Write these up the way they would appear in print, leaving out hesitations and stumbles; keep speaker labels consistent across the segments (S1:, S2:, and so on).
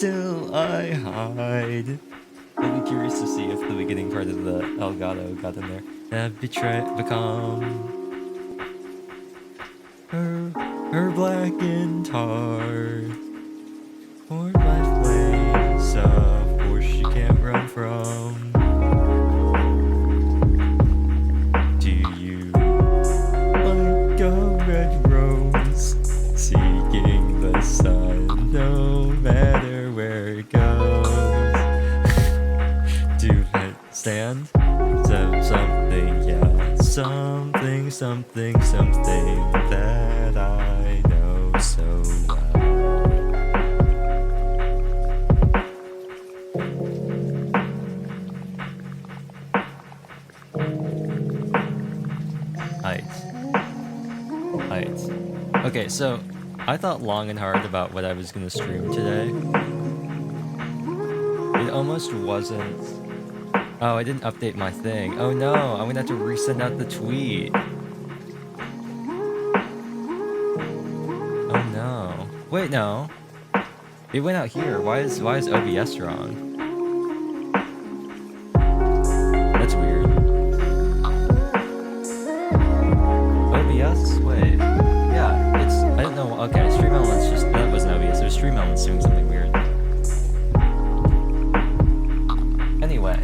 S1: still I hide. I'd be curious to see if the beginning part of the Elgato got in there. Have become her blackened heart. For my place, of course she can't run from. Do you like a red rose, seeking the sun, no matter where it goes? Do I stand? Something, yeah, something that I know so well. Heights. Okay, so I thought long and hard about what I was gonna stream today. It almost wasn't. Oh, I didn't update my thing. Oh no, I'm gonna have to resend out the tweet. Oh no. Wait, no. It went out here. Why is OBS wrong? That's weird. OBS? Wait. Yeah, it's... I don't know. Okay, Stream Elements just... That wasn't OBS. It was Stream Elements doing something weird. Anyway.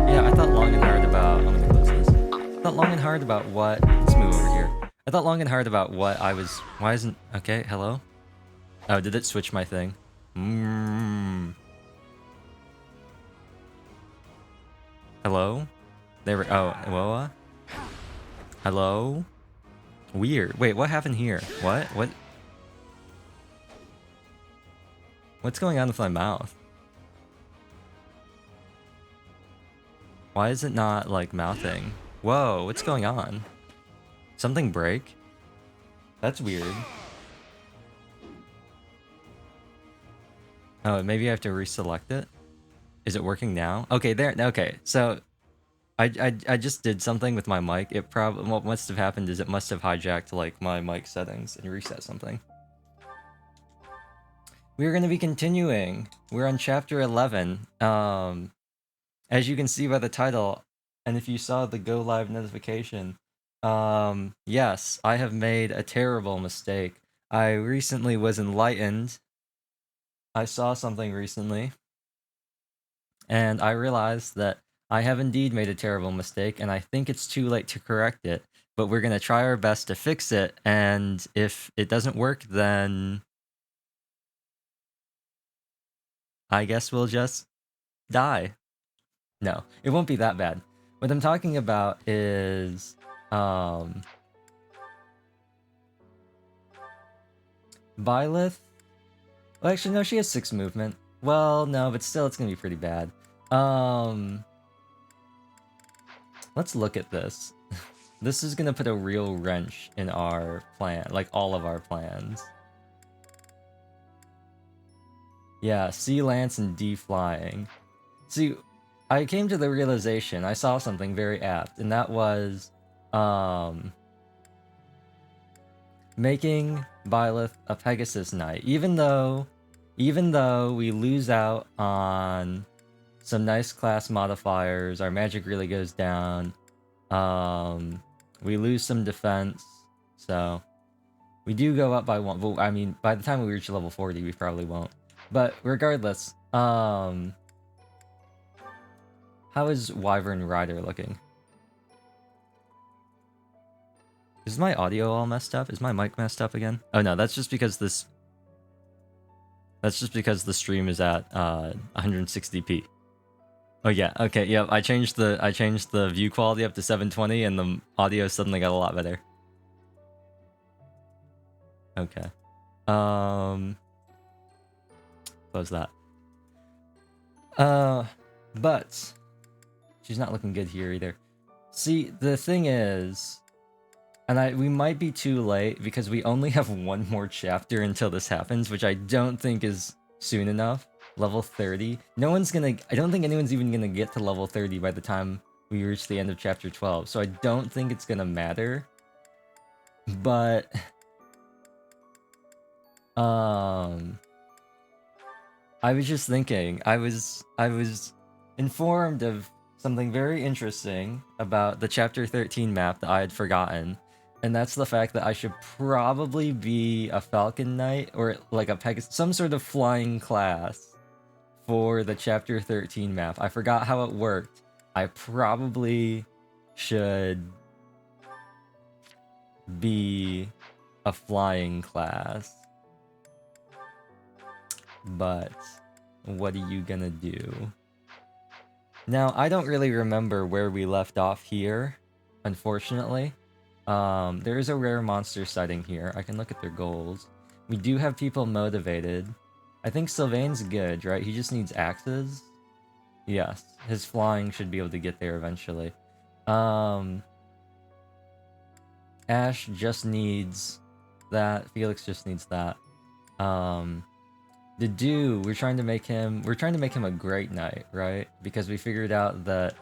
S1: Yeah, I thought long and hard about... I'm gonna close this. I thought long and hard about what... Let's move over here. I thought long and hard about what I was... Why isn't... Okay, hello? Oh, did it switch my thing? Hello? There we... Oh, Woa? Hello? Weird. Wait, what happened here? What? What? What's going on with my mouth? Why is it not, like, mouthing? Whoa, what's going on? Something break? That's weird. Oh, maybe I have to reselect it? Is it working now? Okay, there. Okay, so I just did something with my mic. It probably... What must have happened is it must have hijacked, like, my mic settings and reset something. We're going to be continuing. We're on chapter 11. As you can see by the title, and if you saw the go live notification, yes, I have made a terrible mistake. I recently was enlightened. I saw something recently, and I realized that I have indeed made a terrible mistake, and I think it's too late to correct it, but we're going to try our best to fix it, and if it doesn't work, then I guess we'll just die. No, it won't be that bad. What I'm talking about is, Byleth? Well, actually, no, she has 6 movement. Well, no, but still, it's gonna be pretty bad. Let's look at this. This is gonna put a real wrench in our plan, like all of our plans. Yeah, C Lance and D Flying. See, I came to the realization, I saw something very apt, and that was, making Byleth a Pegasus Knight. Even though we lose out on some nice class modifiers, our magic really goes down, we lose some defense, so we do go up by 1, but I mean, by the time we reach level 40, we probably won't. But regardless, how is Wyvern Rider looking? Is my audio all messed up? Is my mic messed up again? Oh no, that's just because this... That's just because the stream is at 160p. Oh yeah, okay, yeah, I changed the view quality up to 720 and the audio suddenly got a lot better. Okay. Close that. But she's not looking good here either. See, the thing is, and we might be too late because we only have 1 more chapter until this happens, which I don't think is soon enough. Level 30. No one's gonna... I don't think anyone's even gonna get to level 30 by the time we reach the end of chapter 12, so I don't think it's gonna matter. But I was just thinking, I was informed of something very interesting about the Chapter 13 map that I had forgotten, and that's the fact that I should probably be a Falcon Knight or like a Pegasus, some sort of flying class for the Chapter 13 map. I forgot how it worked. I probably should be a flying class. But what are you gonna do? Now, I don't really remember where we left off here, unfortunately. There is a rare monster sighting here. I can look at their goals. We do have people motivated. I think Sylvain's good, right? He just needs axes. Yes, his flying should be able to get there eventually. Ash just needs that. Felix just needs that. The Dew, we're trying to make him a great knight, right? Because we figured out that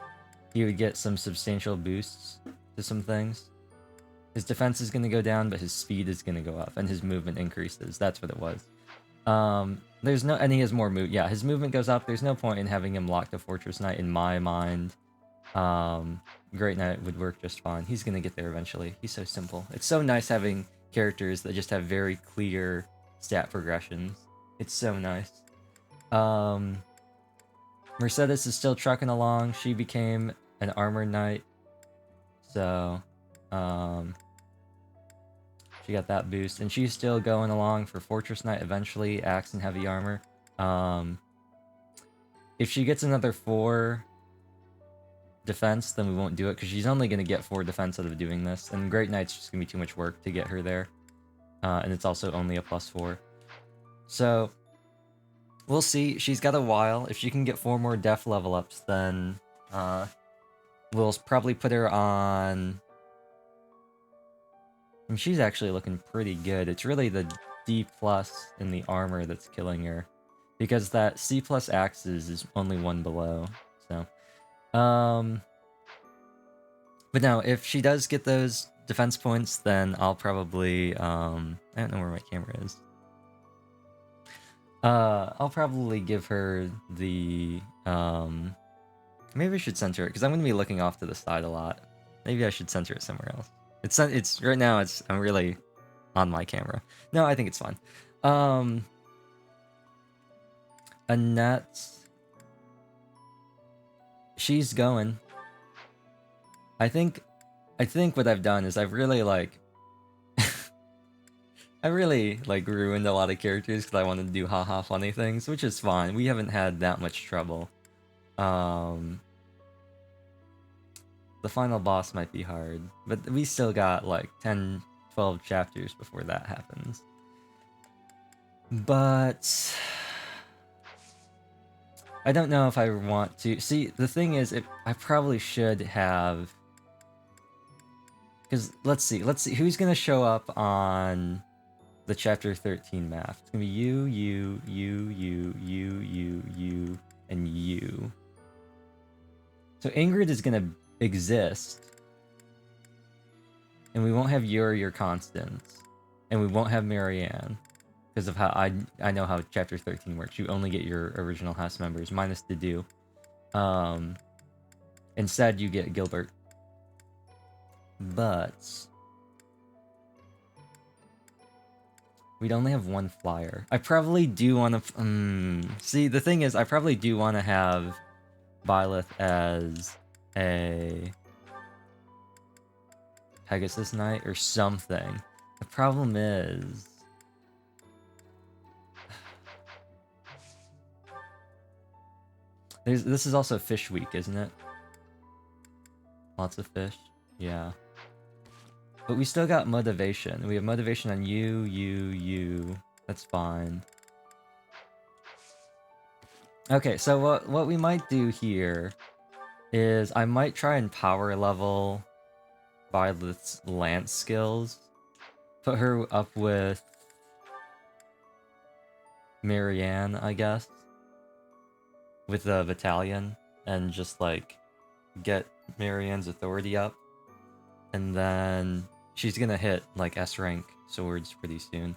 S1: he would get some substantial boosts to some things. His defense is going to go down, but his speed is going to go up, and his movement increases. That's what it was. There's no, and he has more move. Yeah, his movement goes up. There's no point in having him locked to Fortress Knight in my mind. Great Knight would work just fine. He's going to get there eventually. He's so simple. It's so nice having characters that just have very clear stat progressions. It's so nice. Mercedes is still trucking along. She became an armor knight. So, she got that boost. And she's still going along for Fortress Knight eventually, axe and heavy armor. If she gets another 4 defense, then we won't do it, because she's only going to get 4 defense out of doing this. And Great Knight's just going to be too much work to get her there. And it's also only a +4. So, we'll see. She's got a while. If she can get 4 more def level ups, then we'll probably put her on... I mean, she's actually looking pretty good. It's really the D+ in the armor that's killing her. Because that C+ axes is only 1 below. So, but no, if she does get those defense points, then I'll probably, I don't know where my camera is. I'll probably give her the, maybe I should center it, because I'm going to be looking off to the side a lot. Maybe I should center it somewhere else. It's right now, I'm really on my camera. No, I think it's fine. Annette, she's going. I think what I've done is I've really, like, I really, like, ruined a lot of characters because I wanted to do haha funny things, which is fine. We haven't had that much trouble. The final boss might be hard, but we still got, like, 10, 12 chapters before that happens. But... I don't know if I want to... See, the thing is, I probably should have... Because, let's see, who's gonna show up on the Chapter 13 map? It's gonna be you, and you. So Ingrid is gonna exist. And we won't have Yuri or Constance. And we won't have Marianne. Because of how I know how Chapter 13 works. You only get your original house members, minus the Dew. Instead, you get Gilbert. But... we'd only have 1 flyer. I probably do want to... see, the thing is, I probably do want to have Byleth as a Pegasus Knight or something. The problem is... this is also fish week, isn't it? Lots of fish. Yeah. But we still got motivation. We have motivation on you. That's fine. Okay, so what we might do here is I might try and power level Violet's lance skills. Put her up with Marianne, I guess. With the battalion. And just, like, get Marianne's authority up. And then she's gonna hit, like, S rank swords pretty soon.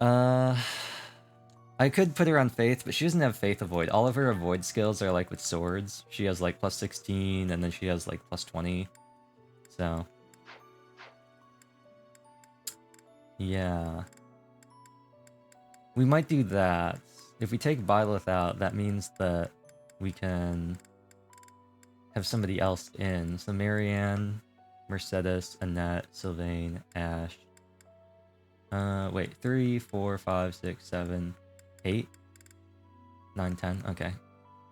S1: I could put her on Faith, but she doesn't have Faith Avoid. All of her Avoid skills are like with swords. She has like plus 16, and then she has like plus 20. So... yeah. We might do that. If we take Byleth out, that means that we can have somebody else in. So Marianne, Mercedes, Annette, Sylvain, Ash. Wait, 3, 4, 5, 6, 7, 8, 9, 10. Okay.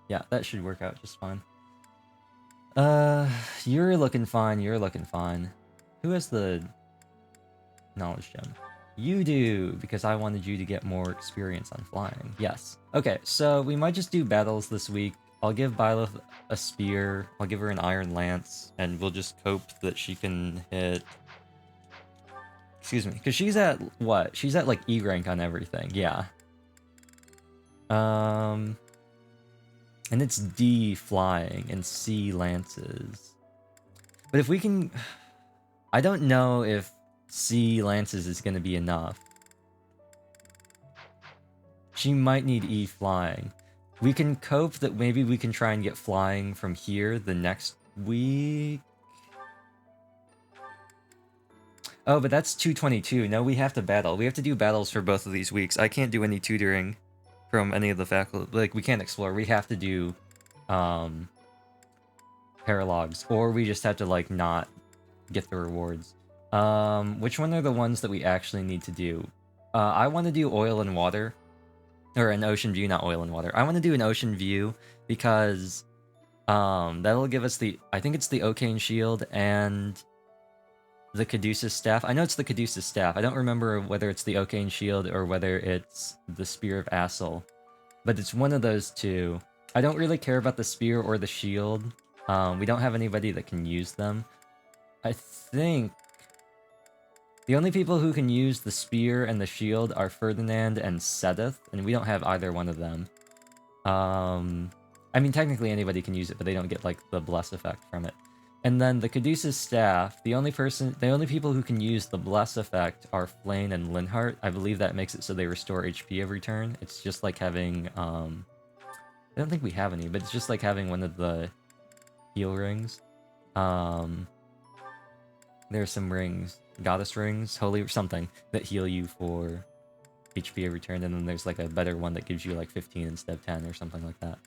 S1: Yeah, that should work out just fine. You're looking fine, you're looking fine. Who has the knowledge gem? You do, because I wanted you to get more experience on flying. Yes. Okay, so we might just do battles this week. I'll give Byleth a spear, I'll give her an iron lance, and we'll just cope that she can hit... excuse me, because she's at, what? She's at, like, E rank on everything, yeah. And it's D flying and C lances. But if we can... I don't know if C lances is going to be enough. She might need E flying. We can cope that maybe we can try and get flying from here the next week. Oh, but that's 222. No, we have to battle. We have to do battles for both of these weeks. I can't do any tutoring from any of the faculty. Like, we can't explore. We have to do paralogs, or we just have to, like, not get the rewards. Which one are the ones that we actually need to do? I want to do oil and water. Or an ocean view, not oil and water. I want to do an ocean view because that'll give us the... I think it's the Ocane Shield and the Caduceus Staff. I know it's the Caduceus Staff. I don't remember whether it's the Ocane Shield or whether it's the Spear of Assel. But it's one of those two. I don't really care about the Spear or the Shield. We don't have anybody that can use them. I think... the only people who can use the Spear and the Shield are Ferdinand and Sedith, and we don't have either one of them. I mean, technically anybody can use it, but they don't get, like, the Bless effect from it. And then the Caduceus Staff, the only people who can use the Bless effect are Flayn and Linhart. I believe that makes it so they restore HP every turn. It's just like having, I don't think we have any, but it's just like having one of the heal rings. There are some rings, goddess rings, holy or something, that heal you for HP every turn, and then there's like a better one that gives you like 15 instead of 10 or something like that.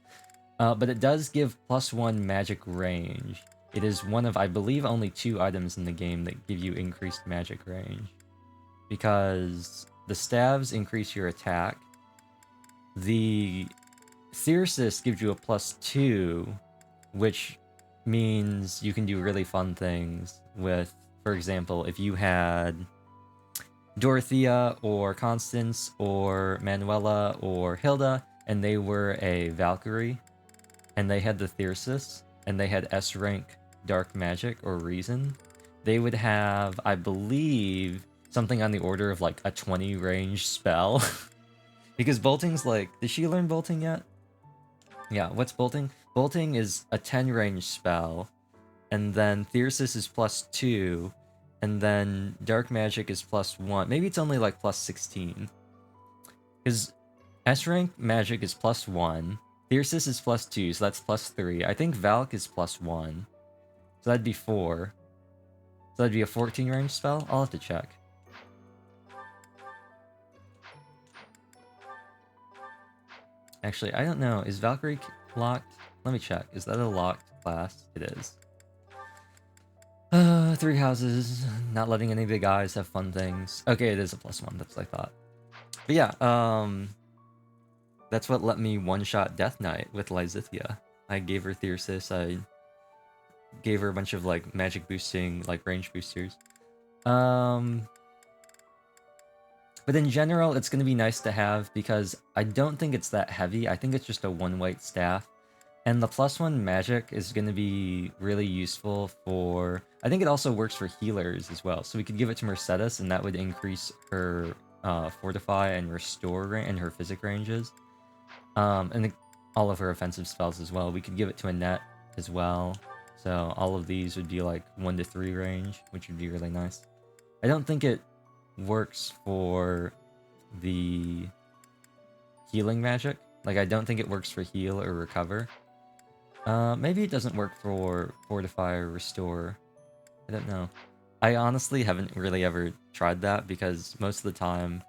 S1: But it does give +1 magic range. It is one of, I believe, only 2 items in the game that give you increased magic range. Because the staves increase your attack. The Thyrsus gives you a +2, which means you can do really fun things with, for example, if you had Dorothea or Constance or Manuela or Hilda, and they were a Valkyrie, and they had the Thyrsus, and they had S rank Dark Magic or Reason, they would have, I believe, something on the order of like a 20 range spell. Because bolting's like, did she learn bolting yet? Yeah, what's bolting? Bolting is a 10 range spell, and then Thyrsus is +2, and then Dark Magic is +1. Maybe it's only like +16. Because S rank magic is +1, Thyrsus is +2, so that's +3. I think Valk is +1, so that'd be 4. So that'd be a 14 range spell? I'll have to check. Actually, I don't know. Is Valkyrie locked? Let me check. Is that a locked class? It is. 3 houses. Not letting any big eyes have fun things. Okay, it is a +1. That's what I thought. But yeah, that's what let me one-shot Death Knight with Lysithia. I gave her Thyrsus. I gave her a bunch of, like, magic boosting, like, range boosters. But in general, it's going to be nice to have because I don't think it's that heavy. I think it's just a 1-weight staff. And the +1 magic is going to be really useful for... I think it also works for healers as well. So we could give it to Mercedes, and that would increase her Fortify and Restore and her Physic ranges. And all of her offensive spells as well. We could give it to Annette as well. So all of these would be like 1 to 3 range, which would be really nice. I don't think it works for the healing magic. Like, I don't think it works for heal or recover. Maybe it doesn't work for fortify or restore. I don't know. I honestly haven't really ever tried that because most of the time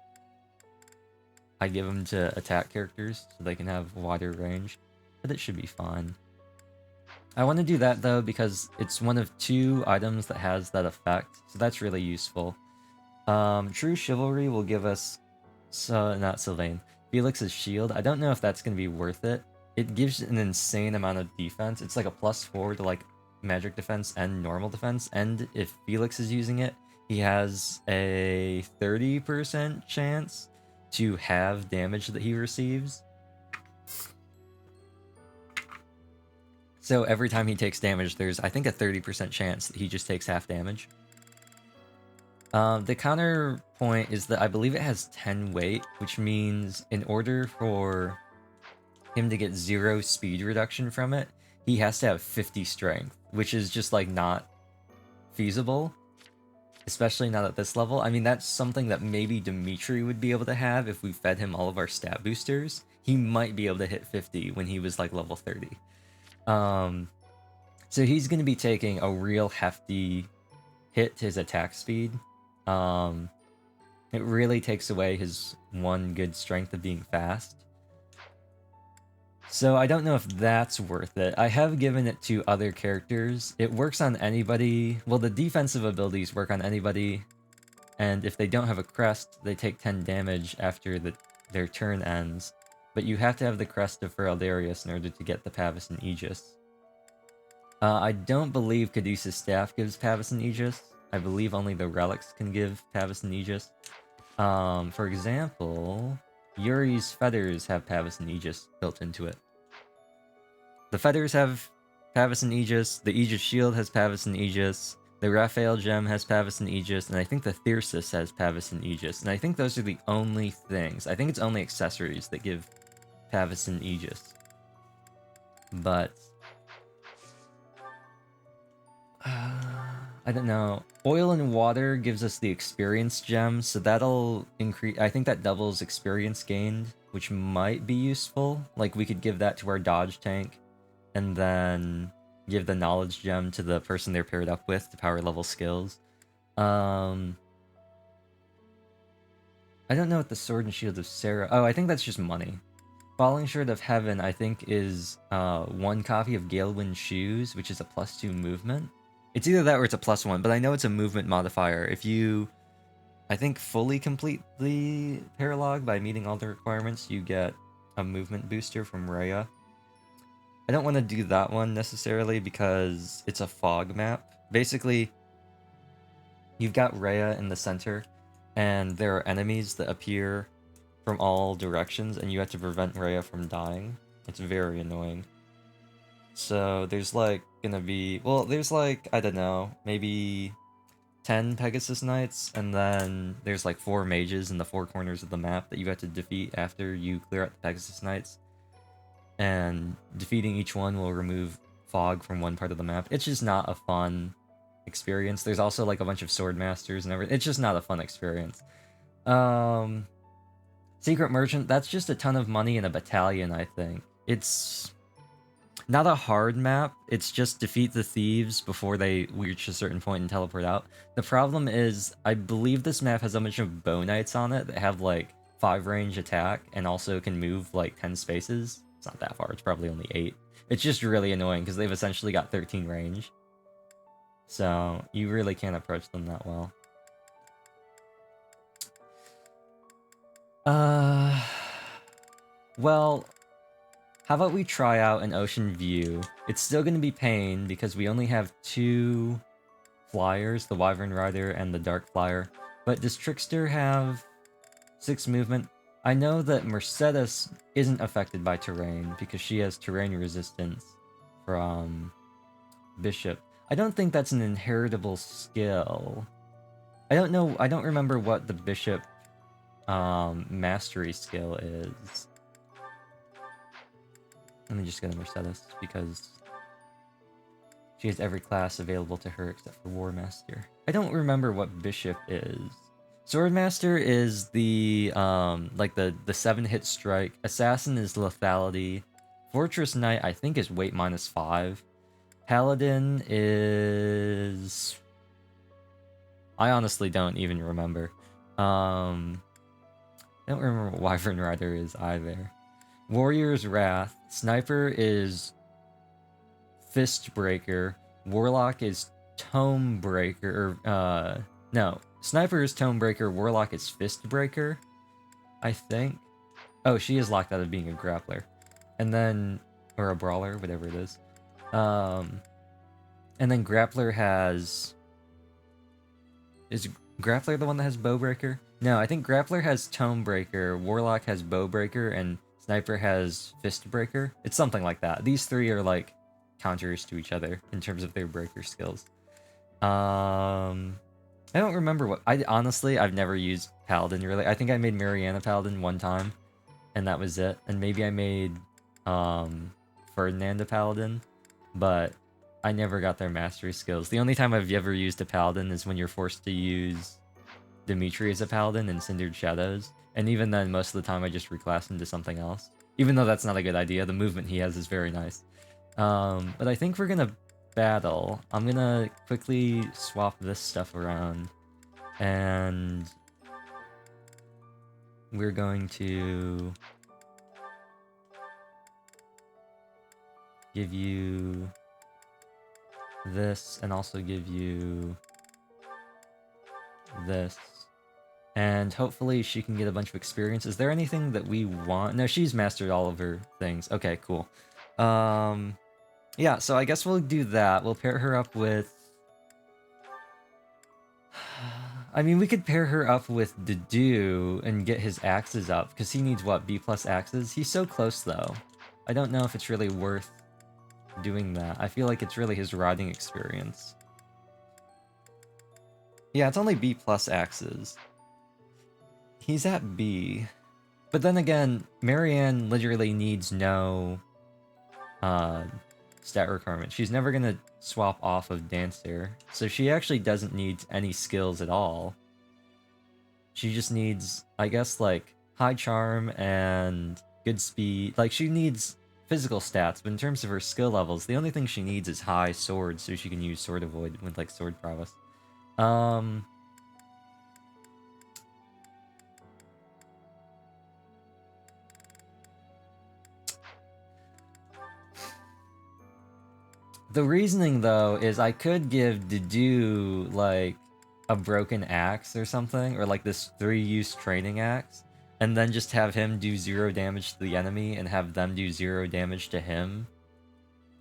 S1: I give them to attack characters so they can have wider range, but it should be fine. I want to do that though because it's one of 2 items that has that effect, so that's really useful. True Chivalry will give us, not Sylvain, Felix's shield. I don't know if that's going to be worth it. It gives an insane amount of defense. It's like a +4 to like magic defense and normal defense, and if Felix is using it, he has a 30% chance to have damage that he receives. So every time he takes damage, there's, I think, a 30% chance that he just takes half damage. The counterpoint is that I believe it has 10 weight, which means in order for him to get 0 speed reduction from it, he has to have 50 strength, which is just like not feasible, especially not at this level. I mean, that's something that maybe Dimitri would be able to have if we fed him all of our stat boosters. He might be able to hit 50 when he was like level 30. So he's going to be taking a real hefty hit to his attack speed. It really takes away his one good strength of being fast. So I don't know if that's worth it. I have given it to other characters. It works on anybody. Well, the defensive abilities work on anybody, and if they don't have a crest, they take 10 damage after their turn ends. But you have to have the crest of Feraldarius in order to get the Pavis and Aegis. I don't believe Caduceus Staff gives Pavis and Aegis. I believe only the relics can give Pavis and Aegis. For example, Yuri's feathers have Pavis and Aegis built into it. The feathers have Pavis and Aegis, the Aegis shield has Pavis and Aegis, the Raphael gem has Pavis and Aegis, and I think the Thyrsus has Pavis and Aegis, and I think those are the only things. I think it's only accessories that give Pavis and Aegis. But I don't know. Oil and water gives us the experience gem, so that'll increase. I think that doubles experience gained, which might be useful. Like, we could give that to our dodge tank, and then give the knowledge gem to the person they're paired up with to power level skills. I don't know what the sword and shield of Sarah. Oh, I think that's just money. Falling Short of Heaven, I think, is 1 copy of Galewind Shoes, which is a +2 movement. It's either that or it's a +1, but I know it's a movement modifier. If you, I think, fully complete the paralog by meeting all the requirements, you get a movement booster from Rhea. I don't want to do that one necessarily because it's a fog map. Basically, you've got Rhea in the center, and there are enemies that appear from all directions, and you have to prevent Rhea from dying. It's very annoying. So there's like gonna be, well, there's like, I don't know, maybe 10 Pegasus Knights, and then there's like 4 mages in the 4 corners of the map that you have to defeat after you clear out the Pegasus Knights. And defeating each one will remove fog from one part of the map. It's just not a fun experience. There's also like a bunch of sword masters and everything. It's just not a fun experience. Secret Merchant, that's just a ton of money in a battalion, I think. It's not a hard map, it's just defeat the thieves before they reach a certain point and teleport out. The problem is, I believe this map has a bunch of bow knights on it that have like 5 range attack and also can move like 10 spaces. It's not that far, it's probably only 8. It's just really annoying because they've essentially got 13 range. So you really can't approach them that well. Well, how about we try out an Ocean View? It's still going to be pain because we only have 2 flyers, the Wyvern Rider and the Dark Flyer. But does Trickster have 6 movement? I know that Mercedes isn't affected by terrain because she has terrain resistance from Bishop. I don't think that's an inheritable skill. I don't know, I don't remember what the Bishop mastery skill is. Let me just go to Mercedes because she has every class available to her except for War Master. I don't remember what Bishop is. Swordmaster is the like the 7-hit strike. Assassin is lethality. Fortress Knight I think is weight -5. Paladin is, I honestly don't even remember. I don't remember what Wyvern Rider is either. Warrior's Wrath. Sniper is Fist Breaker. Warlock is Tome Breaker. No. Sniper is Tome Breaker. Warlock is Fist Breaker, I think. Oh, she is locked out of being a grappler. And then, or a brawler, whatever it is. And then Grappler has... Is Grappler the one that has Bowbreaker? No, I think Grappler has Tome Breaker, Warlock has Bowbreaker, and Sniper has Fist Breaker. It's something like that. These three are like counters to each other in terms of their breaker skills. I don't remember what... honestly, I've never used Paladin really. I think I made Mariana Paladin one time, and that was it. And maybe I made Ferdinand a Paladin, but I never got their mastery skills. The only time I've ever used a Paladin is when you're forced to use Dimitri as a Paladin in Cindered Shadows, and even then, most of the time I just reclass into something else. Even though that's not a good idea, the movement he has is very nice. But I think we're gonna battle. I'm gonna quickly swap this stuff around, and we're going to give you this, and also give you this. And hopefully she can get a bunch of experience. Is there anything that we want? No, she's mastered all of her things. Okay, cool. Yeah, so I guess we'll do that. We'll pair her up with... I mean, we could pair her up with Dedue and get his axes up, because he needs, what, B+ axes? He's so close, though. I don't know if it's really worth doing that. I feel like it's really his riding experience. Yeah, it's only B+ axes. He's at B. But then again, Marianne literally needs no stat requirement. She's never gonna swap off of Dancer, so she actually doesn't need any skills at all. She just needs, I guess, like, high charm and good speed. Like, she needs physical stats, but in terms of her skill levels, the only thing she needs is high sword, so she can use Sword Avoid with, like, sword prowess. The reasoning, though, is I could give Dedue, like, a broken axe or something, or like this 3-use training axe, and then just have him do 0 damage to the enemy and have them do 0 damage to him.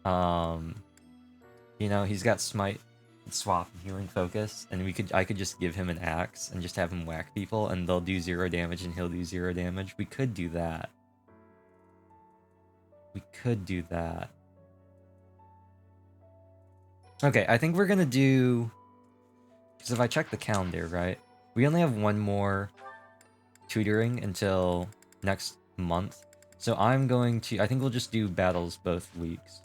S1: You know, he's got Smite, Swap, and Healing Focus, and I could just give him an axe and just have him whack people, and they'll do 0 damage and he'll do 0 damage. We could do that. We could do that. Okay, I think we're gonna do... Because if I check the calendar, right, we only have one more tutoring until next month. So I'm going to... I think we'll just do battles both weeks.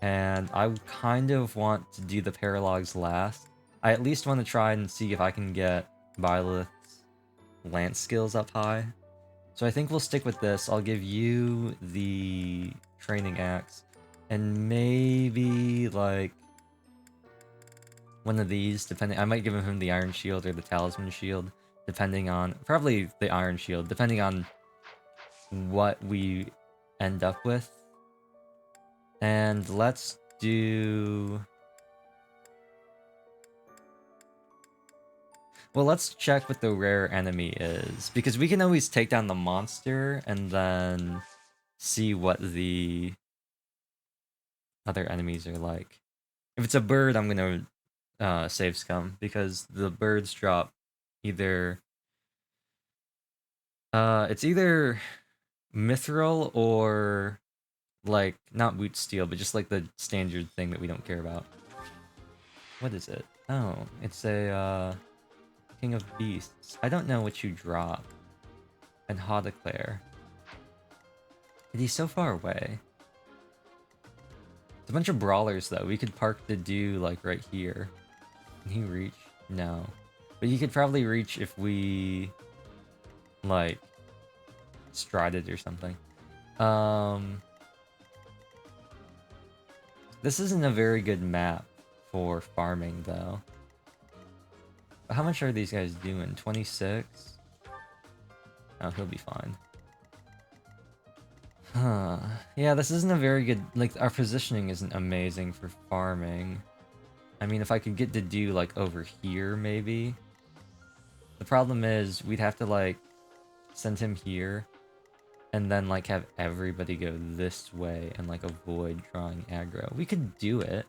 S1: And I kind of want to do the paralogs last. I at least want to try and see if I can get Byleth's lance skills up high. So I think we'll stick with this. I'll give you the training axe. And maybe, like, one of these, depending... I might give him the Iron Shield or the Talisman Shield, depending on... Probably the Iron Shield, depending on what we end up with. And let's do... Well, let's check what the rare enemy is, because we can always take down the monster and then see what the other enemies are like. If it's a bird, I'm gonna save Scum, because the birds drop either... it's either Mithril or... like, not Boot Steel, but just like the standard thing that we don't care about. What is it? Oh, it's a, King of Beasts. I don't know what you drop. And Haudeclaire. He's so far away. It's a bunch of brawlers, though. We could park the Dew, like, right here. Can he reach? No. But he could probably reach if we, like, strided or something. This isn't a very good map for farming, though. How much are these guys doing? 26? Oh, he'll be fine. Huh. Yeah, this isn't a very good... Like, our positioning isn't amazing for farming. I mean, if I could get to do, like, over here, maybe. The problem is, we'd have to, like, send him here, and then, like, have everybody go this way and, like, avoid drawing aggro. We could do it.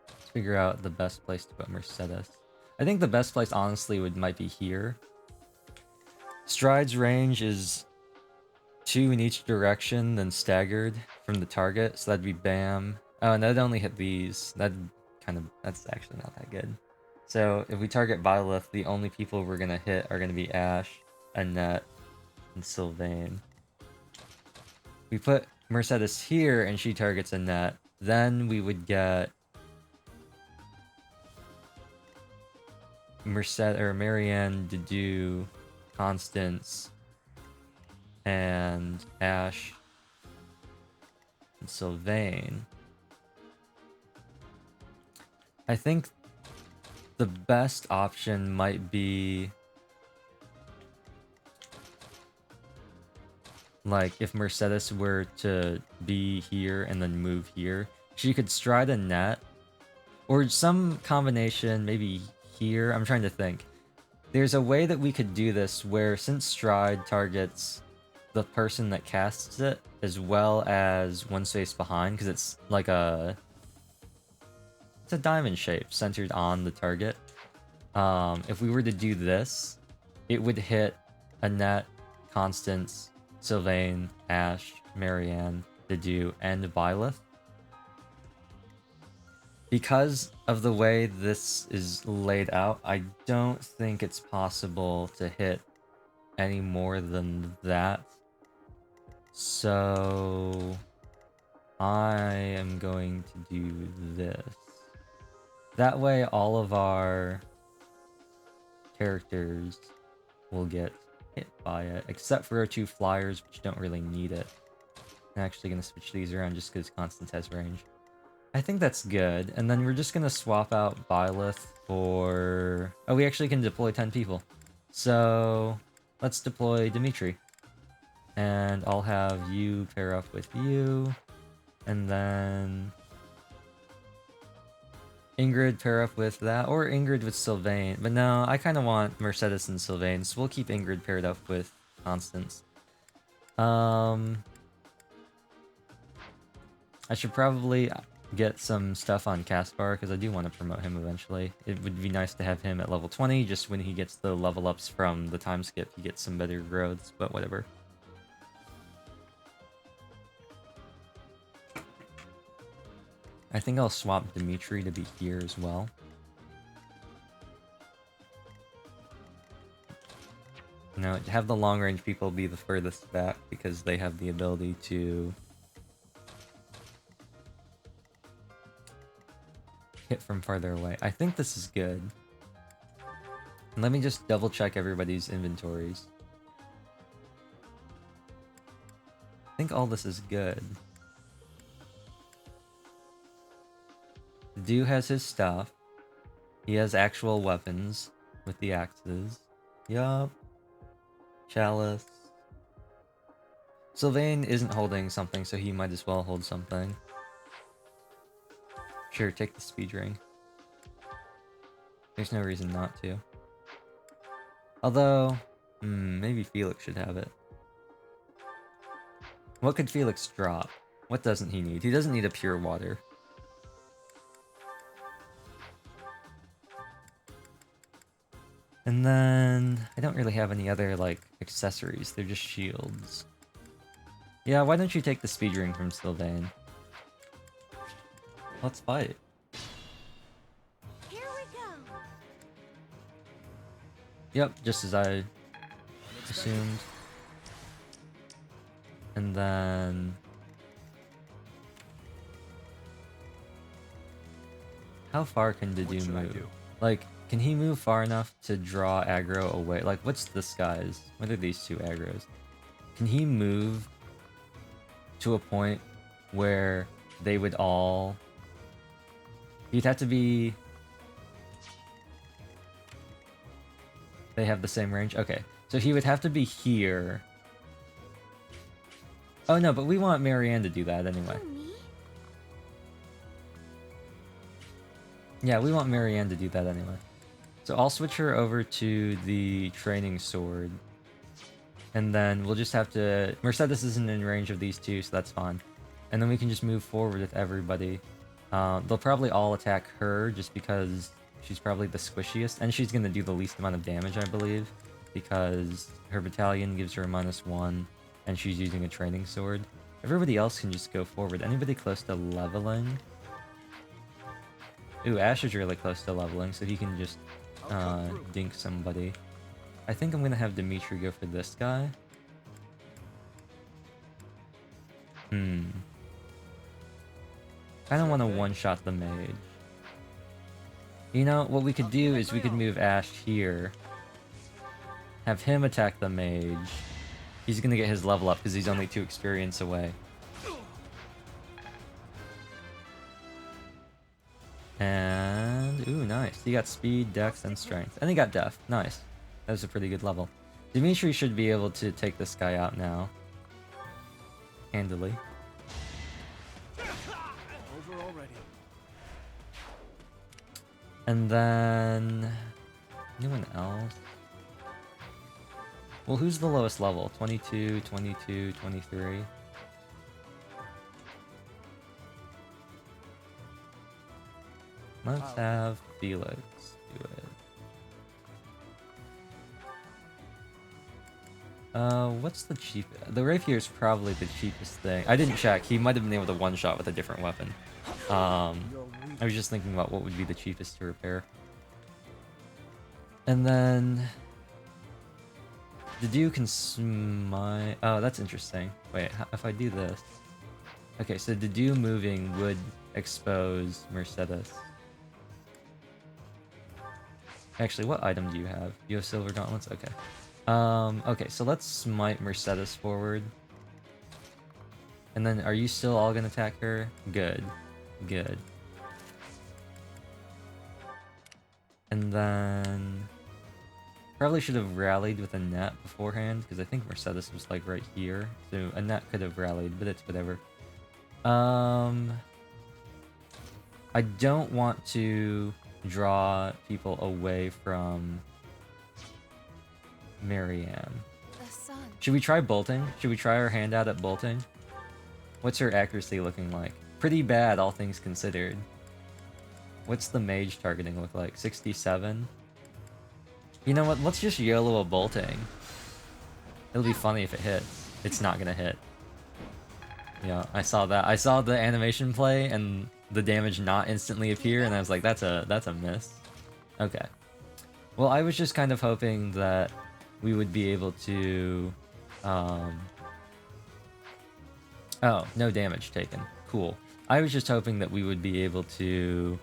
S1: Let's figure out the best place to put Mercedes. I think the best place, honestly, might be here. Stride's range is 2 in each direction, then staggered from the target, so that'd be bam. Oh, and that'd only hit these. That's actually not that good. So if we target Byleth, the only people we're gonna hit are gonna be Ashe, Annette, and Sylvain. We put Mercedes here and she targets Annette, then we would get Marianne, Dedu, Constance, and Ashe, and Sylvain. I think the best option might be, like, if Mercedes were to be here and then move here, she could stride a net, or some combination, maybe here. I'm trying to think. There's a way that we could do this where, since stride targets the person that casts it, as well as one space behind, because it's like it's a diamond shape centered on the target. If we were to do this, it would hit Annette, Constance, Sylvain, Ashe, Marianne, Dedu, and Byleth. Because of the way this is laid out, I don't think it's possible to hit any more than that. So I am going to do this. That way all of our characters will get hit by it, except for our 2 flyers, which don't really need it. I'm actually going to switch these around just because Constance has range. I think that's good, and then we're just going to swap out Byleth for... Oh, we actually can deploy 10 people. So let's deploy Dimitri. And I'll have you pair up with you, and then Ingrid pair up with that, or Ingrid with Sylvain. But no, I kind of want Mercedes and Sylvain, so we'll keep Ingrid paired up with Constance. I should probably get some stuff on Caspar, because I do want to promote him eventually. It would be nice to have him at level 20, just when he gets the level ups from the time skip, he gets some better growths, but whatever. I think I'll swap Dimitri to be here as well. No, have the long range people be the furthest back because they have the ability to hit from farther away. I think this is good. And let me just double check everybody's inventories. I think all this is good. Dew has his stuff. He has actual weapons with the axes. Yup. Chalice. Sylvain isn't holding something, so he might as well hold something. Sure, take the speed ring. There's no reason not to. Although, maybe Felix should have it. What could Felix drop? What doesn't he need? He doesn't need a pure water. And then, I don't really have any other, like, accessories. They're just shields. Yeah, why don't you take the speed ring from Sylvain? Let's fight.
S2: Here we go.
S1: Yep, just as I assumed. And then... How far can Dedu move? Like, can he move far enough to draw aggro away? Like, what's this guy's? What are these two aggro's? Can he move to a point where they would all... You'd have to be... They have the same range? Okay. So he would have to be here. Oh no, but we want Marianne to do that anyway. Yeah, we want Marianne to do that anyway. So I'll switch her over to the training sword. And then we'll just have to... Mercedes isn't in range of these two, so that's fine. And then we can just move forward with everybody. They'll probably all attack her just because she's probably the squishiest. And she's going to do the least amount of damage, I believe. Because her battalion gives her a -1. And she's using a training sword. Everybody else can just go forward. Anybody close to leveling? Ooh, Ash is really close to leveling, so he can just dink somebody. I think I'm gonna have Dimitri go for this guy. I don't want to one-shot the mage. You know, what we could do is we could move Ash here. Have him attack the mage. He's gonna get his level up because he's only 2 experience away. And... ooh, nice. He got speed, dex, and strength. And he got death. Nice. That was a pretty good level. Dimitri should be able to take this guy out now. Handily.
S2: Over already.
S1: And then... anyone else? Well, who's the lowest level? 22, 22, 23? Let's have Felix do it. What's the cheapest? The rapier is probably the cheapest thing. I didn't check. He might have been able to one-shot with a different weapon. I was just thinking about what would be the cheapest to repair. And then... Dedue can smite... oh, that's interesting. Wait, if I do this... Okay, so Dedue moving would expose Mercedes. Actually, what item do you have? You have silver gauntlets? Okay. Okay, so let's smite Mercedes forward. And then, are you still all gonna attack her? Good. Good. And then... Probably should have rallied with a net beforehand, because I think Mercedes was like right here. So a net could have rallied, but it's whatever. I don't want to draw people away from Marianne. Should we try bolting? Should we try our hand out at bolting? What's her accuracy looking like? Pretty bad, all things considered. What's the mage targeting look like? 67? You know what? Let's just YOLO a bolting. It'll be funny if it hits. It's not gonna hit. Yeah, I saw that. I saw the animation play and the damage not instantly appear, and I was like, that's a miss. Okay. Well, I was just kind of hoping that we would be able to... Oh, no damage taken. Cool. I was just hoping that we would be able to...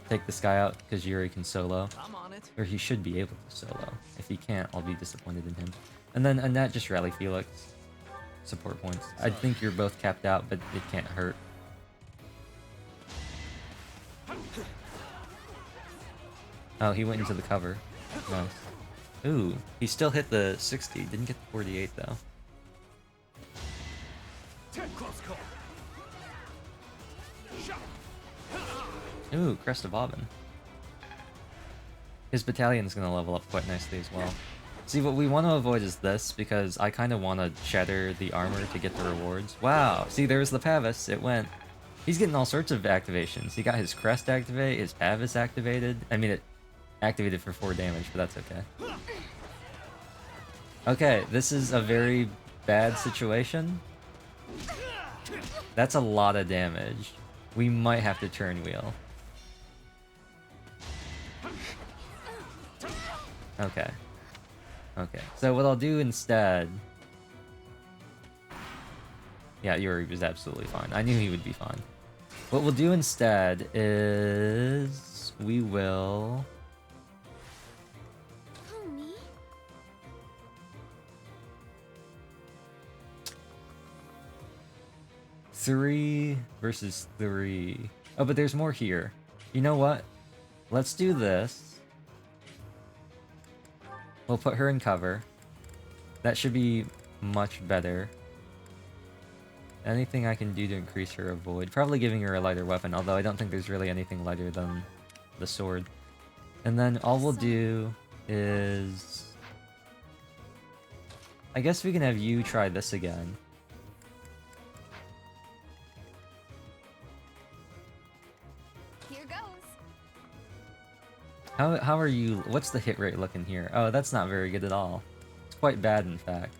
S1: take this guy out, because Yuri can solo.
S2: I'm on it.
S1: Or he should be able to solo. If he can't, I'll be disappointed in him. And then Annette just rally Felix. Support points. I think you're both capped out, but it can't hurt. Oh, he went into the cover. Nice. Ooh, he still hit the 60. Didn't get the 48 though. Ooh, Crest of Bobbin. His battalion's gonna level up quite nicely as well. See, what we want to avoid is this, because I kind of want to shatter the armor to get the rewards. Wow, see, there's the Pavis. It went... He's getting all sorts of activations. He got his Crest activate, his Pavis activated. I mean, it activated for 4 damage, but that's okay. Okay, this is a very bad situation. That's a lot of damage. We might have to turn wheel. Okay. Okay, so what I'll do instead... Yeah, Yuri was absolutely fine. I knew he would be fine. What we'll do instead is we will... Three versus 3. Oh, but there's more here. You know what? Let's do this. We'll put her in cover. That should be much better. Anything I can do to increase her avoid? Probably giving her a lighter weapon, although I don't think there's really anything lighter than the sword. And then all we'll do is... I guess we can have you try this again. How are you? What's the hit rate looking here? Oh, that's not very good at all. It's quite bad, in fact.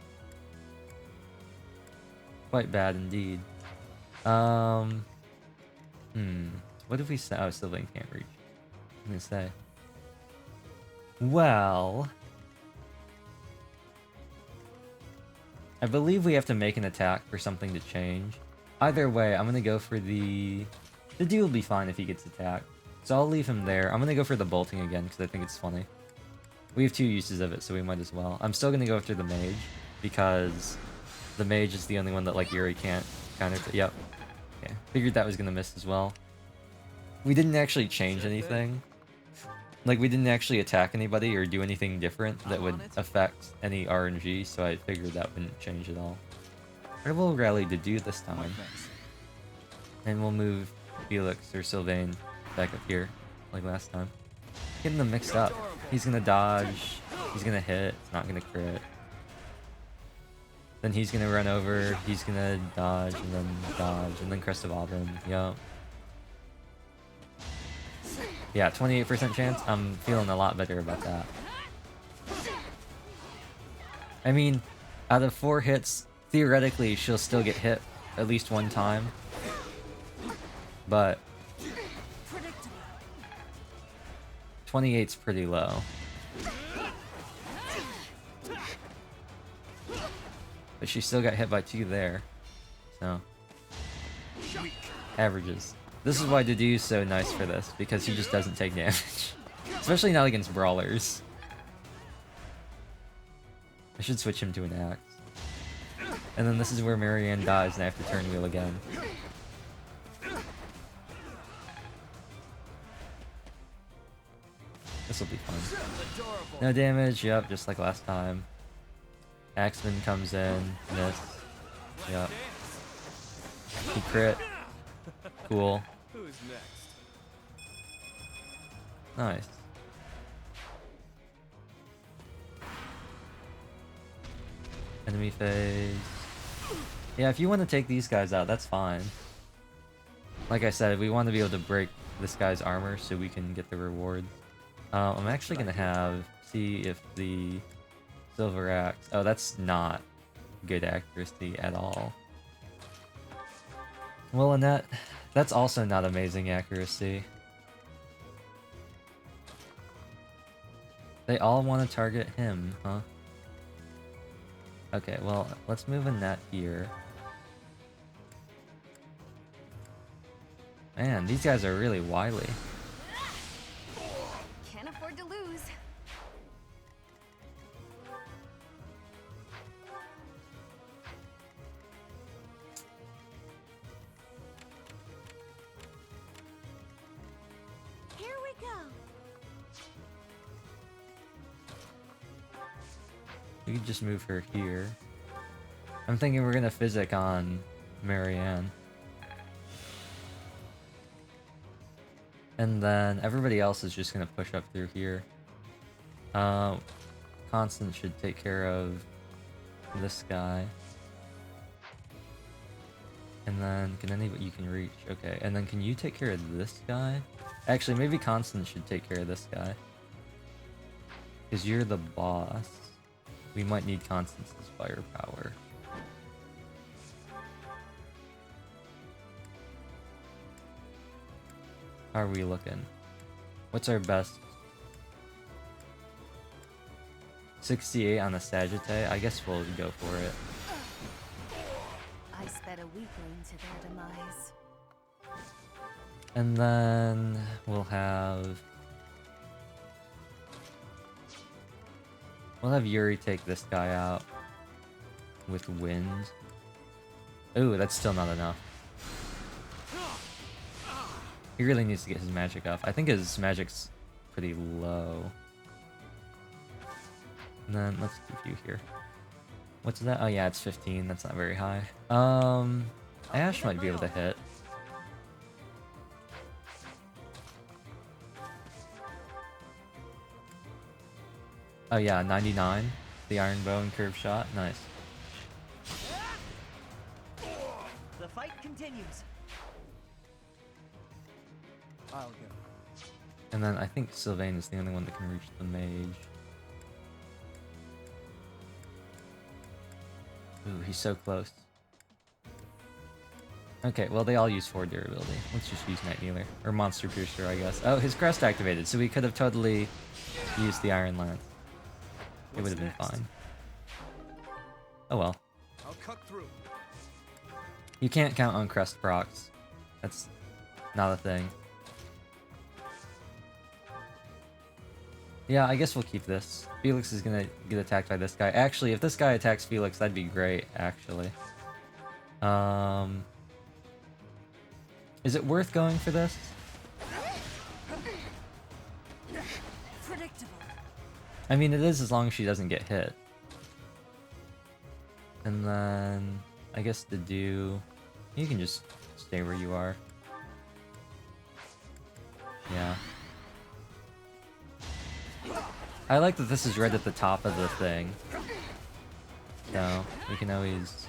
S1: Quite bad indeed. What if we say? Oh, Sylvain can't reach. I'm gonna say. Well, I believe we have to make an attack for something to change. Either way, I'm gonna go for the dude will be fine if he gets attacked. So I'll leave him there. I'm gonna go for the bolting again because I think it's funny. We have 2 uses of it, so we might as well. I'm still gonna go after the mage because the mage is the only one that like Yuri can't counter. Yep. Okay. Figured that was gonna miss as well. We didn't actually change anything. Like we didn't actually attack anybody or do anything different that would affect any RNG, so I figured that wouldn't change at all. What will rally to do this time? And we'll move Felix or Sylvain back up here, like last time. Getting them mixed up. He's gonna dodge, he's gonna hit, it's not gonna crit. Then he's gonna run over, he's gonna dodge, and then Crest of Auburn, yup. Yeah, 28% chance, I'm feeling a lot better about that. I mean, out of 4 hits, theoretically she'll still get hit at least 1 time. But 28's pretty low. But she still got hit by 2 there. So averages. This is why Dedue's so nice for this, because he just doesn't take damage. Especially not against brawlers. I should switch him to an axe. And then this is where Marianne dies and I have to turn wheel again. This will be fun. No damage, yep, just like last time. Axeman comes in, miss. Yep. He crit. Cool. Nice. Enemy phase. Yeah, if you want to take these guys out, that's fine. Like I said, we want to be able to break this guy's armor so we can get the rewards. I'm actually gonna see if the silver axe. Oh, that's not good accuracy at all. Well, Annette, that's also not amazing accuracy. They all want to target him, huh? Okay, well, let's move Annette here. Man, these guys are really wily.
S2: Can't afford to lose. Here we go.
S1: We could just move her here. I'm thinking we're gonna physic on Marianne. And then everybody else is just gonna push up through here. Constant should take care of this guy. And then, you can reach, okay. And then can you take care of this guy? Actually, maybe Constant should take care of this guy. Because you're the boss. We might need Constance's firepower. How are we looking? What's our best? 68 on the Sagittae? I guess we'll go for it.
S2: I sped a weakling to their demise.
S1: And then we'll have Yuri take this guy out with wind. Ooh, that's still not enough. He really needs to get his magic up. I think his magic's pretty low. And then let's do a few here. What's that? Oh yeah, it's 15. That's not very high. Ash might be able to hit. Oh yeah, 99. The iron bow and curved shot. Nice.
S3: The fight continues. I'll go.
S1: And then I think Sylvain is the only one that can reach the mage. Ooh, he's so close. Okay, well they all use 4 durability. Let's just use Night Healer. Or Monster Piercer, I guess. Oh, his crest activated, so we could have totally used the Iron Lance. It would have been fine. Oh well.
S3: I'll cut through.
S1: You can't count on crest procs. That's not a thing. Yeah, I guess we'll keep this. Felix is gonna get attacked by this guy. Actually, if this guy attacks Felix, that'd be great, actually. Is it worth going for this?
S2: Predictable.
S1: I mean, it is as long as she doesn't get hit. And then, I guess to do... You can just stay where you are. Yeah. I like that this is right at the top of the thing. So, we can always...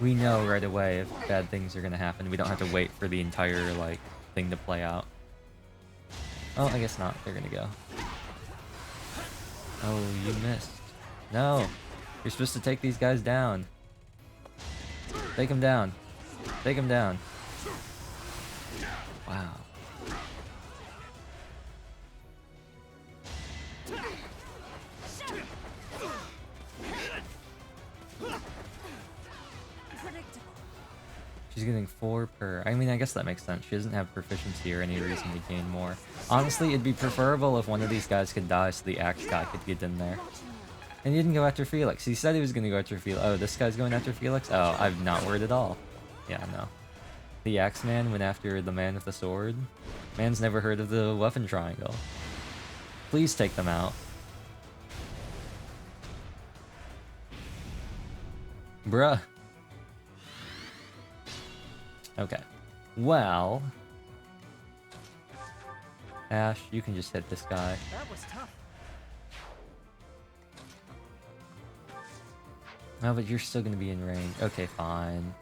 S1: We know right away if bad things are gonna happen. We don't have to wait for the entire, like, thing to play out. Oh, I guess not. They're gonna go. Oh, you missed. No! You're supposed to take these guys down. Take them down. Take them down. Wow.
S2: Predictable.
S1: She's getting 4 per. I mean, I guess that makes sense. She doesn't have proficiency or any reason to gain more. Honestly, it'd be preferable if one of these guys could die so the axe guy could get in there. And he didn't go after Felix. He said he was going to go after Felix. Oh, this guy's going after Felix? Oh, I'm not worried at all. Yeah, no. The axe man went after the man with the sword. Man's never heard of the weapon triangle. Please take them out. Bruh. Okay. Well... Ash, you can just hit this guy.
S3: That was tough.
S1: No, but you're still gonna be in range. Okay, fine.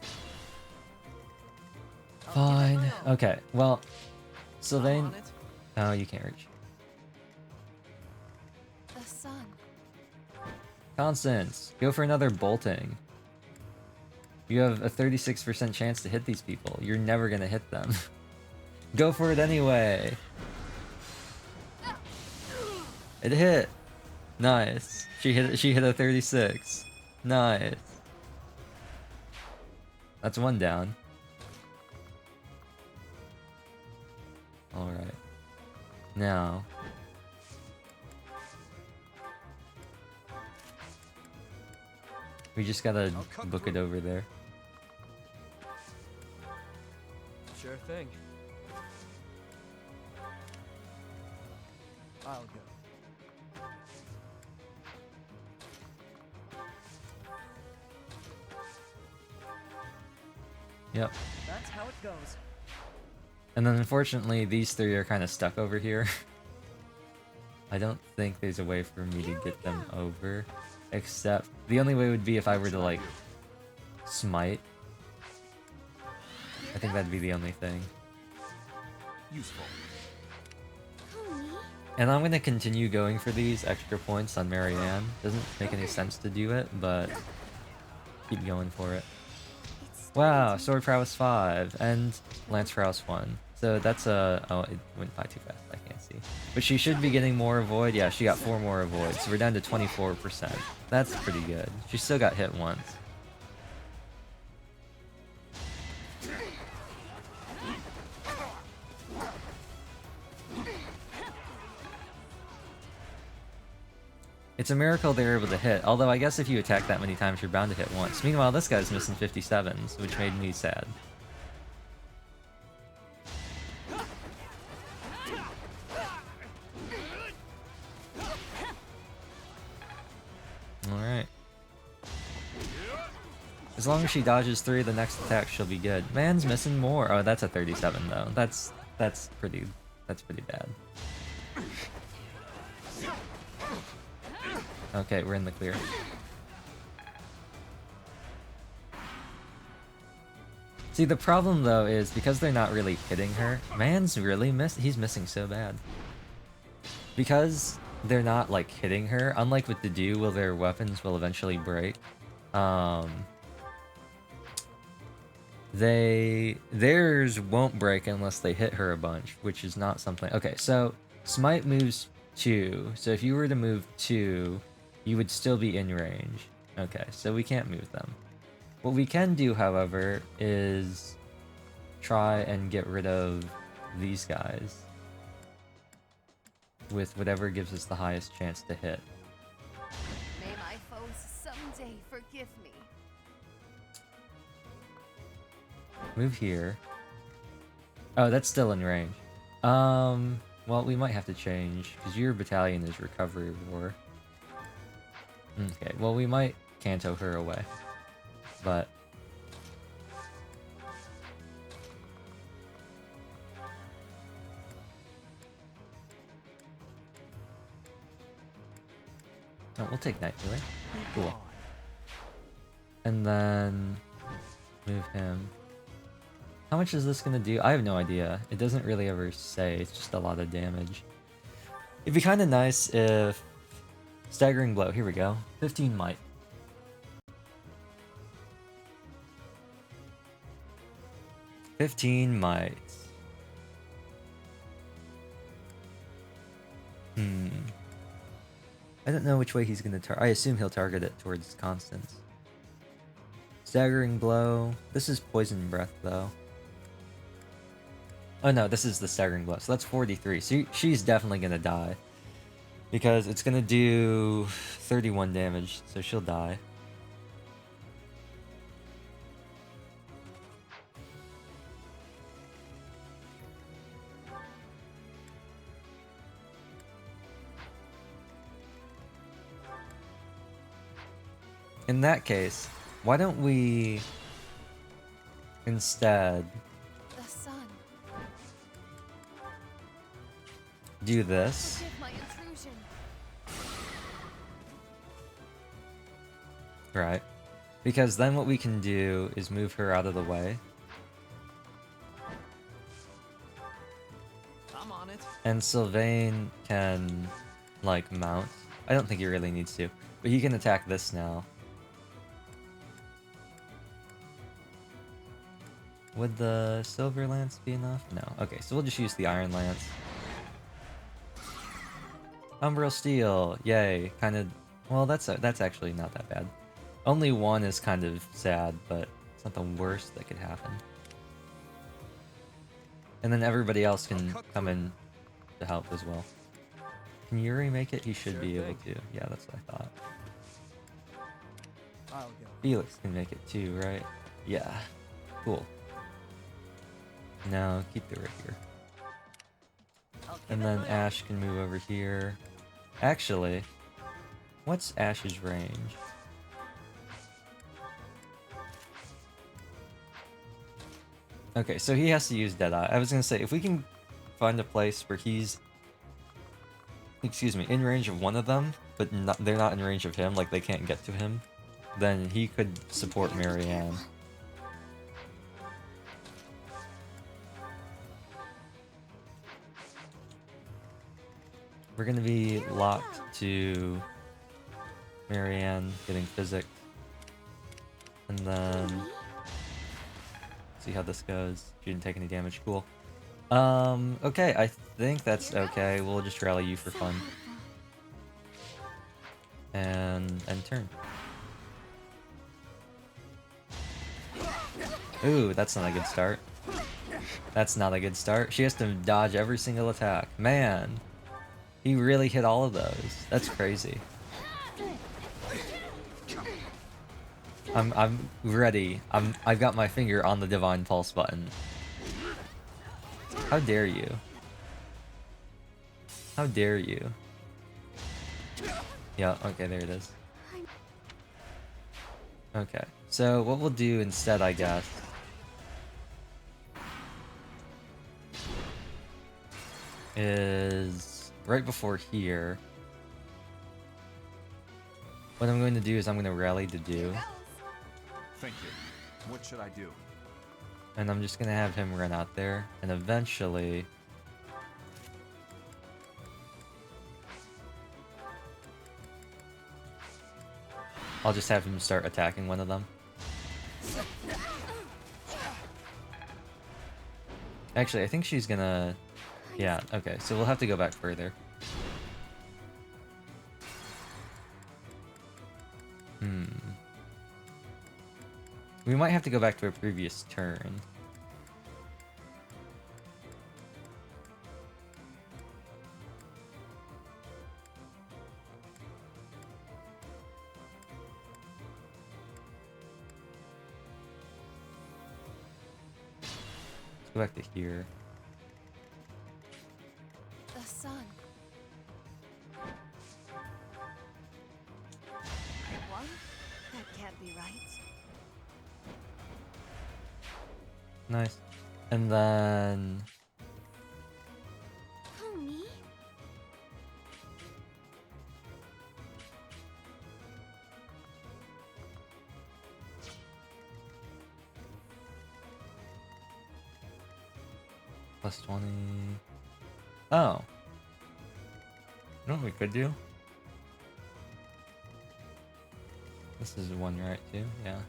S1: Fine. Okay, well... Sylvain... Oh, you can't reach.
S2: The sun.
S1: Constance, go for another bolting. You have a 36% chance to hit these people. You're never gonna hit them. Go for it anyway. It hit. Nice. She hit a 36. Nice. That's 1 down. Alright. Now. We just gotta book it over there.
S3: Sure thing. I'll go.
S1: Yep.
S3: That's how it goes.
S1: And then unfortunately, these 3 are kind of stuck over here. I don't think there's a way for me to get them over. Except, the only way would be if I were to, like, smite. I think that'd be the only thing.
S3: Useful.
S2: Who, me?
S1: And I'm gonna continue going for these extra points on Marianne. Doesn't make any sense to do it, but keep going for it. Wow, Sword Prowess 5 and Lance Prowess 1. So that's a... Oh, it went by too fast. I can't see. But she should be getting more avoid. Yeah, she got 4 more avoid. So we're down to 24%. That's pretty good. She still got hit once. It's a miracle they're able to hit, although I guess if you attack that many times, you're bound to hit once. Meanwhile, this guy's missing 57s, which made me sad. Alright. As long as she dodges 3 of the next attack, she'll be good. Man's missing more. Oh, that's a 37 though. That's pretty bad. Okay, we're in the clear. See, the problem though is because they're not really hitting her, Man's really he's missing so bad. Because they're not like hitting her, unlike with the Dew, where their weapons will eventually break. Theirs won't break unless they hit her a bunch, which is not something. Okay, so Smite moves 2. So if you were to move 2, you would still be in range. Okay, so we can't move them. What we can do, however, is try and get rid of these guys with whatever gives us the highest chance to hit.
S2: May my foes someday forgive me.
S1: Move here. Oh, that's still in range. Well, we might have to change, because your battalion is Recovery War. Okay, well, we might Canto her away. But... oh, we'll take Night Healer. Cool. And then... move him. How much is this gonna do? I have no idea. It doesn't really ever say. It's just a lot of damage. It'd be kind of nice if... Staggering Blow. Here we go. 15 might. $15 might. I don't know which way he's gonna target. I assume he'll target it towards Constance. Staggering Blow. This is Poison Breath, though. Oh no, this is the Staggering Blow. So that's 43. So she's definitely gonna die. Because it's gonna do 31 damage, so she'll die. In that case, why don't we instead
S2: The sun.
S1: do this?
S2: Forgive my intrusion.
S1: Right. Because then what we can do is move her out of the way.
S3: I'm on it.
S1: And Sylvain can, like, mount. I don't think he really needs to. But he can attack this now. Would the Silver Lance be enough? No. Okay, so we'll just use the Iron Lance. Umbral Steel! Yay. Kind of... well, that's actually not that bad. Only one is kind of sad, but it's not the worst that could happen. And then everybody else can come in to help as well. Can Yuri make it? He should be able to. Yeah, that's what I thought.
S3: I'll go.
S1: Felix can make it too, right? Yeah. Cool. Now, keep it right here. And then Ash can move over here. Actually, what's Ash's range? Okay, so he has to use Deadeye. I was gonna say, if we can find a place where he's... excuse me, in range of one of them, but they're not in range of him, like they can't get to him, then he could support Marianne. We're gonna be locked to Marianne getting physic. And then see how this goes. She didn't take any damage, cool. Okay, I think that's okay. We'll just rally you for fun. And end turn. Ooh, that's not a good start. That's not a good start. She has to dodge every single attack. Man, he really hit all of those. That's crazy. I'm ready. I've got my finger on the Divine Pulse button. How dare you? How dare you? Yeah, okay, there it is. Okay, so what we'll do instead, I guess, is right before here. What I'm going to do is I'm going to rally to do,
S4: Thank you. What should I do?
S1: and I'm just going to have him run out there, and eventually I'll just have him start attacking one of them. Actually, I think she's gonna... Yeah, okay, so we'll have to go back further. We might have to go back to a previous turn. Let's go back to here.
S2: The sun. One? That can't be right.
S1: Nice. And then...
S2: Oh, me?
S1: Plus 20... Oh. You know what we could do? This is one right too, yeah.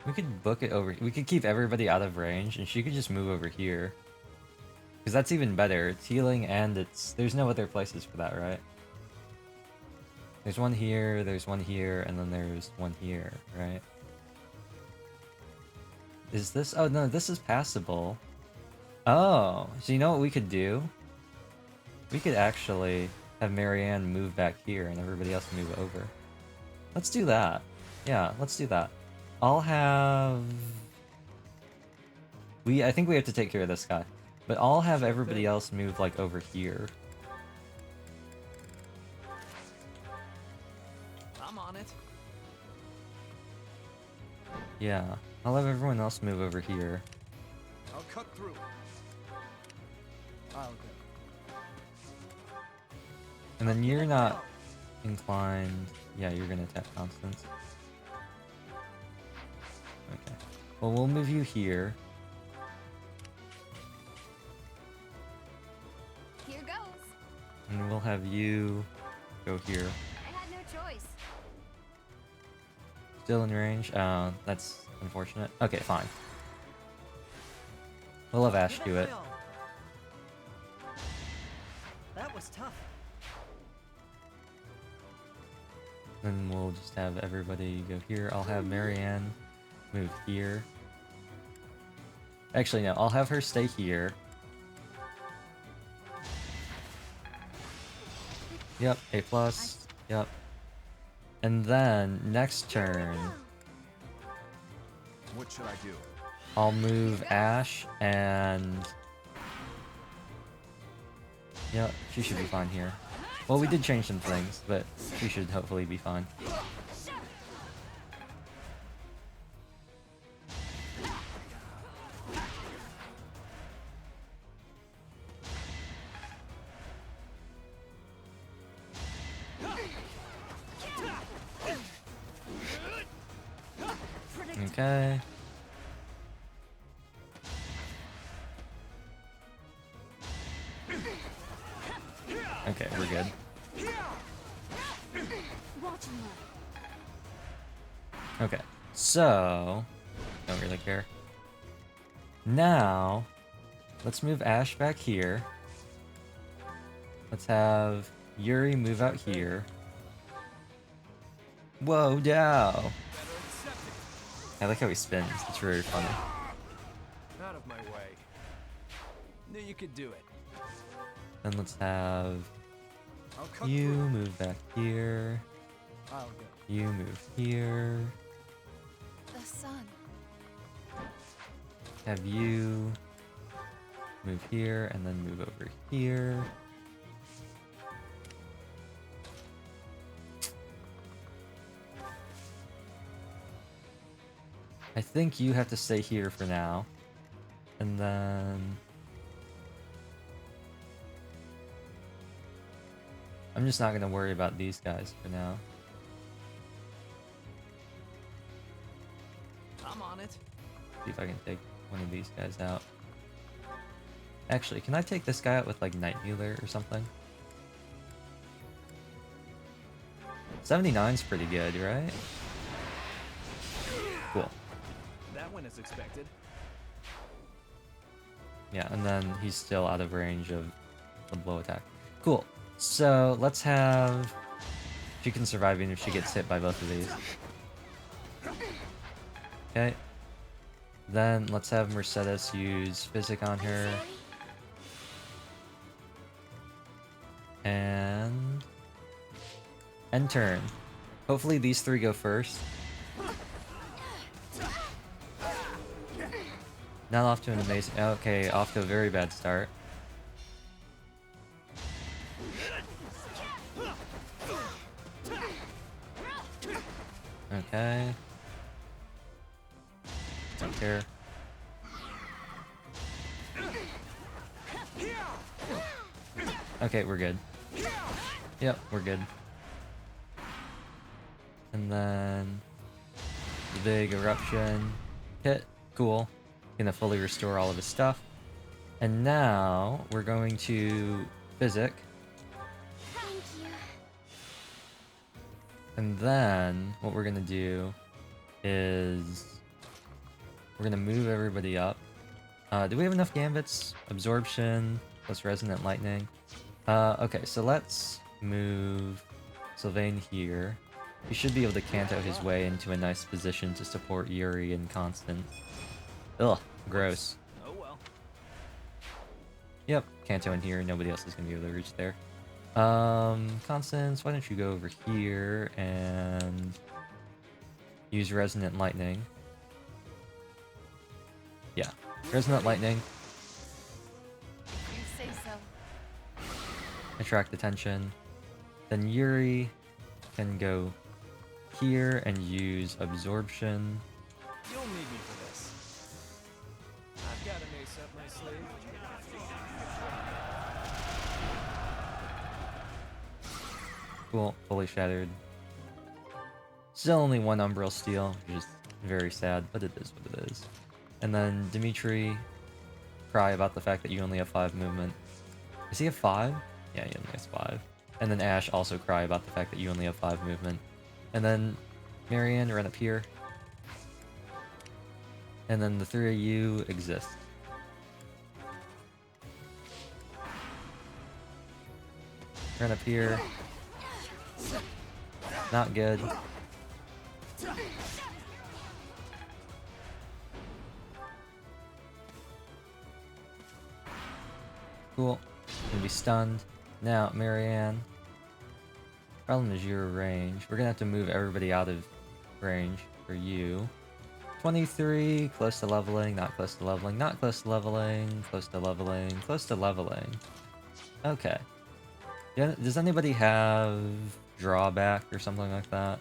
S1: We could book it over... We could keep everybody out of range, and she could just move over here. Because that's even better. It's healing, and it's... There's no other places for that, right? There's one here, and then there's one here, right? Is this... Oh, no, this is passable. Oh, so you know what we could do? We could actually have Marianne move back here, and everybody else move over. Let's do that. Yeah, let's do that. I'll have... I think we have to take care of this guy. But I'll have everybody else move, like, over here.
S3: I'm on it.
S1: Yeah. I'll have everyone else move over here.
S4: I'll cut through.
S3: I'll go.
S1: And then you're not inclined... Yeah, you're gonna attack Constance. Okay. Well, we'll move you here.
S2: Here goes.
S1: And we'll have you go here.
S2: I had no choice.
S1: Still in range? That's unfortunate. Okay, fine. We'll have Ash do it.
S3: That was tough.
S1: Then we'll just have everybody go here. I'll have Marianne move here. Actually, no. I'll have her stay here. Yep, A+. Yep. And then, next turn,
S4: What should I do?
S1: I'll move Ash and... Yep, she should be fine here. Well, we did change some things, but she should hopefully be fine. Okay. Okay, we're good. Okay, so... Don't really care. Now, let's move Ash back here. Let's have Yuri move out here. Whoa, Dow! I like how he spins. It's very funny.
S3: Out of my way. Knew you could do it.
S1: Then let's have
S4: I'll cut
S1: You
S4: through.
S1: move back here.
S3: I'll go.
S1: You move here.
S2: The sun.
S1: Have you move here and then move over here. I think you have to stay here for now. And then... I'm just not going to worry about these guys for now.
S3: I'm on it.
S1: See if I can take one of these guys out. Actually, can I take this guy out with like Night Healer or something? 79's pretty good, right? Cool.
S3: That went as expected.
S1: Yeah, and then he's still out of range of the blow attack. Cool. So let's have... She can survive even if she gets hit by both of these. Okay. Then let's have Mercedes use Physic on her. And... End turn. Hopefully these three go first. Not off to an amazing... Okay, off to a very bad start. Okay. Don't care. Okay, we're good. Yep, we're good. And then... The big eruption. Hit. Cool. Gonna fully restore all of his stuff. And now, we're going to... Physic.
S2: Thank you.
S1: And then, what we're gonna do is... We're gonna move everybody up. Do we have enough gambits? Absorption, plus Resonant Lightning. Okay, so let's move Sylvain here. He should be able to Kanto his way into a nice position to support Yuri and Constance. Ugh, gross.
S3: Oh well.
S1: Yep, Kanto in here, nobody else is gonna be able to reach there. Constance, why don't you go over here and use Resonant Lightning. Yeah, Resonant Lightning,
S2: You say so.
S1: attract attention. Then Yuri can go here and use Absorption.
S3: You'll need me for this. I've got an ace up my sleeve.
S1: Cool, fully shattered. Still only one Umbral Steel, which is very sad, but it is what it is. And then Dimitri, cry about the fact that you only have 5 movement. Does he have 5? Yeah, he only has 5. And then Ash also cry about the fact that you only have 5 movement. And then Marianne, run up here. And then the 3 of you exist. Run up here. Not good. Cool. Gonna be stunned. Now, Marianne. Problem is your range. We're gonna have to move everybody out of range for you. 23, close to leveling, not close to leveling, not close to leveling, close to leveling, close to leveling. Okay. Yeah, does anybody have drawback or something like that?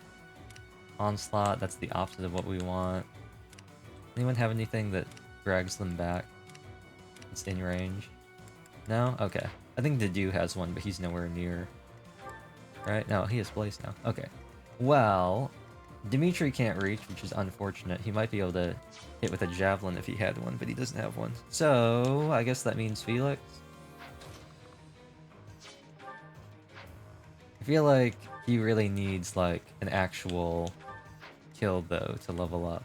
S1: Onslaught, that's the opposite of what we want. Anyone have anything that drags them back? It's in range. No? Okay. I think Dedu has one, but he's nowhere near. Right? No, he has Blaze now. Okay. Well, Dimitri can't reach, which is unfortunate. He might be able to hit with a javelin if he had one, but he doesn't have one. So, I guess that means Felix. I feel like he really needs, like, an actual kill, though, to level up.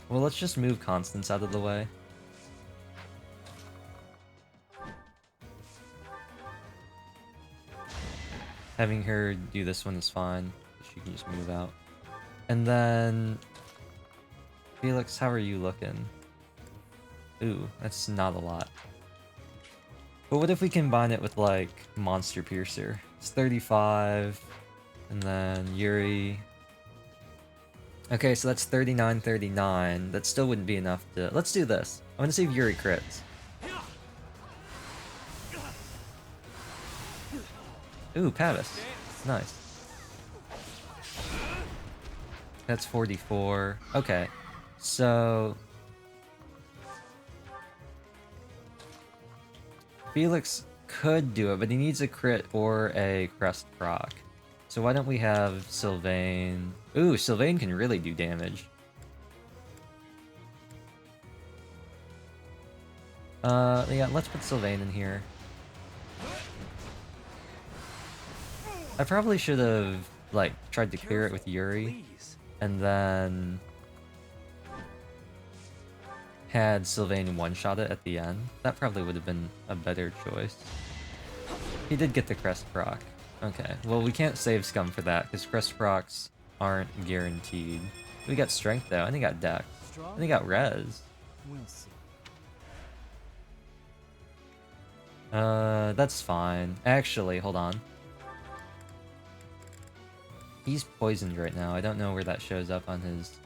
S1: Well, let's just move Constance out of the way. Having her do this one is fine. She can just move out. And then... Felix, how are you looking? Ooh, that's not a lot. But what if we combine it with, like, Monster Piercer? It's 35, and then Yuri. Okay, so that's 39, 39. That still wouldn't be enough to... Let's do this. I want to see if Yuri crits. Ooh, Pavis. Nice. That's 44. Okay, so... Felix could do it, but he needs a crit or a crest proc. So why don't we have Sylvain? Ooh, Sylvain can really do damage. Yeah, let's put Sylvain in here. I probably should have, like, tried to clear it with Yuri, and then had Sylvain one-shot it at the end. That probably would have been a better choice. He did get the crest proc. Okay, well we can't save Scum for that, because crest procs aren't guaranteed. We got strength though, and he got dex. And he got res.
S3: We'll see.
S1: That's fine. Actually, hold on. He's poisoned right now. I don't know where that shows up on his...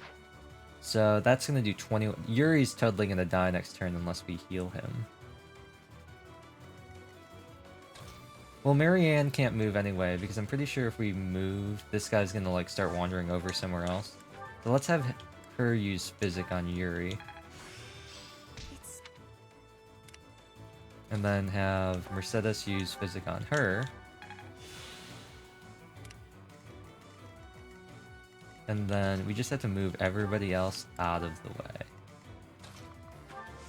S1: So that's gonna do 20... Yuri's totally gonna die next turn unless we heal him. Well, Marianne can't move anyway, because I'm pretty sure if we move, this guy's gonna, like, start wandering over somewhere else. So let's have her use Physic on Yuri. And then have Mercedes use Physic on her. And then we just have to move everybody else out of the way.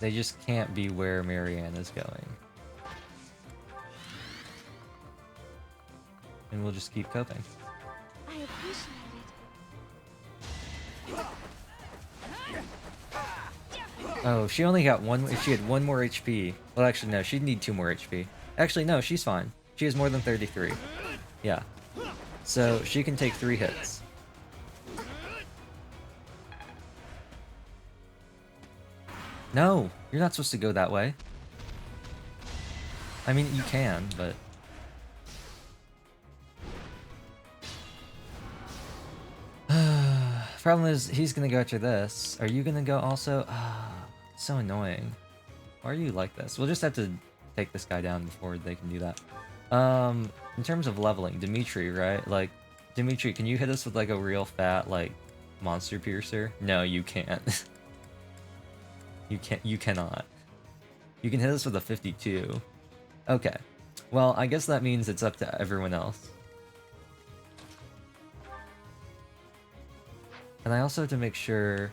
S1: They just can't be where Marianne is going. And we'll just keep coping.
S2: I appreciate it.
S1: Oh, she only got one. If she had one more HP. Well, actually, no, she'd need 2 more HP. Actually, no, she's fine. She has more than 33. Yeah. So she can take 3 hits. No, you're not supposed to go that way. I mean, you can, but... Problem is, he's gonna go after this. Are you gonna go also? Ah, so annoying. Why are you like this? We'll just have to take this guy down before they can do that. In terms of leveling, Dimitri, right? Like, Dimitri, can you hit us with like a real fat, like, Monster Piercer? No, you can't. You cannot. You can hit us with a 52. Okay. Well, I guess that means it's up to everyone else. And I also have to make sure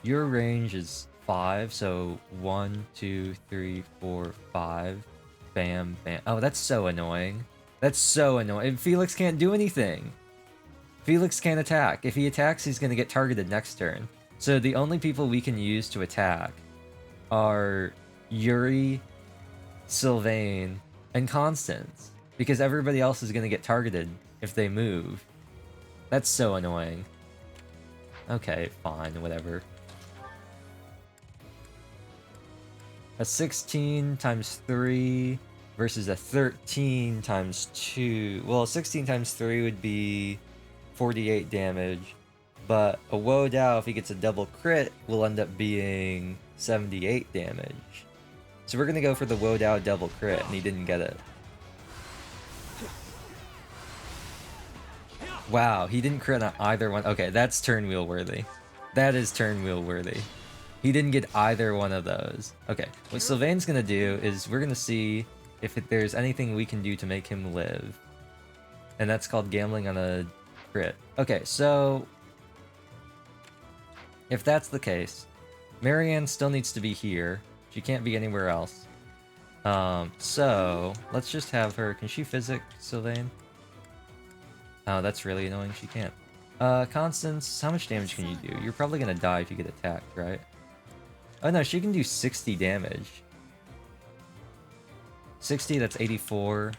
S1: your range is 5, so 1, 2, 3, 4, 5. Bam, bam. Oh, that's so annoying. That's so annoying. Felix can't do anything. Felix can't attack. If he attacks, he's going to get targeted next turn. So the only people we can use to attack are Yuri, Sylvain, and Constance. Because everybody else is going to get targeted if they move. That's so annoying. Okay, fine, whatever. A 16 times 3 versus a 13 times 2. Well, 16 times 3 would be 48 damage. But a Woe Dao, if he gets a double crit, will end up being 78 damage. So we're going to go for the Woe Dao double crit, and he didn't get it. Wow, he didn't crit on either one. Okay, that's turn wheel worthy. That is turn wheel worthy. He didn't get either one of those. Okay, what Sylvain's gonna do is we're gonna see if there's anything we can do to make him live. And that's called gambling on a crit. Okay, so if that's the case, Marianne still needs to be here. She can't be anywhere else. So let's just have her. Can she physic Sylvain? Oh, that's really annoying. She can't. Constance, how much damage can you do? You're probably gonna die if you get attacked, right? Oh no, she can do 60 damage. 60, that's 84.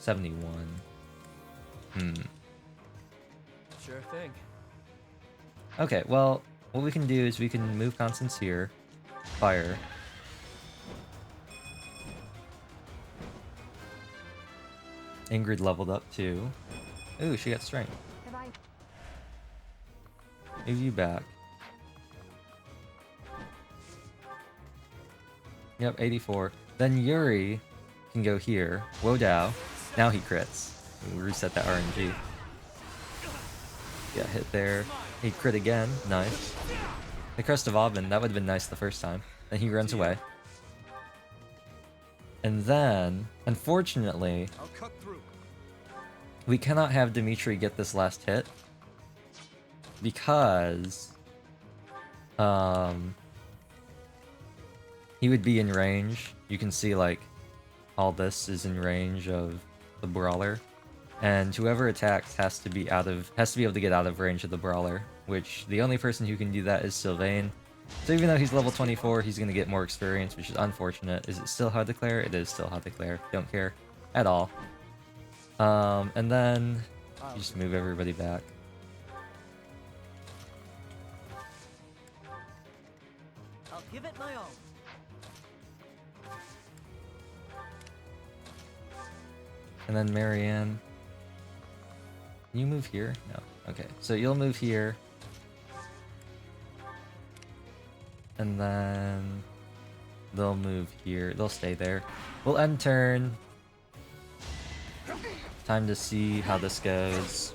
S1: $71.
S3: Sure thing.
S1: Okay, well, what we can do is we can move Constance here. Fire. Ingrid leveled up too. Ooh, she got strength.
S2: Have I?
S1: Move you back. Yep, 84. Then Yuri can go here. Wodow. Now he crits. We reset that RNG. Got hit there. He crit again. Nice. The Crest of Aubin. That would have been nice the first time. Then he runs away. And then, unfortunately,
S4: I'll cut through.
S1: we cannot have Dimitri get this last hit. Because... he would be in range. You can see, like, all this is in range of the Brawler. And whoever attacks has to be able to get out of range of the Brawler. Which, the only person who can do that is Sylvain. So even though he's level 24, he's gonna get more experience, which is unfortunate. Is it still hard to clear? It is still hard to clear. Don't care. At all. And then... you just move everybody back.
S3: I'll give it my all.
S1: And then Marianne. Can you move here? No. Okay. So you'll move here. And then they'll move here. They'll stay there. We'll end turn. Time to see how this goes.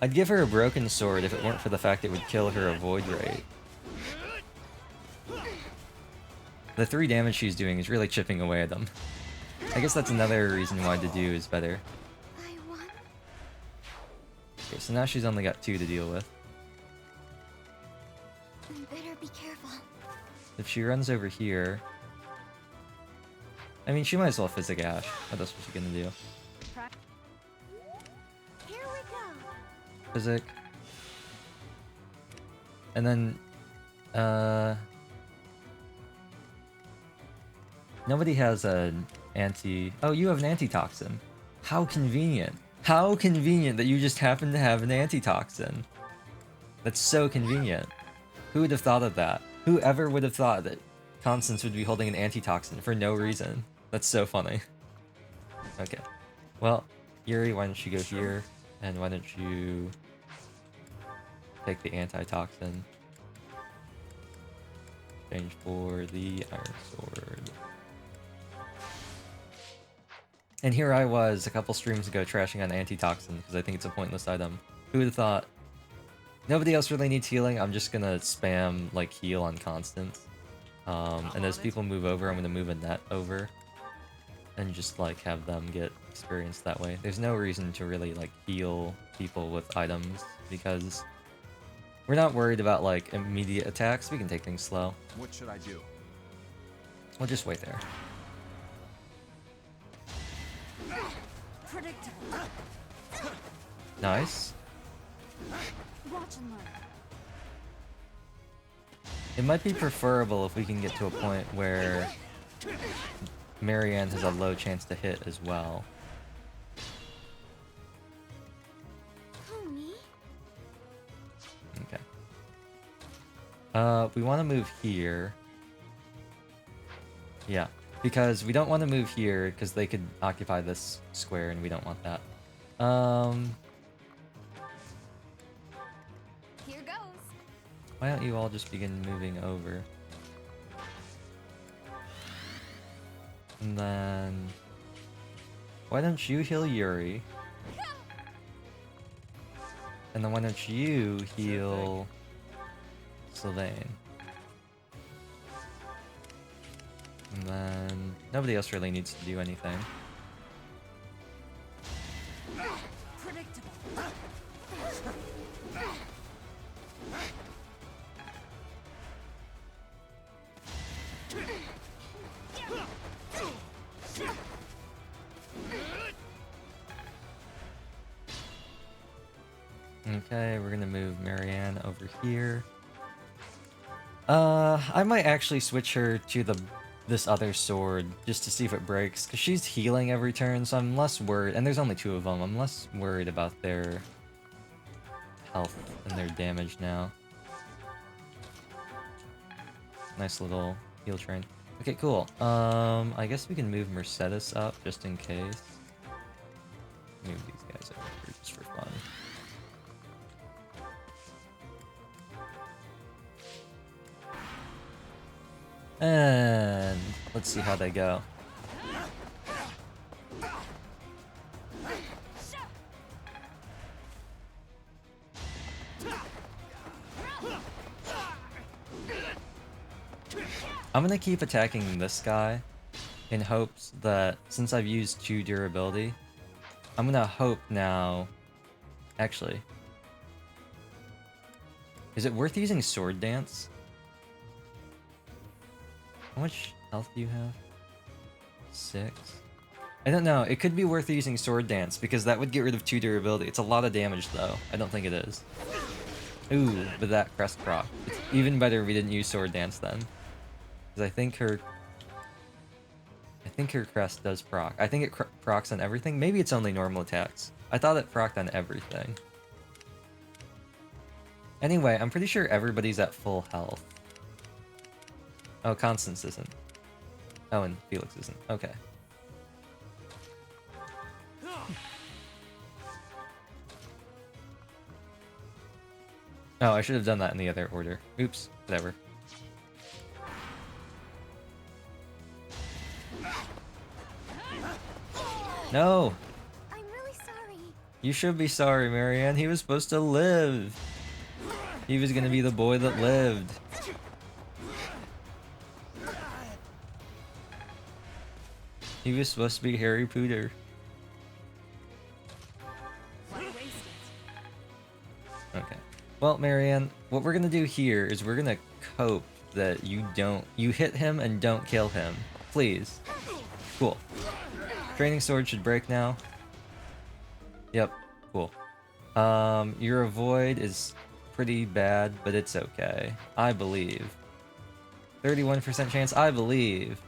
S1: I'd give her a broken sword if it weren't for the fact it would kill her avoid rate. The 3 damage she's doing is really chipping away at them. I guess that's another reason why to do is better. Okay, so now she's only got 2 to deal with.
S2: Better be careful.
S1: If she runs over here... I mean, she might as well Physic Ash. What else was she gonna do?
S2: Here we go.
S1: Physic. And then... nobody has an anti... Oh, you have an antitoxin. How convenient. How convenient that you just happen to have an antitoxin. That's so convenient. Who would have thought of that? Whoever would have thought that Constance would be holding an antitoxin for no reason? That's so funny. Okay. Well, Yuri, why don't you go here? And why don't you take the antitoxin? Change for the Iron Sword. And here I was a couple streams ago trashing on antitoxin because I think it's a pointless item. Who would have thought? Nobody else really needs healing. I'm just gonna spam like heal on Constance. And as people move over, I'm gonna move a net over and just like have them get experience that way. There's no reason to really like heal people with items because we're not worried about like immediate attacks. We can take things slow.
S4: What should I do?
S1: We'll just wait there.
S2: Predictable.
S1: Nice.
S2: Watch and learn.
S1: It might be preferable if we can get to a point where Marianne has a low chance to hit as well.
S2: Pony.
S1: Okay. We want to move here. Yeah, because we don't want to move here because they could occupy this square and we don't want that.
S2: Here goes.
S1: Why don't you all just begin moving over? And then... why don't you heal Yuri? And then why don't you heal Sylvain? And then nobody else really needs to do anything.
S2: Predictable.
S1: Okay, we're gonna move Marianne over here. I might actually switch her to this other sword just to see if it breaks, because she's healing every turn, so I'm less worried, and there's only 2 of them, I'm less worried about their health and their damage now. Nice little heal train. Okay, cool. I guess we can move Mercedes up just in case. Move these guys over here just for fun. And let's see how they go. I'm gonna keep attacking this guy in hopes that, since I've used 2 durability, I'm gonna hope now... Actually... Is it worth using Sword Dance? How much health do you have? 6? I don't know, it could be worth using Sword Dance, because that would get rid of 2 durability. It's a lot of damage though. I don't think it is. Ooh, but that crest proc. It's even better we didn't use Sword Dance then. Because I think her crest does proc. I think it procs on everything. Maybe it's only normal attacks. I thought it procced on everything. Anyway, I'm pretty sure everybody's at full health. Oh, Constance isn't. Oh, and Felix isn't. Okay. Oh, I should have done that in the other order. Oops, whatever. No!
S2: I'm really sorry.
S1: You should be sorry, Marianne. He was supposed to live. He was gonna be the boy that lived. He was supposed to be Harry Potter.
S2: Why waste it?
S1: Okay. Well, Marianne, what we're gonna do here is we're gonna cope that you hit him and don't kill him. Please. Cool. Training sword should break now. Yep, cool. Your avoid is pretty bad, but it's okay. I believe. 31% chance, I believe.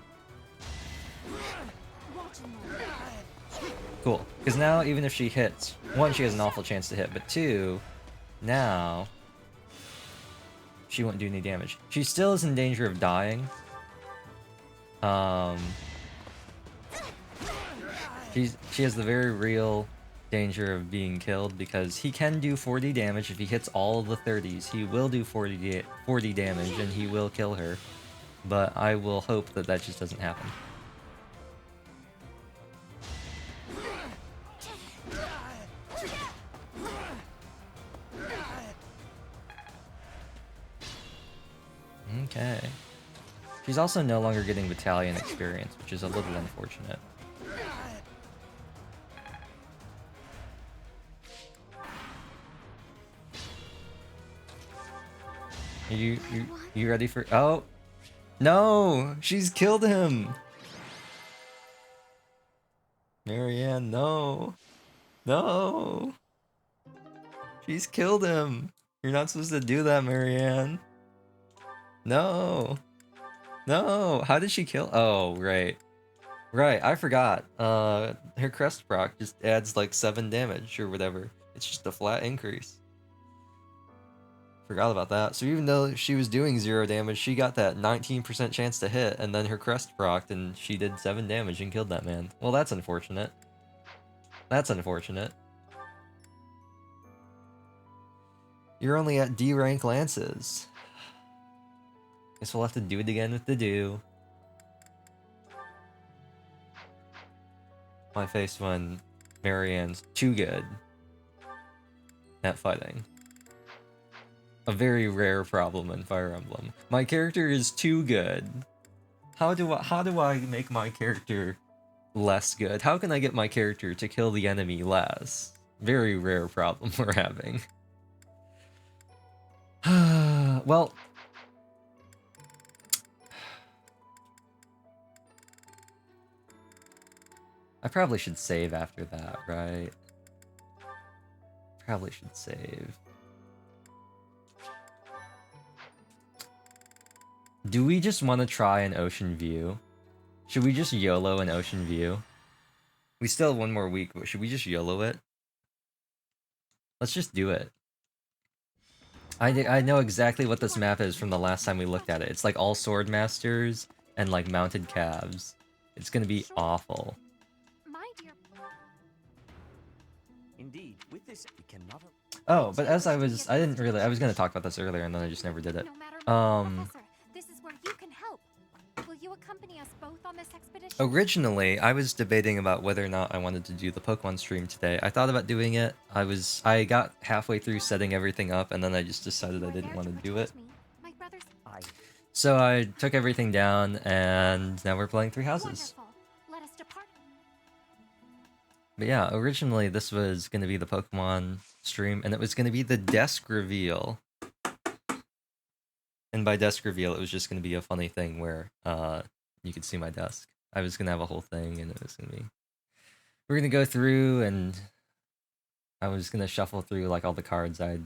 S1: Cool. Because now, even if she hits, 1, she has an awful chance to hit, but 2, now, she won't do any damage. She still is in danger of dying. She has the very real danger of being killed because he can do 40 damage if he hits all of the 30s. He will do 40 damage and he will kill her. But I will hope that that just doesn't happen. Okay. She's also no longer getting battalion experience, which is a little unfortunate. You ready for... Oh! No! She's killed him! Marianne, no! No! She's killed him! You're not supposed to do that, Marianne. No! No! How did she kill... Oh, right. Right, I forgot. Her crest proc just adds like 7 damage or whatever. It's just a flat increase. Forgot about that. So even though she was doing 0 damage, she got that 19% chance to hit, and then her crest procced, and she did 7 damage and killed that man. Well, that's unfortunate. That's unfortunate. You're only at D rank lances. Guess we'll have to do it again with the do. My face when Marianne's too good at fighting. A very rare problem in Fire Emblem. My character is too good. How do I make my character less good? How can I get my character to kill the enemy less? Very rare problem we're having. Well, I probably should save after that, right? Probably should save. Do we just want to try an ocean view? Should we just YOLO an ocean view? We still have 1 more week, but should we just YOLO it? Let's just do it. I know exactly what this map is from the last time we looked at it. It's like all sword masters and like mounted calves. It's gonna be awful.
S2: My dear.
S3: Indeed, with this we cannot.
S1: Oh, but as I was gonna talk about this earlier and then I just never did it.
S2: No matter
S1: Um,
S2: Professor, this is where you can help. Will you accompany us both on this expedition?
S1: Originally, I was debating about whether or not I wanted to do the Pokemon stream today. I thought about doing it. I got halfway through setting everything up, and then I just decided I didn't want to do it.
S2: My brother's
S1: So I took everything down, and now we're playing Three Houses.
S2: wonderful. Let us depart.
S1: But yeah, originally this was going to be the Pokemon stream, and it was going to be the desk reveal. And by desk reveal, it was just going to be a funny thing where you could see my desk. I was going to have a whole thing, and it was going to be... We're going to go through, and I was going to shuffle through like all the cards I'd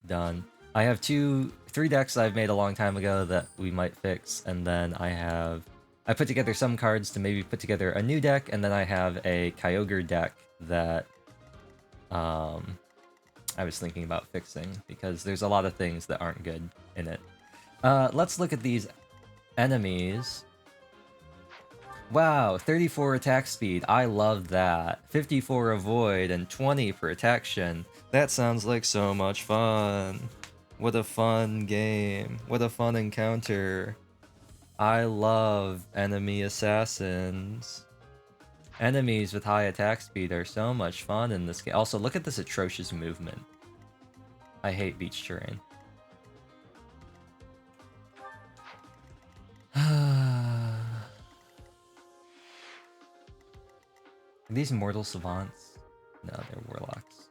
S1: done. I have 3 decks I've made a long time ago that we might fix, and then I put together some cards to maybe put together a new deck, and then I have a Kyogre deck that I was thinking about fixing, because there's a lot of things that aren't good in it. Let's look at these enemies. Wow, 34 attack speed, I love that. 54 avoid, and 20 for attack-tion. That sounds like so much fun. What a fun game. What a fun encounter. I love enemy assassins. Enemies with high attack speed are so much fun in this game. Also, look at this atrocious movement. I hate beach terrain. Are these mortal savants? No, they're warlocks.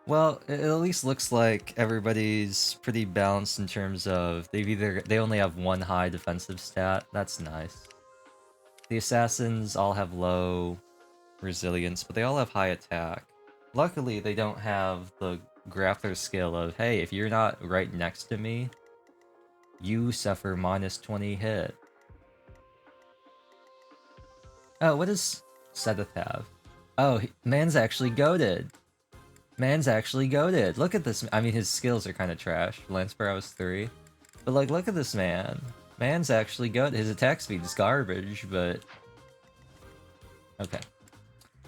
S1: Well, it at least looks like everybody's pretty balanced in terms of they only have 1 high defensive stat. That's nice. The assassins all have low resilience, but they all have high attack. Luckily, they don't have the grappler skill of, hey, if you're not right next to me, you suffer -20 hit. Oh, what does Sethith have? Oh, man's actually goated. Man's actually goated. Look at this. I mean, his skills are kind of trash. Lance Barrow's 3. But, like, look at this man. Man's actually goated. His attack speed is garbage, but... Okay.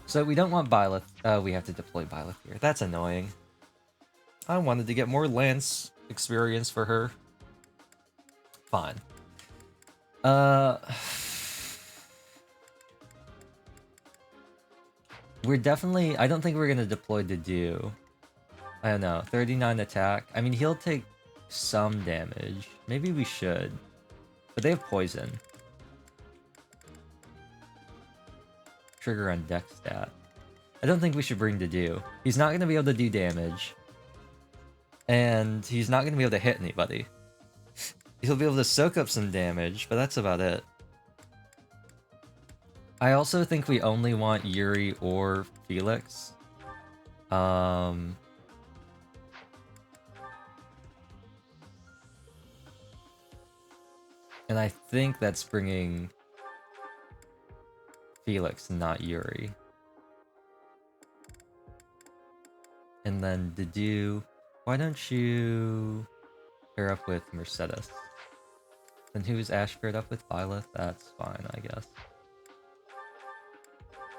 S1: So, we don't want Byleth. We have to deploy Byleth here. That's annoying. I wanted to get more Lance experience for her. Fine. We're definitely... I don't think we're going to deploy Dedue. I don't know. 39 attack. I mean, he'll take some damage. Maybe we should. But they have poison. Trigger on deck stat. I don't think we should bring Dedue. He's not going to be able to do damage. And he's not going to be able to hit anybody. He'll be able to soak up some damage, but that's about it. I also think we only want Yuri or Felix. And I think that's bringing Felix, not Yuri. And then Dedue, why don't you pair up with Mercedes? Then who's Ash paired up with? Byleth? That's fine, I guess.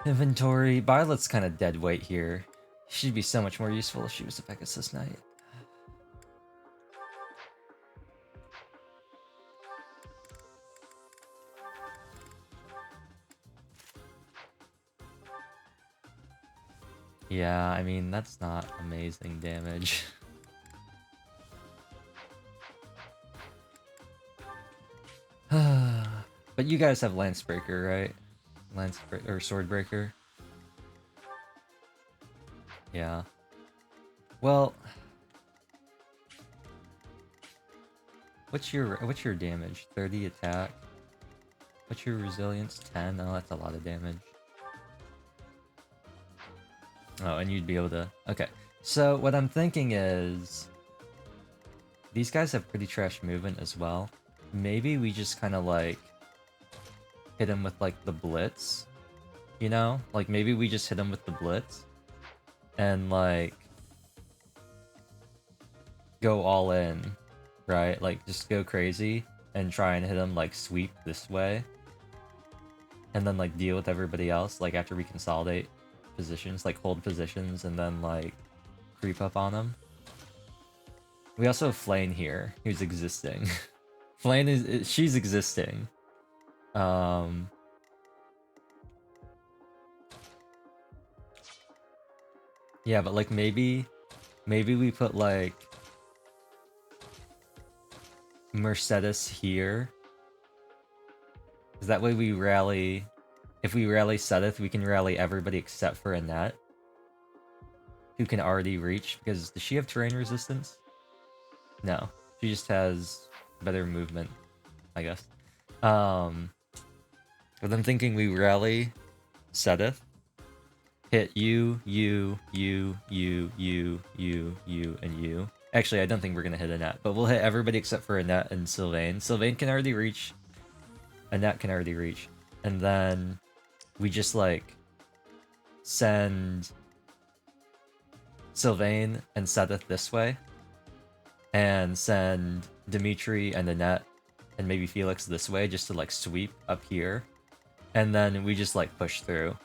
S1: Inventory. Byleth's kind of dead weight here. She'd be so much more useful if she was a Pegasus Knight. Yeah, I mean, that's not amazing damage. But you guys have Lancebreaker, right? Or Swordbreaker? Yeah. Well... What's your damage? 30 attack? What's your resilience? 10? Oh, that's a lot of damage. Oh, and you'd be able to... Okay. So, what I'm thinking is... These guys have pretty trash movement as well. Maybe we just kind of, like... hit him with, like, the Blitz. You know? Like, maybe we just hit him with the Blitz. And, like... go all in, right? Like, just go crazy and try and hit him, like, sweep this way. And then, like, deal with everybody else, like, after we consolidate positions, like, hold positions, and then, like, creep up on him. We also have Flane here, who's existing. Flane she's existing. Yeah, but, like, maybe we put, like, Mercedes here. 'Cause that way we rally... If we rally Sedith, we can rally everybody except for Annette, who can already reach, because does she have terrain resistance? No. She just has better movement, I guess. But I'm thinking we rally Sedith, hit you, and you. Actually, I don't think we're gonna hit Annette, but we'll hit everybody except for Annette and Sylvain. Sylvain can already reach. Annette can already reach. And then we just, like, send Sylvain and Sedith this way, and send Dimitri and Annette and maybe Felix this way, just to, like, sweep up here. And then we just, like, push through.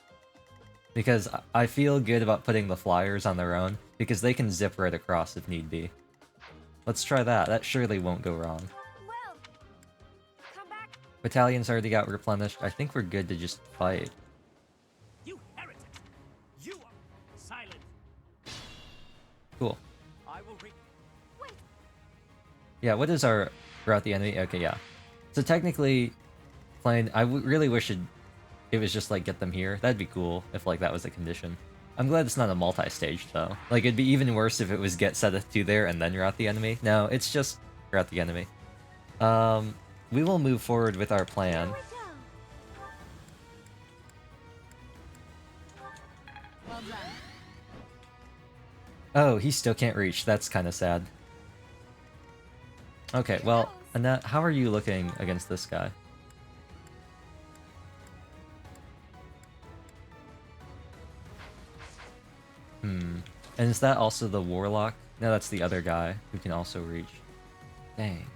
S1: Because I feel good about putting the flyers on their own, because they can zip right across if need be. Let's try that. That surely won't go wrong.
S2: Well, come back.
S1: Battalion's already got replenished. I think we're good to just fight.
S3: You heretic! You are silent.
S1: Cool.
S3: I will read.
S2: Wait.
S1: Yeah, what is our throughout the enemy? Okay, yeah. So technically, playing, really wish it was just like get them here. That'd be cool if like that was a condition. I'm glad it's not a multi-stage though. Like it'd be even worse if it was get Sedith to there and then rout the enemy. No, it's just rout the enemy. We will move forward with our plan.
S2: Here we go. Well done.
S1: Oh, he still can't reach. That's kind of sad. Okay, well, Annette, how are you looking against this guy? And is that also the Warlock? No, that's the other guy who can also reach. Dang.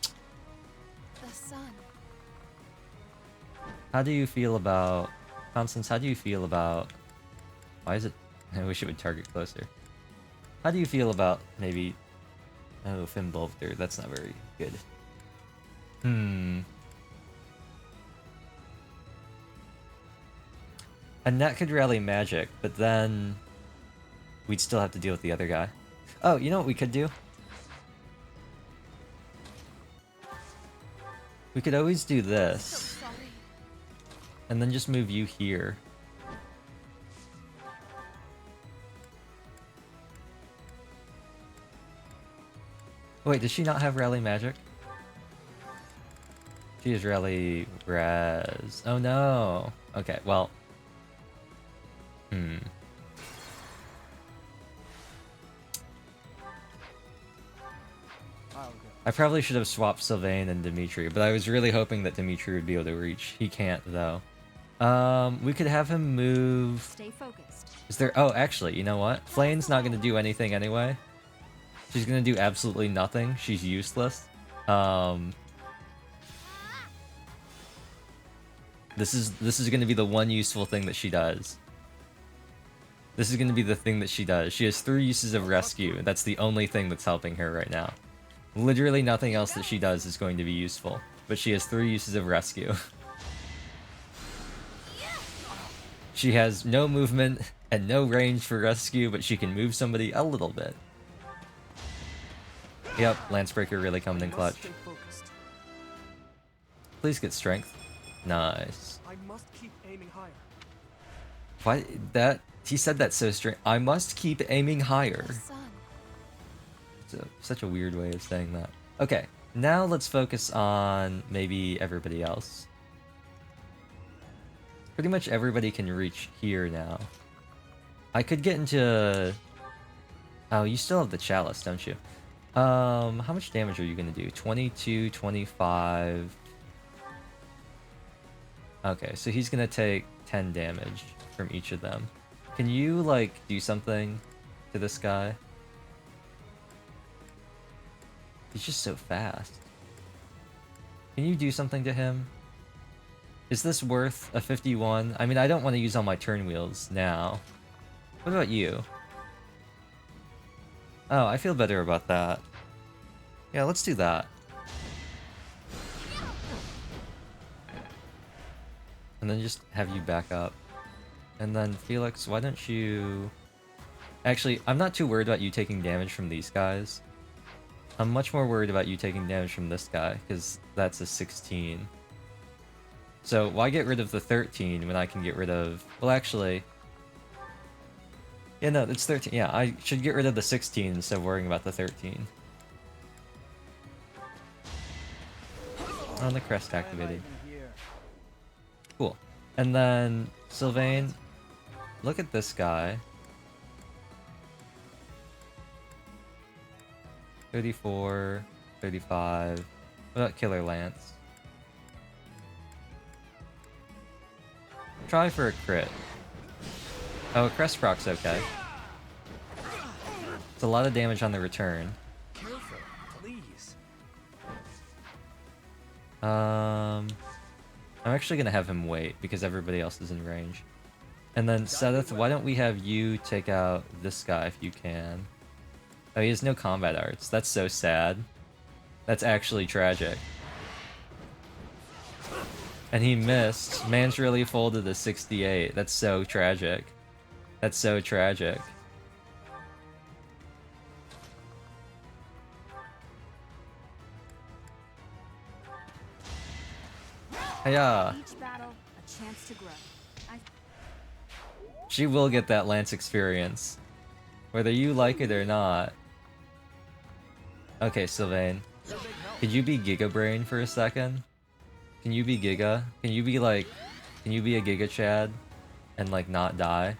S2: The sun.
S1: How do you feel about... Constance, how do you feel about... Why is it... I wish it would target closer. How do you feel about maybe... Oh, Fimbulvter, that's not very good. Annette could rally magic, but then... We'd still have to deal with the other guy. Oh, you know what we could do? We could always do
S2: So
S1: this,
S2: sorry.
S1: and then just move you here. Wait, does she not have rally magic? She has rally res. Oh no! Okay, well...
S3: I'll go.
S1: I probably should have swapped Sylvain and Dimitri, but I was really hoping that Dimitri would be able to reach. He can't, though. We could have him move...
S2: Stay focused.
S1: Is there... Oh, actually, you know what? Flane's not going to do anything anyway. She's going to do absolutely nothing. She's useless. This is going to be the one useful thing that she does. This is going to be the thing that she does. She has 3 uses of rescue, and that's the only thing that's helping her right now. Literally nothing else that she does is going to be useful, but she has 3 uses of rescue. She has no movement and no range for rescue, but she can move somebody a little bit. Yep, Lancebreaker really coming in clutch.
S3: Stay focused.
S1: Please get strength. Nice.
S3: I must keep aiming higher.
S1: Why that? He said that so strange. I must keep aiming higher.
S2: The sun.
S1: Such a weird way of saying that. Okay, now let's focus on maybe everybody else. Pretty much everybody can reach here now. I could get into... Oh, you still have the Chalice, don't you? How much damage are you gonna do? 22, 25... Okay, so he's gonna take 10 damage from each of them. Can you, like, do something to this guy? He's just so fast. Can you do something to him? Is this worth a 51? I mean, I don't want to use all my turn wheels now. What about you? Oh, I feel better about that. Yeah, let's do that. And then just have you back up. And then Felix, why don't you... Actually, I'm not too worried about you taking damage from these guys. I'm much more worried about you taking damage from this guy, because that's a 16. So why get rid of the 13 when I can get rid of... Well, actually... Yeah, no, it's 13. Yeah, I should get rid of the 16 instead of worrying about the 13. Oh, the crest activated. Cool. And then, Sylvain, look at this guy. 34, 35. What about Killer Lance? Try for a crit. Oh, a crest proc's okay. It's a lot of damage on the return.
S3: Careful, please.
S1: I'm actually gonna have him wait because everybody else is in range. And then Seth, why don't we have you take out this guy if you can? Oh, he has no combat arts. That's so sad. That's actually tragic. And he missed. Man's really folded a 68. That's so tragic. That's so tragic. Hiya!
S2: Each battle, a chance to grow.
S1: She will get that Lance experience. Whether you like it or not. Okay, Sylvain. Could you be Giga Brain for a second? Can you be Giga? Can you be like... Can you be a Giga Chad? And like not die?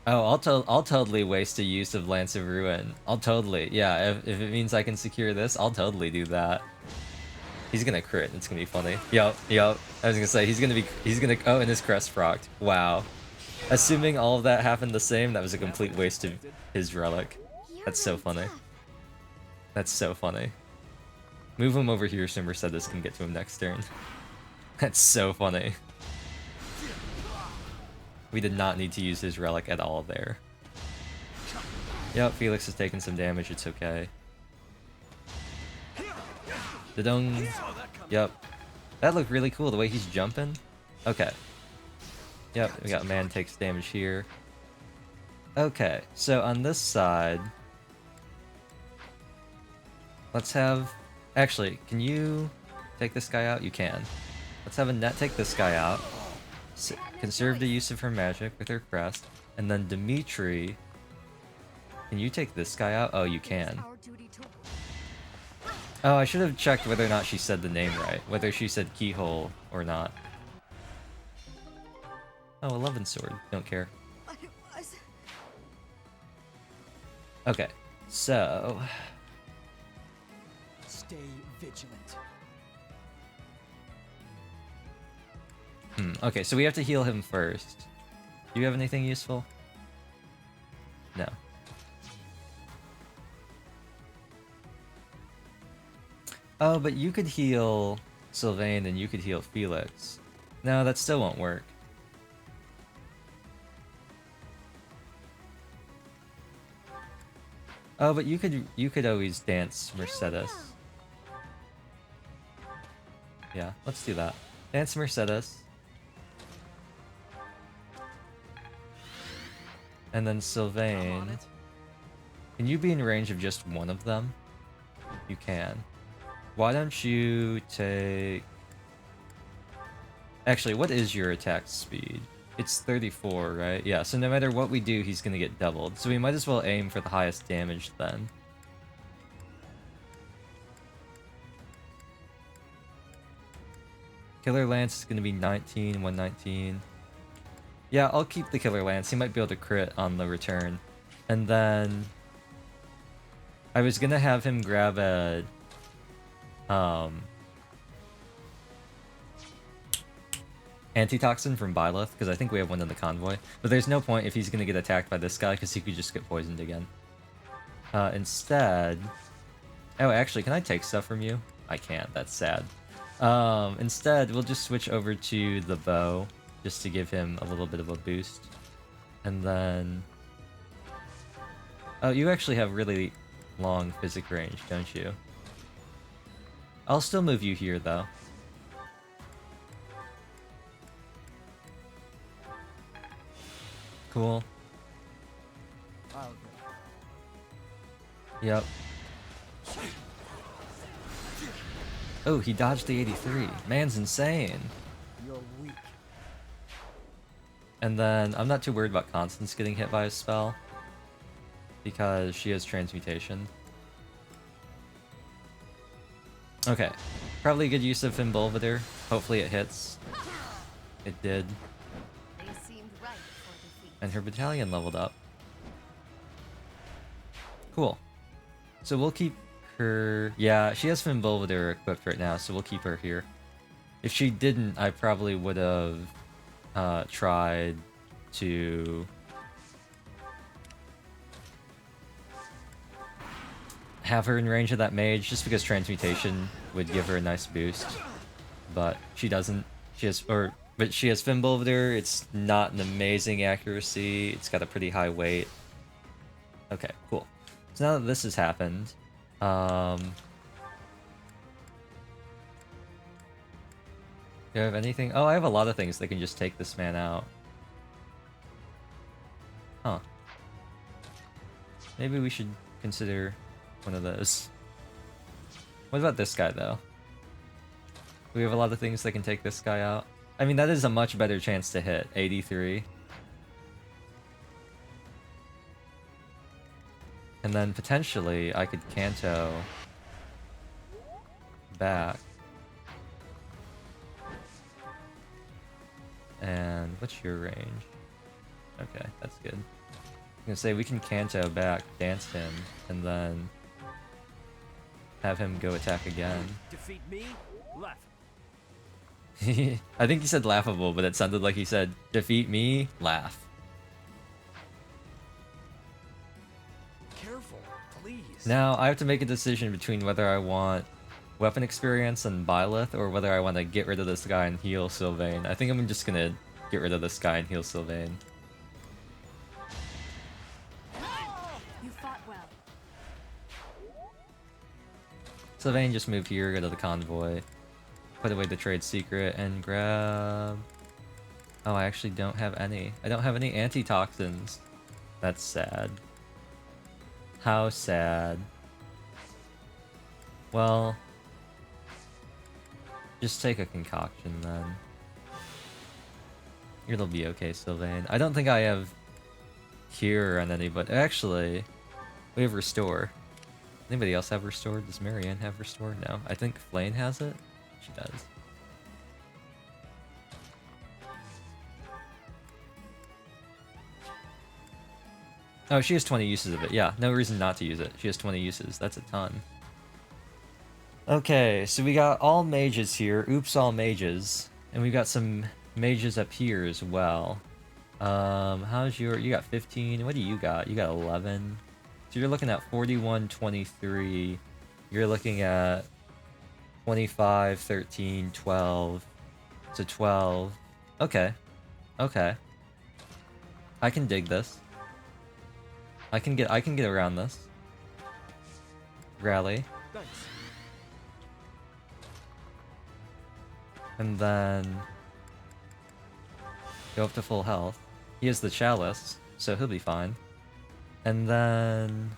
S1: Oh, I'll totally waste a use of Lance of Ruin. I'll totally... Yeah, if it means I can secure this, I'll totally do that. He's gonna crit. It's gonna be funny. Yup. I was gonna say, he's gonna... Oh, and his crest procced. Wow. Assuming all of that happened the same, that was a complete waste of his relic. That's so funny. That's so funny. Move him over here so Mercedes can get to him next turn. That's so funny. We did not need to use his relic at all there. Yep, Felix has taken some damage, it's okay. Da-dung. Yep. That looked really cool, the way he's jumping. Okay. Yep, we got man takes damage here. Okay, so on this side... Let's have... Actually, can you take this guy out? You can. Let's have Annette take this guy out. Conserve the use of her magic with her crest. And then Dimitri... Can you take this guy out? Oh, you can. Oh, I should have checked whether or not she said the name right. Whether she said keyhole or not. Oh, 11 sword. Don't care. Okay, so...
S3: Stay vigilant.
S1: Okay, so we have to heal him first. Do you have anything useful? No. Oh, but you could heal Sylvain and you could heal Felix. No, that still won't work. Oh, but you could always dance Mercedes. Yeah, let's do that. Dance Mercedes. And then Sylvain. Can you be in range of just one of them? You can. Why don't you take... Actually, what is your attack speed? It's 34, right? Yeah, so no matter what we do, he's gonna get doubled. So we might as well aim for the highest damage then. Killer Lance is gonna be 19, 119. Yeah, I'll keep the Killer Lance. He might be able to crit on the return. And then... I was gonna have him grab a... Antitoxin from Byleth, because I think we have one in the convoy. But there's no point if he's going to get attacked by this guy, because he could just get poisoned again. Instead, Oh, actually, can I take stuff from you? I can't. That's sad. Instead, we'll just switch over to the bow, just to give him a little bit of a boost. And then... Oh, you actually have really long physic range, don't you? I'll still move you here, though. Cool.
S3: I'll go.
S1: Yep. Oh, he dodged the 83. Man's insane.
S3: You're weak.
S1: And then, I'm not too worried about Constance getting hit by a spell, because she has transmutation. Okay. Probably a good use of Fimbulvator. Hopefully it hits. It did.
S2: They seemed right for defeat.
S1: And her battalion leveled up. Cool. So we'll keep her... Yeah, she has Fimbulvator equipped right now, so we'll keep her here. If she didn't, I probably would have tried to... have her in range of that mage, just because transmutation would give her a nice boost. But she doesn't. She has... But she has Fimbulvator. It's not an amazing accuracy. It's got a pretty high weight. Okay, cool. So now that this has happened, do I have anything? Oh, I have a lot of things that can just take this man out. Huh. Maybe we should consider one of those. What about this guy, though? We have a lot of things that can take this guy out. I mean, that is a much better chance to hit. 83. And then potentially I could Kanto back. And what's your range? Okay, that's good. I'm gonna say we can Kanto back, dance him, and then have him go attack again.
S3: Defeat me? Left.
S1: I think he said laughable, but it sounded like he said, defeat me, laugh.
S3: Careful, please.
S1: Now, I have to make a decision between whether I want weapon experience and Byleth, or whether I want to get rid of this guy and heal Sylvain. I think I'm just gonna get rid of this guy and heal Sylvain.
S2: You fought well.
S1: Sylvain, just move here, go to the convoy, put away the trade secret, and grab... Oh, I actually don't have any. I don't have any antitoxins. That's sad. How sad. Well... just take a concoction, then. It'll be okay, Sylvain. I don't think I have Cure on anybody. Actually, we have Restore. Anybody else have Restore? Does Marianne have Restore? No. I think Flane has it. She does. Oh, she has 20 uses of it. Yeah, no reason not to use it. She has 20 uses. That's a ton. Okay, so we got all mages here. Oops, all mages. And we got some mages up here as well. How's your... You got 15. What do you got? You got 11. So you're looking at 41, 23. You're looking at 25, 13, 12. So 12. Okay. Okay. I can dig this. I can get around this. Rally.
S3: Thanks.
S1: And then go up to full health. He has the chalice, so he'll be fine. And then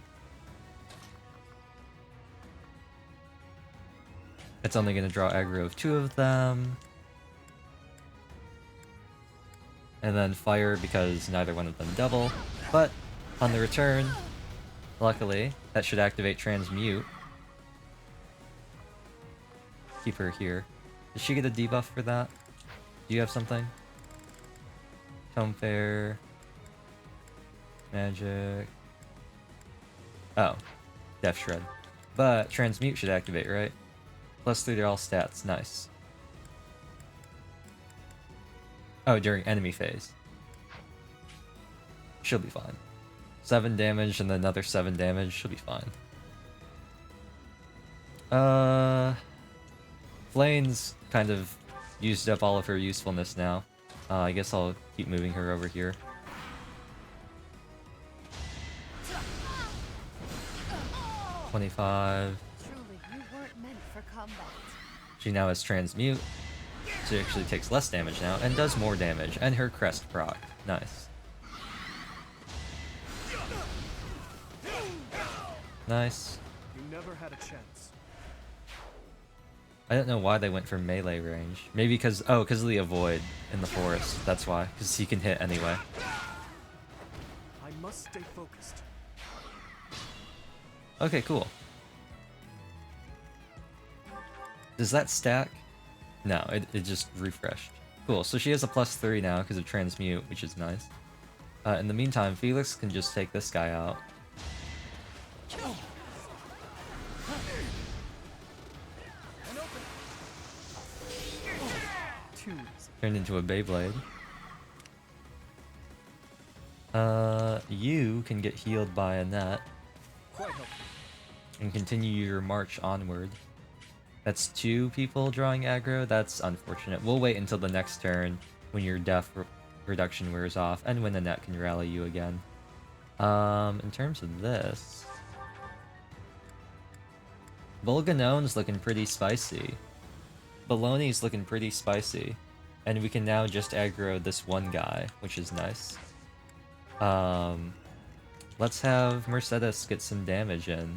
S1: it's only going to draw aggro of 2 of them. And then fire because neither one of them double. But on the return, luckily, that should activate Transmute. Keep her here. Did she get a debuff for that? Do you have something? Tome Fair. Magic. Oh. Death Shred. But Transmute should activate, right? +3 to all stats. Nice. Oh, during enemy phase. She'll be fine. 7 damage and then another 7 damage. She'll be fine. Flane's kind of used up all of her usefulness now. I guess I'll keep moving her over here. $25.
S2: Truly, you weren't meant for combat.
S1: She now has Transmute. She actually takes less damage now and does more damage. And her Crest proc. Nice. Nice.
S3: You never had a chance.
S1: I don't know why they went for melee range. Maybe because of the avoid in the forest. That's why. Because he can hit anyway.
S3: I must stay focused.
S1: Okay, cool. Does that stack? No, it just refreshed. Cool, so she has a +3 now because of Transmute, which is nice. In the meantime, Felix can just take this guy out. Turned into a Beyblade. You can get healed by Annette.
S3: Quite helpful.
S1: And continue your march onward. That's 2 people drawing aggro. That's unfortunate. We'll wait until the next turn when your death reduction wears off and when Annette can rally you again. In terms of this, Volganone's looking pretty spicy. Baloney's looking pretty spicy. And we can now just aggro this one guy, which is nice. Let's have Mercedes get some damage in.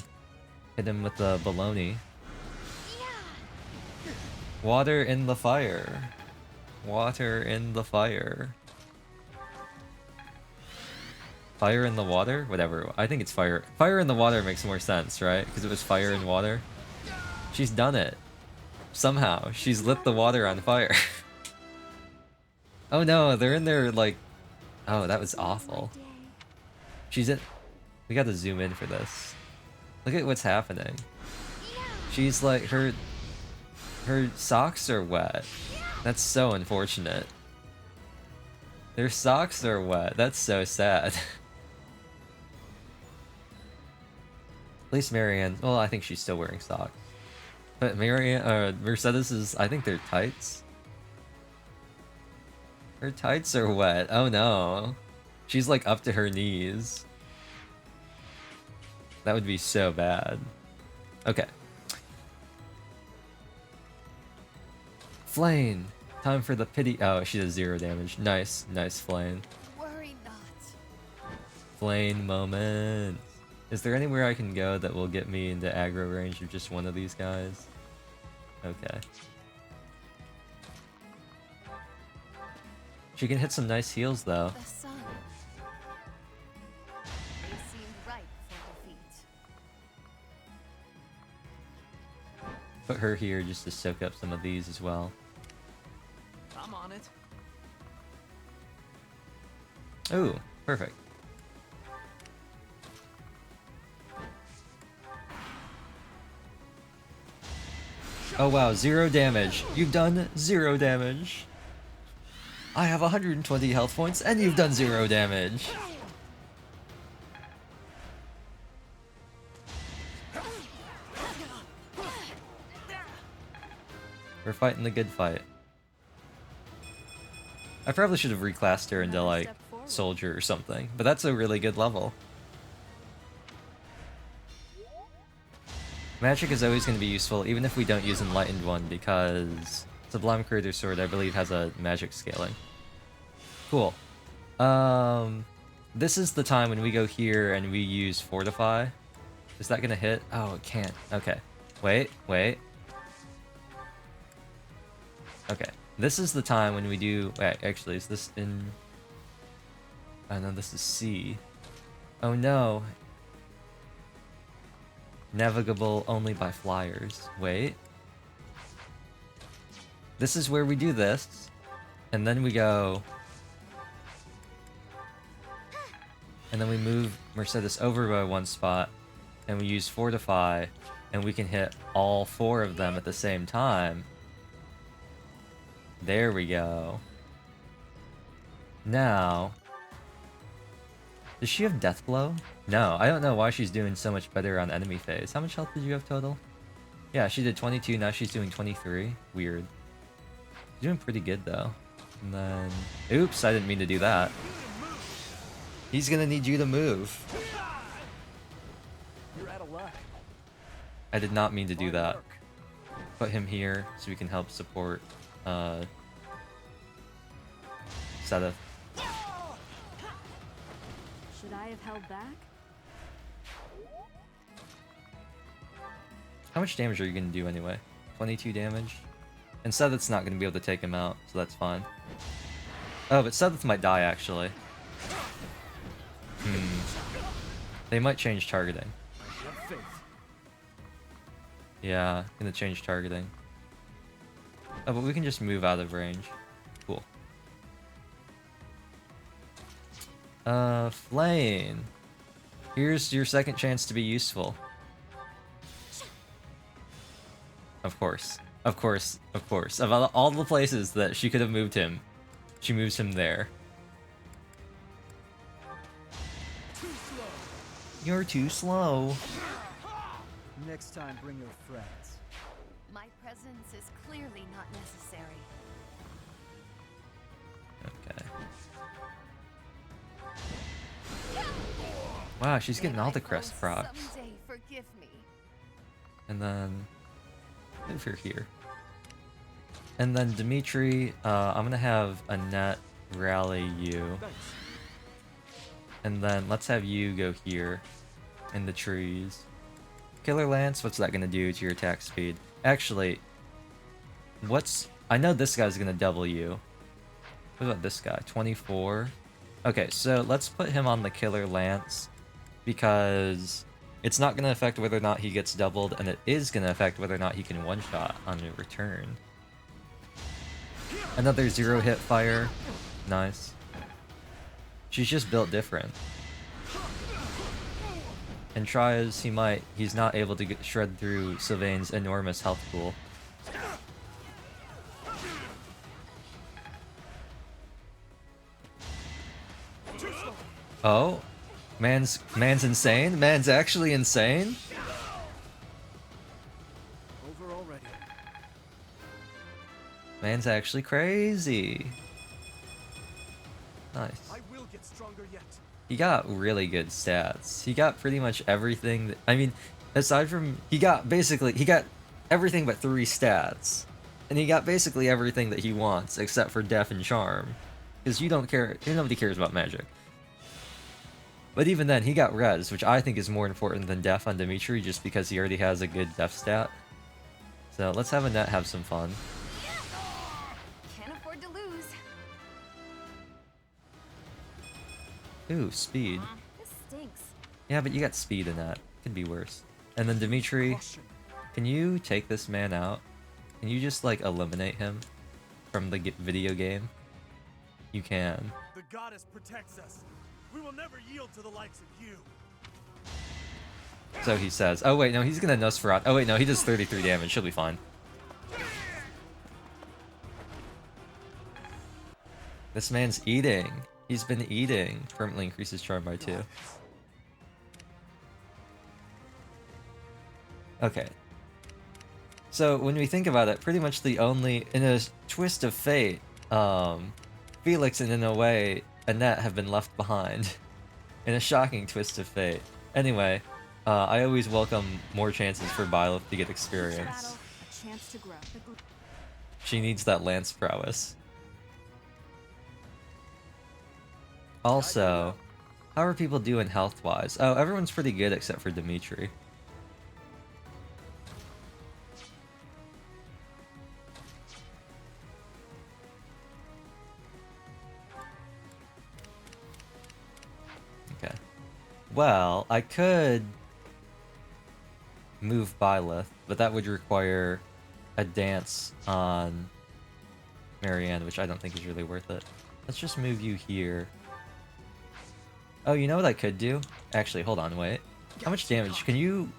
S1: Hit him with the baloney. Water in the fire. Water in the fire. Fire in the water? Whatever. I think it's fire. Fire in the water makes more sense, right? Because it was fire and water. She's done it. Somehow. She's lit the water on fire. Oh no, they're in there like... Oh, that was awful. She's in... We gotta zoom in for this. Look at what's happening. She's like... Her socks are wet. That's so unfortunate. Their socks are wet. That's so sad. At least Marianne... Well, I think she's still wearing socks. But Marianne... Mercedes is... I think they're tights. Her tights are wet. Oh no. She's like up to her knees. That would be so bad. Okay. Flame. Time for the pity. Oh, she does 0 damage. Nice. Nice Flame.
S2: Worry not.
S1: Flame moment. Is there anywhere I can go that will get me into aggro range of just one of these guys? Okay. She can hit some nice heals though.
S2: The sun. They seemed ripe for defeat.
S1: Put her here just to soak up some of these as well.
S3: I'm on it.
S1: Ooh, perfect. Oh wow, 0 damage. You've done 0 damage. I have 120 health points and you've done 0 damage. We're fighting the good fight. I probably should have reclassed her into like soldier or something, but that's a really good level. Magic is always going to be useful, even if we don't use Enlightened one, because Sublime Creator Sword, I believe, has a magic scaling. Cool. This is the time when we go here and we use Fortify. Is that going to hit? Oh, it can't. Okay. Wait. Okay. This is the time when we do... Wait, actually, is this in... Oh no, this is C. Oh no. Navigable only by flyers. Wait. This is where we do this. And then we go... And then we move Mercedes over by 1 spot. And we use Fortify. And we can hit all 4 of them at the same time. There we go. Now... Does she have Death Blow? No, I don't know why she's doing so much better on enemy phase. How much health did you have total? Yeah, she did 22, now she's doing 23. Weird. She's doing pretty good though. And then... Oops, I didn't mean to do that. He's gonna need you to move.
S3: You're out of luck.
S1: I did not mean to do
S3: Fine
S1: that.
S3: work.
S1: Put him here so we can help support Seth.
S2: Should I have held back?
S1: How much damage are you gonna do anyway? 22 damage? And Seth's not gonna be able to take him out, so that's fine. Oh, but Seth might die actually. They might change targeting.
S3: Have faith.
S1: Yeah, gonna change targeting. Oh, but we can just move out of range. Cool. Flame. Here's your second chance to be useful. Of course. Of course. Of course. Of all the places that she could have moved him, she moves him there. You're too slow.
S3: Next time, bring your friends.
S2: My presence is clearly not necessary.
S1: Okay. Wow, she's getting all the crest procs.
S2: Someday forgive me.
S1: And then move her here. And then Dimitri, I'm gonna have Annette rally you.
S3: Thanks.
S1: And then let's have you go here in the trees. Killer Lance, what's that gonna do to your attack speed? Actually, I know this guy's gonna double you. What about this guy? 24? Okay, so let's put him on the Killer Lance because it's not gonna affect whether or not he gets doubled, and it is gonna affect whether or not he can one-shot on your return. Another 0-hit fire. Nice. She's just built different. And try as he might, he's not able to shred through Sylvain's enormous health pool. Oh? Man's insane? Man's actually insane?
S3: Over already.
S1: Man's actually crazy. Nice.
S3: I will get stronger yet.
S1: He got really good stats. He got pretty much everything that, I mean, aside from, he got everything but 3 stats. And he got basically everything that he wants, except for Def and Charm. Because you don't care, nobody cares about magic. But even then, he got Res, which I think is more important than Def on Dimitri, just because he already has a good Def stat. So let's have Annette have some fun.
S2: Can't afford to lose.
S1: Ooh, speed.
S2: This stinks.
S1: Yeah, but you got speed in that. Could be worse. And then Dimitri, can you take this man out? Can you just, like, eliminate him from the video game? You can.
S3: The goddess protects us. We will never yield to the likes of you.
S1: So he says. Oh wait, no, he's gonna Nosferatu. Oh wait, no, he does 33 damage. She'll be fine. This man's eating. He's been eating. Permanently increases charm by 2. Okay. So when we think about it, pretty much the only, in a twist of fate, Felix and in a way, Annette have been left behind. In a shocking twist of fate. Anyway, I always welcome more chances for Byleth to get experience.
S2: Battle, a chance to grow.
S1: She needs that lance prowess. Also, how are people doing health-wise? Oh, everyone's pretty good except for Dimitri. Okay. Well, I could move Byleth, but that would require a dance on Marianne, which I don't think is really worth it. Let's just move you here. Oh, you know what I could do? Actually, hold on, wait. How much damage? Can you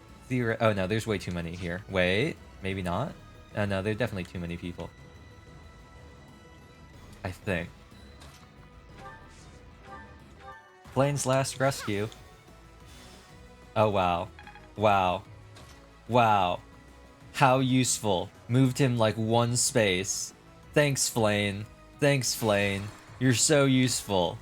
S1: oh no, there's way too many here. Wait, maybe not? Oh no, there's definitely too many people. I think. Blaine's last rescue. Oh wow. Wow. Wow. How useful. Moved him like one space. Thanks, Flane. Thanks, Flane. You're so useful.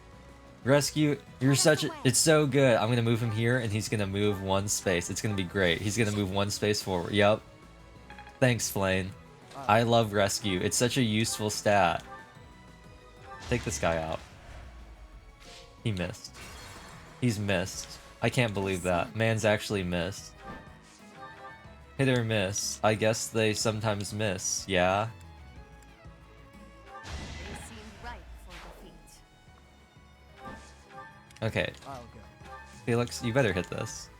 S1: Rescue, you're such a... It's so good. I'm gonna move him here, and he's gonna move one space. It's gonna be great. He's gonna move one space forward. Yep. Thanks, Flane. I love rescue. It's such a useful stat. Take this guy out. He missed. He's missed. I can't believe that. Man's actually missed. Hit or miss. I guess they sometimes miss, yeah?
S2: They seem ripe for defeat.
S1: Okay,
S3: I'll go.
S1: Felix, you better hit this.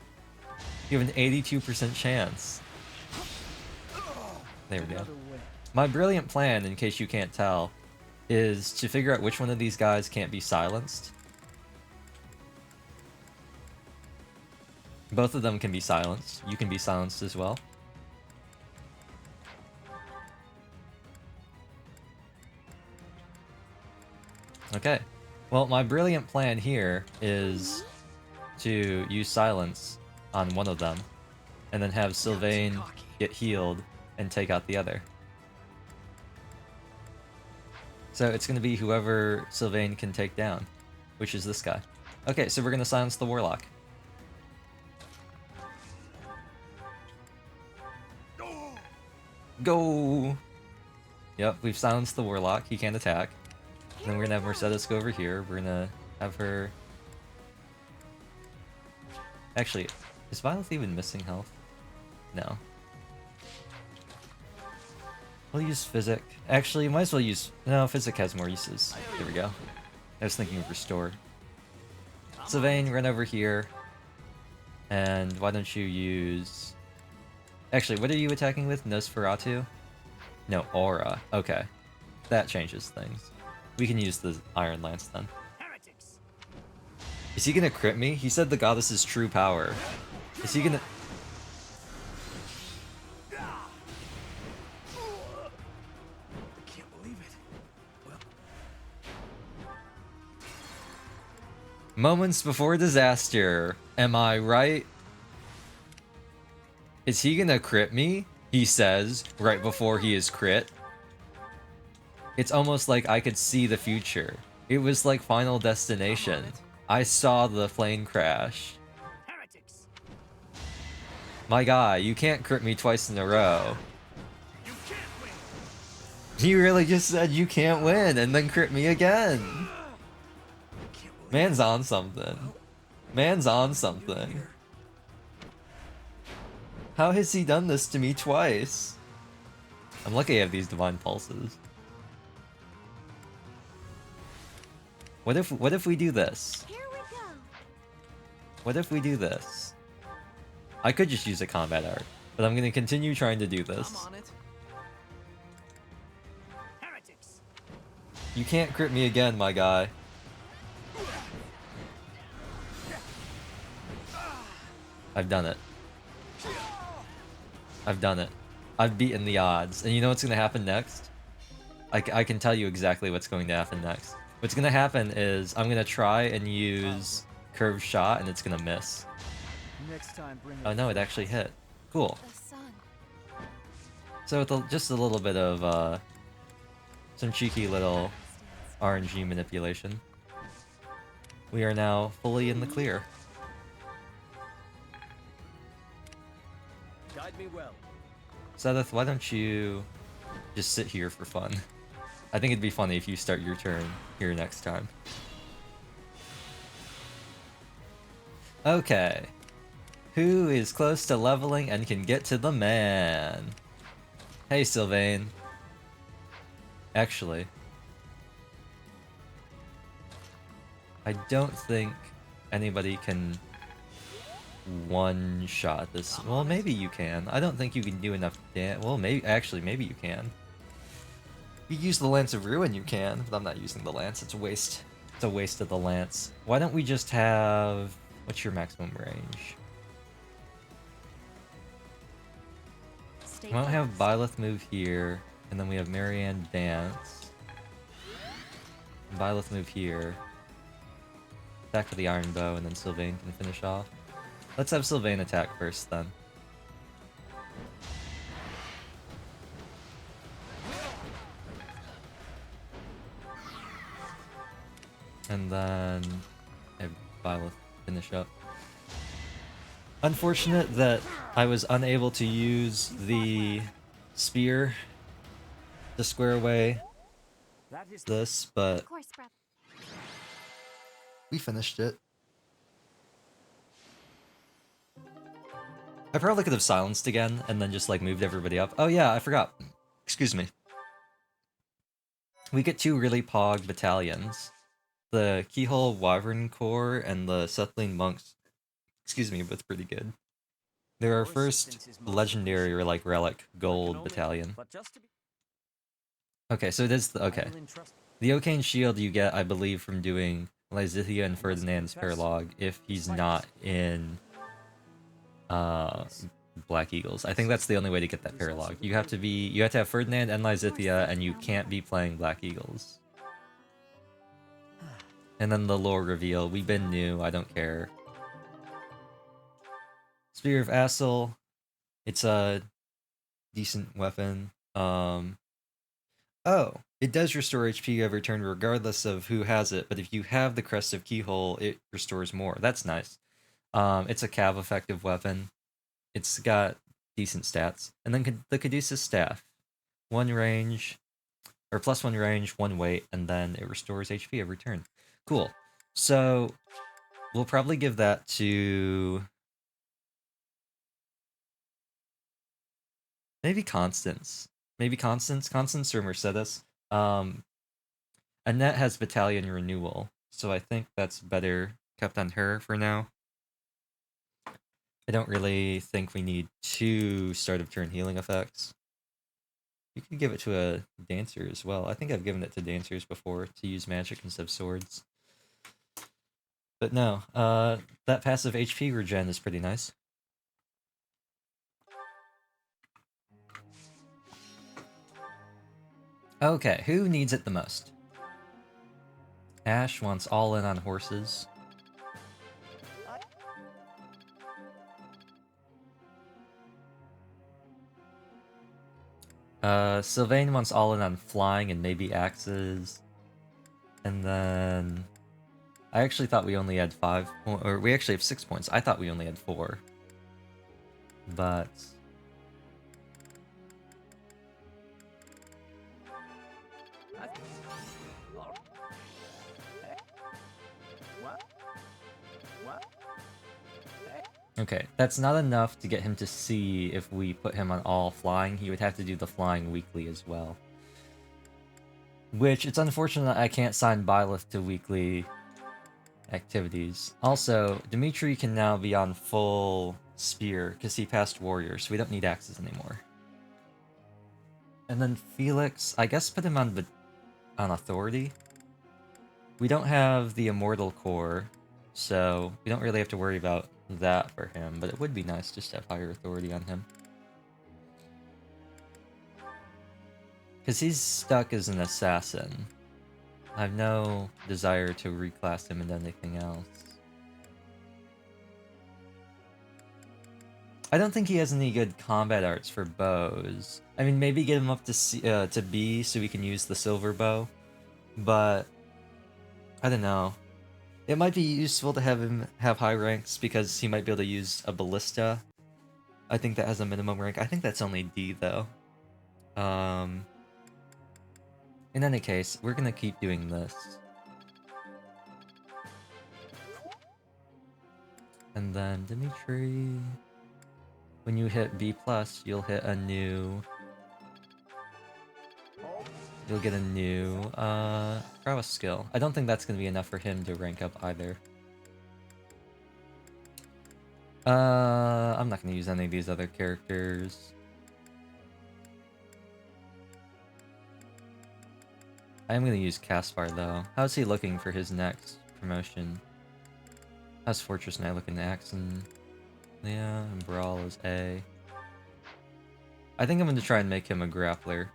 S1: You have an 82% chance. There we go.
S3: Another win.
S1: My brilliant plan, in case you can't tell, is to figure out which one of these guys can't be silenced. Both of them can be silenced. You can be silenced as well. Okay. Well, my brilliant plan here is to use silence on one of them, and then have Sylvain get healed and take out the other. So it's going to be whoever Sylvain can take down, which is this guy. Okay, so we're going to silence the Warlock. Go! Yep, we've silenced the Warlock. He can't attack. And then we're going to have Mercedes go over here. We're going to have her... Actually, is Violet even missing health? No. We'll use Physic. Actually, you might as well use... No, Physic has more uses. There we go. I was thinking of Restore. Sylvain, run over here. And why don't you use... Actually, what are you attacking with? Nosferatu? No, Aura. Okay. That changes things. We can use the Iron Lance then. Is he gonna crit me? He said the goddess's true power. Is he gonna...
S4: I can't believe it. Well,
S1: Moments before disaster. Am I right? Is he gonna crit me? He says, right before he is crit. It's almost like I could see the future. It was like Final Destination. I saw the plane crash. My guy, you can't crit me twice in a row. He really just said you can't win and then crit me again. Man's on something. Man's on something. How has he done this to me twice? I'm lucky I have these divine pulses. What if we do this?
S2: Here we go.
S1: What if we do this? I could just use a combat art, but I'm gonna continue trying to do this.
S3: I'm on it.
S1: You can't crit me again, my guy. I've done it. I've done it. I've beaten the odds. And you know what's gonna happen next? I can tell you exactly what's going to happen next. What's gonna happen is I'm gonna try and use curved shot and it's gonna miss.
S3: Next time, bring
S1: Oh no, it actually hit. Cool.
S2: The sun.
S1: So with just a little bit of some cheeky little RNG manipulation, we are now fully in the clear.
S3: Guide me well.
S1: Seth, why don't you just sit here for fun? I think it'd be funny if you start your turn here next time. Okay. Who is close to leveling and can get to the man? Hey, Sylvain. Actually, I don't think anybody can one-shot this. Well, maybe you can. I don't think you can do enough damage. Well, maybe, actually, maybe you can. You use the Lance of Ruin, you can, but I'm not using the Lance. It's a waste. It's a waste of the Lance. Why don't we just have... What's your maximum range?
S2: Stay
S1: Why don't we have
S2: focused.
S1: Byleth move here, and then we have Marianne dance. Byleth move here. Attack with the Iron Bow, and then Sylvain can finish off. Let's have Sylvain attack first, then. And then have Violet finish up. Unfortunate that I was unable to use the spear to square away
S3: That is
S1: this, but
S2: Of course, brother.
S1: we finished it. I probably could have silenced again and then just like moved everybody up. Oh yeah, I forgot. Excuse me. We get 2 really pog battalions. The Keyhole Wyvern Corps and the Settling Monks. Excuse me, but it's pretty good. They're our
S3: your
S1: first
S3: assistance is most
S1: legendary or like relic
S3: I can
S1: gold
S3: only-
S1: battalion.
S3: But just to be,
S1: Okay, so it is the, okay.
S3: I will entrust.
S1: The Okain Shield you get, I believe, from doing Lysithia and Ferdinand's
S3: confess,
S1: Paralog if he's
S3: despite
S1: not in Black Eagles. I think that's the only way to get that Paralog. You have to have Ferdinand and Lysithia, and you can't be playing Black Eagles. And then the lore reveal, we've been new, I don't care. Spear of Assel, it's a decent weapon. Oh, it does restore HP every turn regardless of who has it, but if you have the Crest of Keyhole, it restores more. That's nice. It's a cav effective weapon. It's got decent stats. And then the Caduceus Staff. 1 range, or +1 range, 1 weight, and then it restores HP every turn. Cool. So, we'll probably give that to... maybe Constance. Maybe Constance or Mercedes. Annette has Battalion Renewal, so I think that's better kept on her for now. I don't really think we need 2 start of turn healing effects. You could give it to a Dancer as well. I think I've given it to Dancers before to use magic instead of swords. But no, that passive HP regen is pretty nice. Okay, who needs it the most? Ash wants all in on horses. Sylvain wants all in on flying and maybe axes. And then... I actually thought we only had 5 or we actually have 6 points. I thought we only had 4. But... okay, that's not enough to get him to see if we put him on all flying. He would have to do the flying weekly as well. Which, it's unfortunate I can't sign Byleth to weekly activities. Also, Dimitri can now be on full spear, because he passed warrior, so we don't need axes anymore. And then Felix, I guess put him on authority. We don't have the immortal core, so we don't really have to worry about that for him, but it would be nice just to have higher authority on him. Because he's stuck as an assassin. I have no desire to reclass him into anything else. I don't think he has any good combat arts for bows. I mean, maybe get him up to to B so we can use the silver bow, but I don't know. It might be useful to have him have high ranks because he might be able to use a ballista. I think that has a minimum rank. I think that's only D though. In any case, we're gonna keep doing this. And then Dimitri, when you hit B+, you'll hit a new... you'll get a new prowess skill. I don't think that's gonna be enough for him to rank up either. I'm not gonna use any of these other characters. I am gonna use Caspar though. How's he looking for his next promotion? How's Fortress Knight looking? Axon? Yeah, and Brawl is A. I think I'm gonna try and make him a grappler.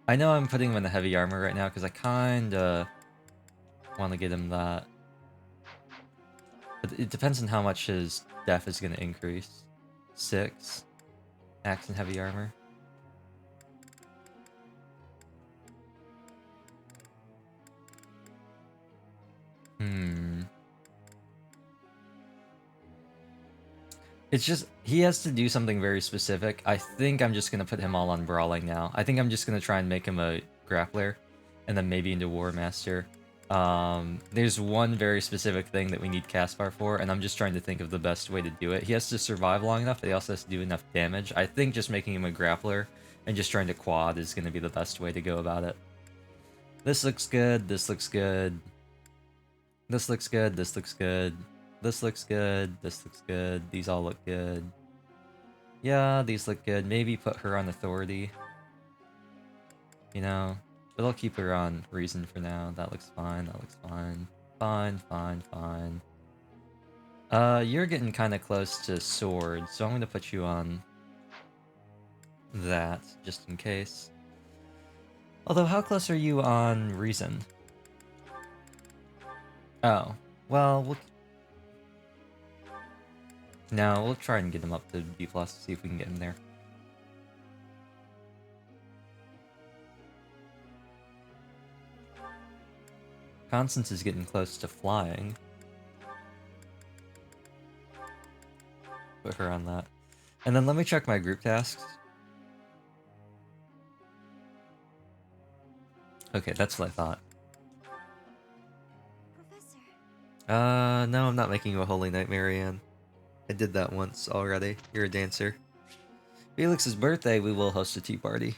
S1: I know I'm putting him in the heavy armor right now because I kinda want to get him that. But it depends on how much his def is gonna increase. 6. Axe and heavy armor. It's just, he has to do something very specific. I think I'm just gonna put him all on Brawling now. I think I'm just gonna try and make him a Grappler, and then maybe into War Master. There's one very specific thing that we need Caspar for, and I'm just trying to think of the best way to do it. He has to survive long enough, but he also has to do enough damage. I think just making him a Grappler and just trying to quad is gonna be the best way to go about it. This looks good, this looks good. This looks good, this looks good. This looks good, this looks good, these all look good. Yeah, these look good. Maybe put her on Authority. You know, but I'll keep her on Reason for now. That looks fine, that looks fine. Fine, fine, fine. You're getting kind of close to Sword, so I'm gonna put you on that, just in case. Although, how close are you on Reason? Oh, well, no, we'll try and get him up to B+, see if we can get him there. Constance is getting close to flying. Put her on that. And then let me check my group tasks. Okay, that's what I thought.
S2: Professor.
S1: No, I'm not making you a Holy Knight, Marianne. I did that once already. You're a dancer. Felix's birthday, we will host a tea party.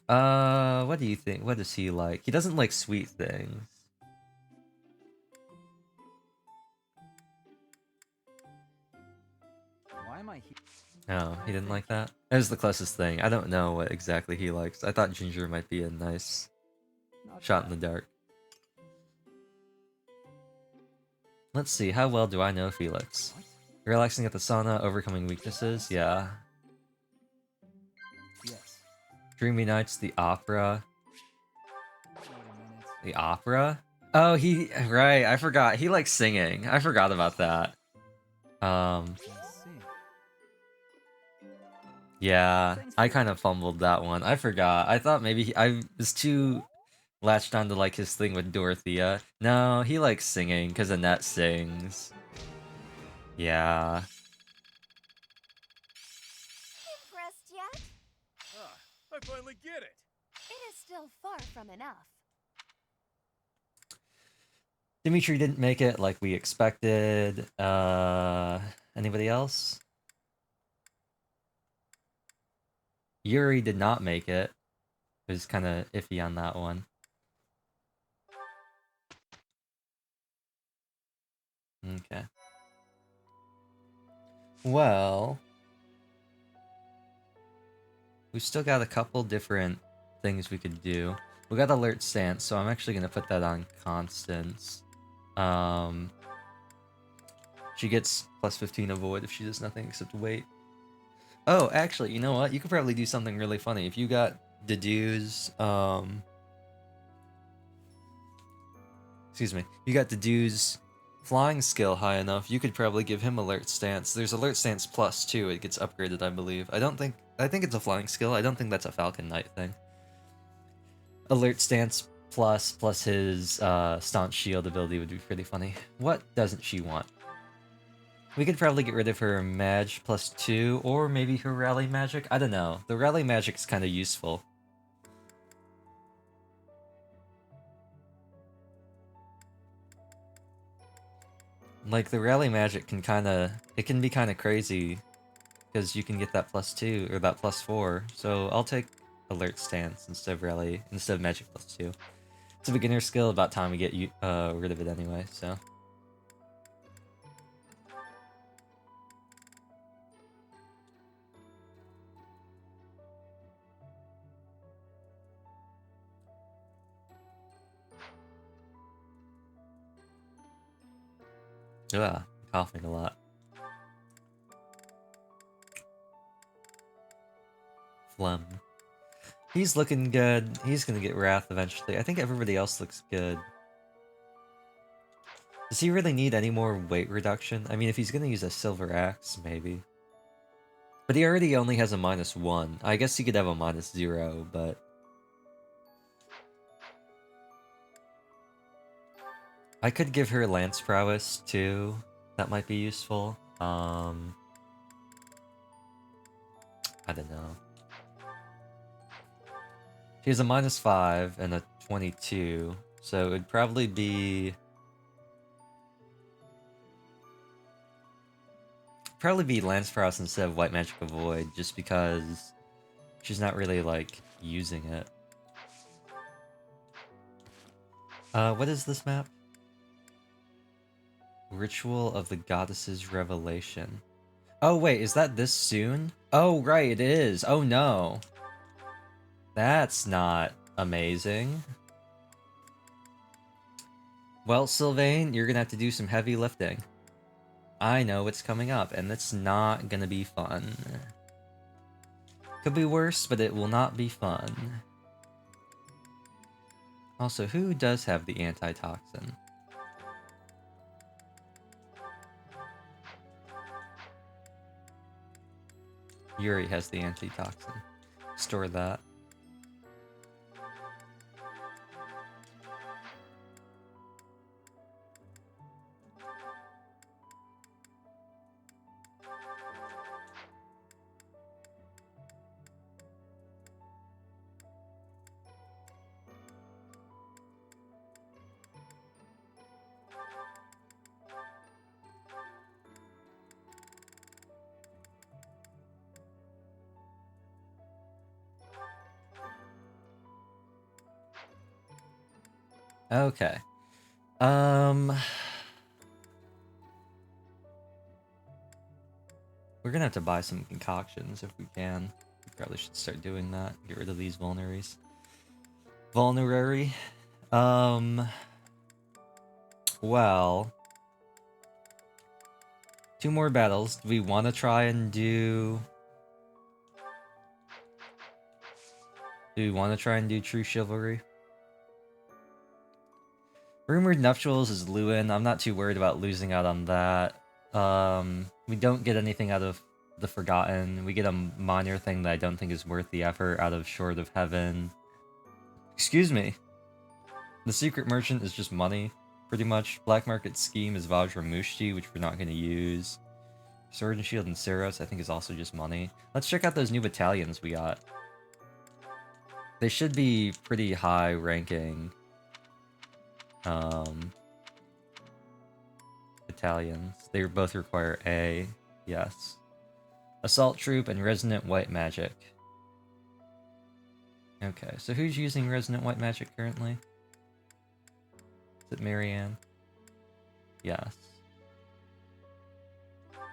S1: What do you think? What is he like? He doesn't like sweet things.
S3: Why am I here?
S1: No, he didn't like that? That was the closest thing. I don't know what exactly he likes. I thought ginger might be a nice shot in the dark. Let's see, how well do I know Felix? Relaxing at the sauna, overcoming weaknesses? Yeah.
S3: Yes.
S1: Dreamy Nights, the opera.
S3: Wait a minute.
S1: The opera? Oh, right, I forgot. He likes singing. I forgot about that.
S3: I see.
S1: Yeah, I kind of fumbled that one. I forgot. I thought maybe I was too latched on to like his thing with Dorothea. No, he likes singing because Annette sings. Yeah.
S2: Impressed yet?
S4: Ah, I finally get it.
S2: It is still far from enough.
S1: Dimitri didn't make it like we expected. Anybody else? Yuri did not make it. It was kind of iffy on that one. Okay. Well, we've still got a couple different things we could do. We got Alert Stance, so I'm actually gonna put that on Constance. She gets plus 15 avoid if she does nothing except wait. Oh, actually, you know what? You could probably do something really funny. If you got Dedue's, excuse me, you got Dedue's flying skill high enough, you could probably give him Alert Stance. There's Alert Stance plus 2, it gets upgraded, I believe. I think it's a flying skill, I don't think that's a Falcon Knight thing. Alert Stance plus his Staunch Shield ability would be pretty funny. What doesn't she want? We could probably get rid of her Mage plus 2, or maybe her Rally Magic? I don't know. The Rally Magic's kind of useful. Like, the Rally Magic can be kind of crazy, because you can get that plus 2, or that plus 4, so I'll take Alert Stance instead of Magic plus 2. It's a beginner skill, about time we get rid of it anyway, so... Ugh, coughing a lot. Phlegm. He's looking good. He's gonna get Wrath eventually. I think everybody else looks good. Does he really need any more weight reduction? I mean, if he's gonna use a Silver Axe, maybe. But he already only has a -1. I guess he could have a -0, but... I could give her Lance Prowess too. That might be useful. I don't know. She has a -5 and a 22, so it'd probably be Lance Prowess instead of White Magic Avoid, just because she's not really like using it. What is this map? Ritual of the Goddess's Revelation. Oh wait, is that this soon? Oh right, it is. Oh no. That's not amazing. Well, Sylvain, you're gonna have to do some heavy lifting. I know what's coming up, and it's not gonna be fun. Could be worse, but it will not be fun. Also, who does have the antitoxin? Yuri has the antitoxin. Store that. Okay. We're gonna have to buy some concoctions if we can. We probably should start doing that. Get rid of these vulneraries. Vulnerary. Well, 2 more battles. Do we want to try and do... Do we want to try and do True Chivalry? Rumored Nuptials is Lewin. I'm not too worried about losing out on that. We don't get anything out of the Forgotten. We get a minor thing that I don't think is worth the effort out of Short of Heaven. Excuse me. The Secret Merchant is just money, pretty much. Black Market Scheme is Vajramushti, which we're not going to use. Sword and Shield and Saros, I think, is also just money. Let's check out those new battalions we got. They should be pretty high ranking battalions. They both require A, yes. Assault Troop and Resonant White Magic. Okay, so who's using Resonant White Magic currently? Is it Marianne? Yes.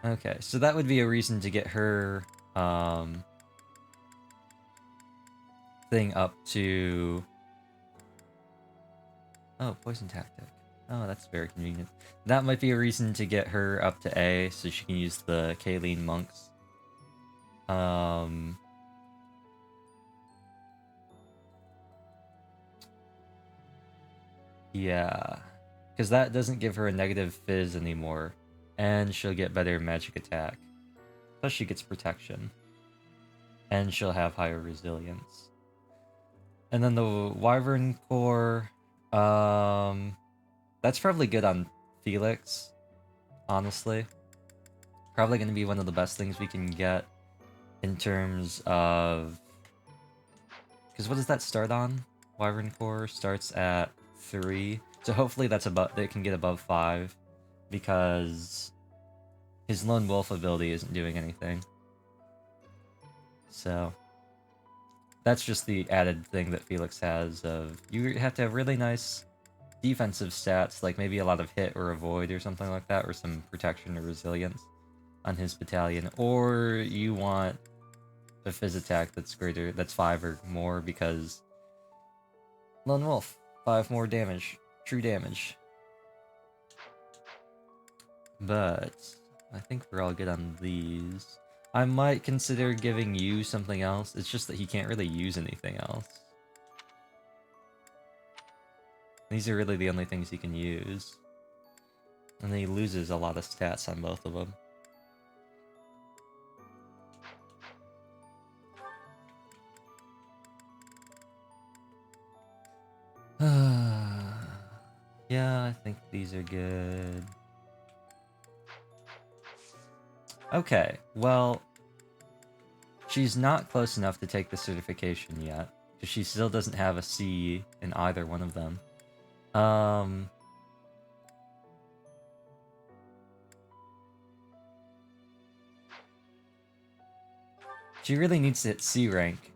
S1: Okay, so that would be a reason to get her thing up to... Oh, Poison Tactic. Oh, that's very convenient. That might be a reason to get her up to A, so she can use the Kaleen Monks. Yeah. Because that doesn't give her a negative fizz anymore. And she'll get better magic attack. Plus she gets protection. And she'll have higher resilience. And then the Wyvern Core... that's probably good on Felix, honestly. Probably going to be one of the best things we can get in terms of... Because what does that start on? Wyvern Core starts at 3. So hopefully that's about, they can get above 5. Because his Lone Wolf ability isn't doing anything. So that's just the added thing that Felix has of... You have to have really nice defensive stats, like maybe a lot of hit or avoid or something like that, or some protection or resilience on his battalion, or you want a fizz attack that's greater, that's 5 or more, because Lone Wolf, 5 more damage, true damage. But I think we're all good on these. I might consider giving you something else. It's just that he can't really use anything else. These are really the only things he can use. And then he loses a lot of stats on both of them. Yeah, I think these are good. Okay, well, she's not close enough to take the certification yet, because she still doesn't have a C in either one of them. She really needs to hit C rank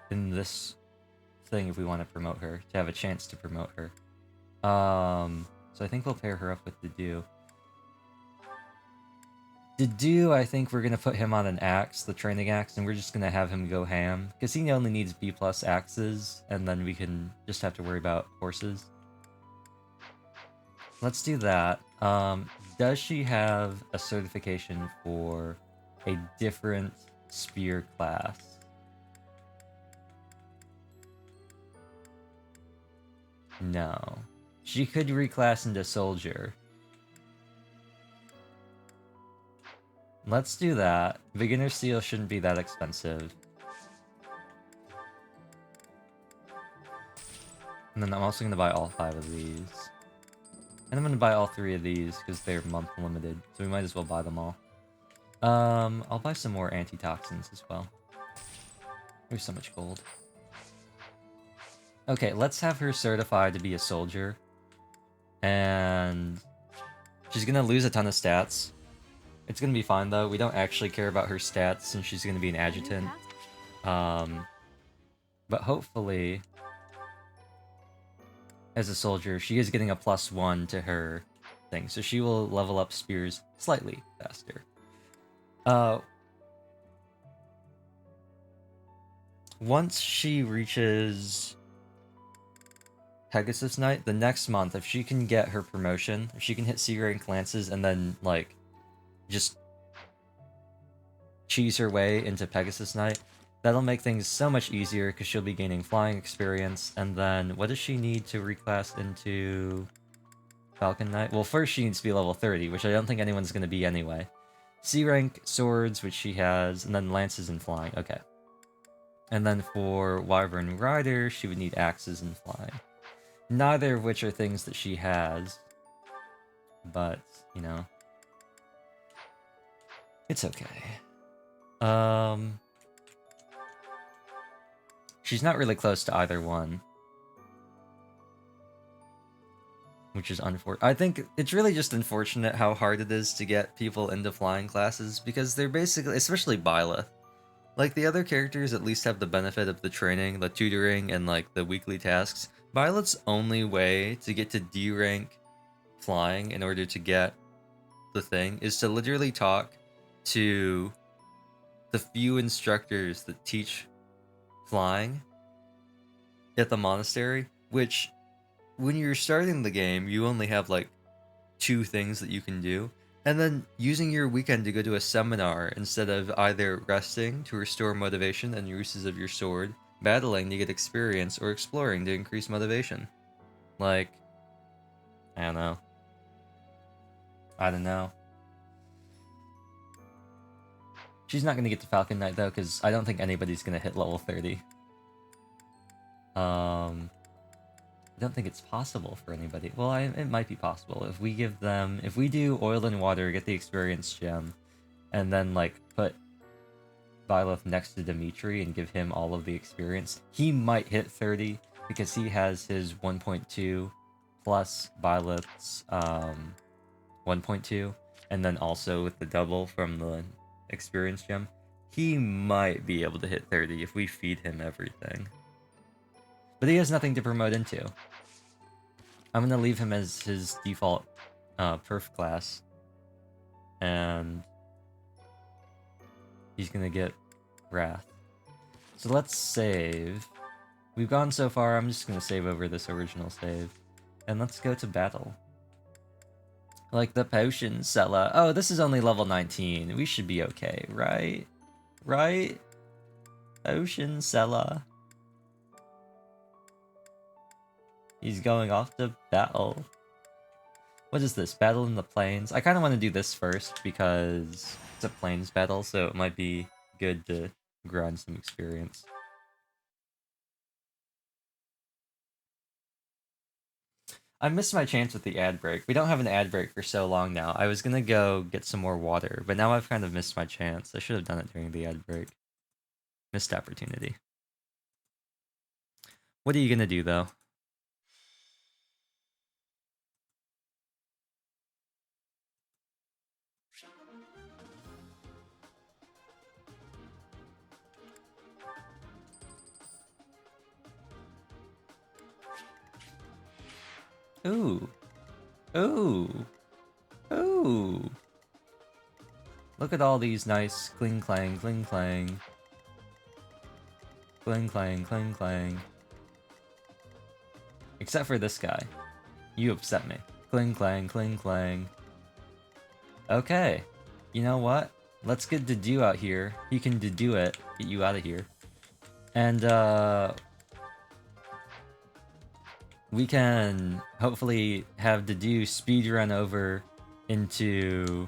S1: in this thing if we want to promote her, to have a chance to promote her. So I think we'll pair her up with Dedu. Dedu, I think we're gonna put him on an axe, the training axe, and we're just gonna have him go ham, because he only needs B+ axes, and then we can just have to worry about horses. Let's do that. Does she have a certification for a different spear class? No. She could reclass into soldier. Let's do that. Beginner seal shouldn't be that expensive. And then I'm also going to buy all 5 of these. And I'm going to buy all 3 of these because they're month limited, so we might as well buy them all. I'll buy some more antitoxins as well. There's so much gold. Okay, let's have her certified to be a soldier. And she's going to lose a ton of stats. It's going to be fine though. We don't actually care about her stats since she's going to be an adjutant. But hopefully, as a soldier, she is getting a +1 to her thing, so she will level up spears slightly faster. Once she reaches Pegasus Knight, the next month, if she can get her promotion, if she can hit C rank lances and then, like, just cheese her way into Pegasus Knight, that'll make things so much easier because she'll be gaining flying experience. And then, what does she need to reclass into Falcon Knight? Well, first she needs to be level 30, which I don't think anyone's going to be anyway. C rank swords, which she has, and then lances and flying. Okay. And then for Wyvern Rider, she would need axes and flying. Neither of which are things that she has. But, you know. It's okay. She's not really close to either one. Which is unfortunate. I think it's really just unfortunate how hard it is to get people into flying classes, because they're basically, especially Byleth, like, the other characters at least have the benefit of the training, the tutoring, and, like, the weekly tasks. Byleth's only way to get to D rank flying in order to get the thing is to literally talk to the few instructors that teach flying at the monastery, which, when you're starting the game, you only have, like, 2 things that you can do. And then using your weekend to go to a seminar instead of either resting to restore motivation and uses of your sword, battling to get experience, or exploring to increase motivation. Like, I don't know. She's not going to get to Falcon Knight though, because I don't think anybody's going to hit level 30. I don't think it's possible for anybody. Well, it might be possible. If we give them... If we do Oil and Water, get the Experience Gem, and then, like, put Byleth next to Dimitri and give him all of the experience, he might hit 30, because he has his 1.2 plus Byleth's 1.2, and then also with the double from the Experience Gem, he might be able to hit 30 if we feed him everything. But he has nothing to promote into. I'm gonna leave him as his default perf class. And he's gonna get Wrath. So let's save. We've gone so far, I'm just gonna save over this original save. And let's go to battle. Like the potion seller. Oh, this is only level 19. We should be okay, right? Right? Potion seller. He's going off to battle. What is this? Battle in the plains? I kind of want to do this first because it's a plains battle, so it might be good to grind some experience. I missed my chance with the ad break. We don't have an ad break for so long now. I was gonna go get some more water, but now I've kind of missed my chance. I should have done it during the ad break. Missed opportunity. What are you gonna do, though? Ooh. Ooh. Ooh. Look at all these nice cling clang, cling clang. Cling clang, cling clang. Except for this guy. You upset me. Cling clang, cling clang. Okay. You know what? Let's get Dedu out here. He can Dedu it. Get you out of here. And, we can hopefully have Dedu speedrun over into,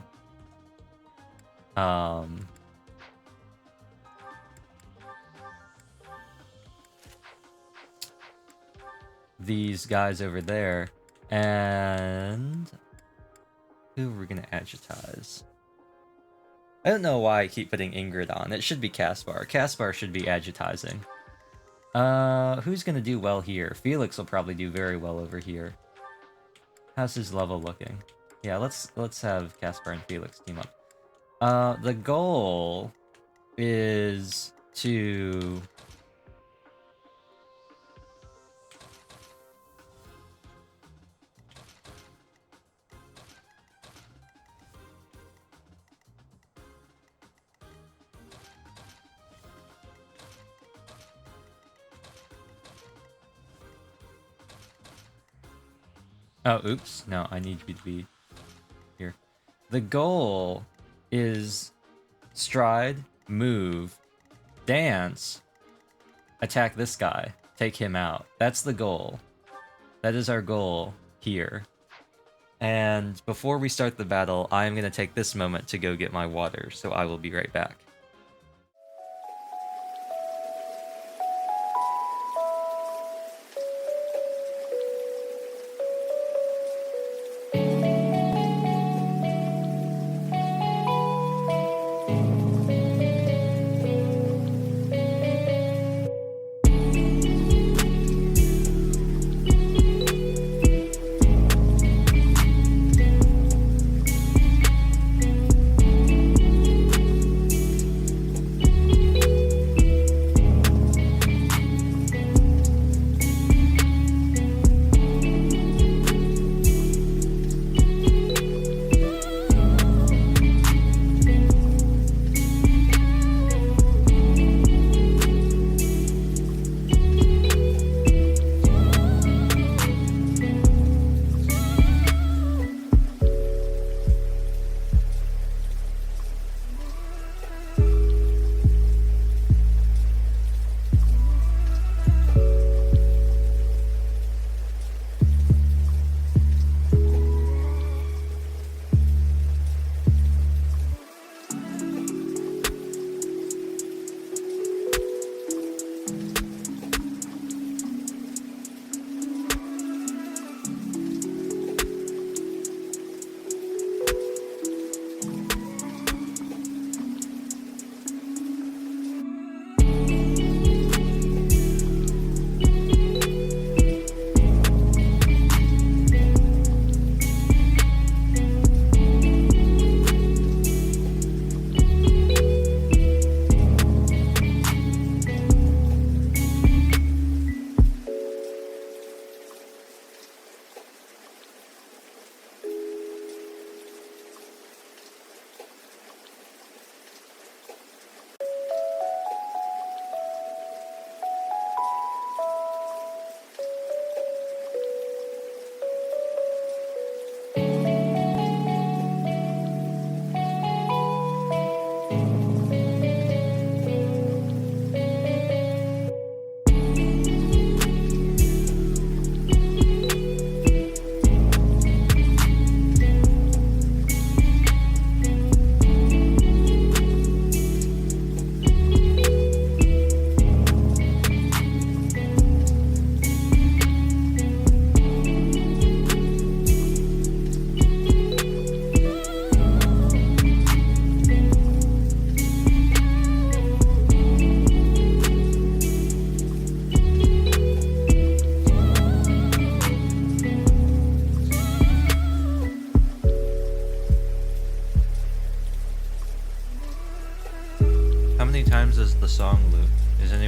S1: these guys over there. And who are we gonna agitize? I don't know why I keep putting Ingrid on. It should be Caspar. Caspar should be agitizing. Who's gonna do well here? Felix will probably do very well over here. How's his level looking? Yeah, let's have Caspar and Felix team up. The goal is to... Oh, oops. No, I need you to be here. The goal is stride, move, dance, attack this guy, take him out. That's the goal. That is our goal here. And before we start the battle, I'm going to take this moment to go get my water, so I will be right back.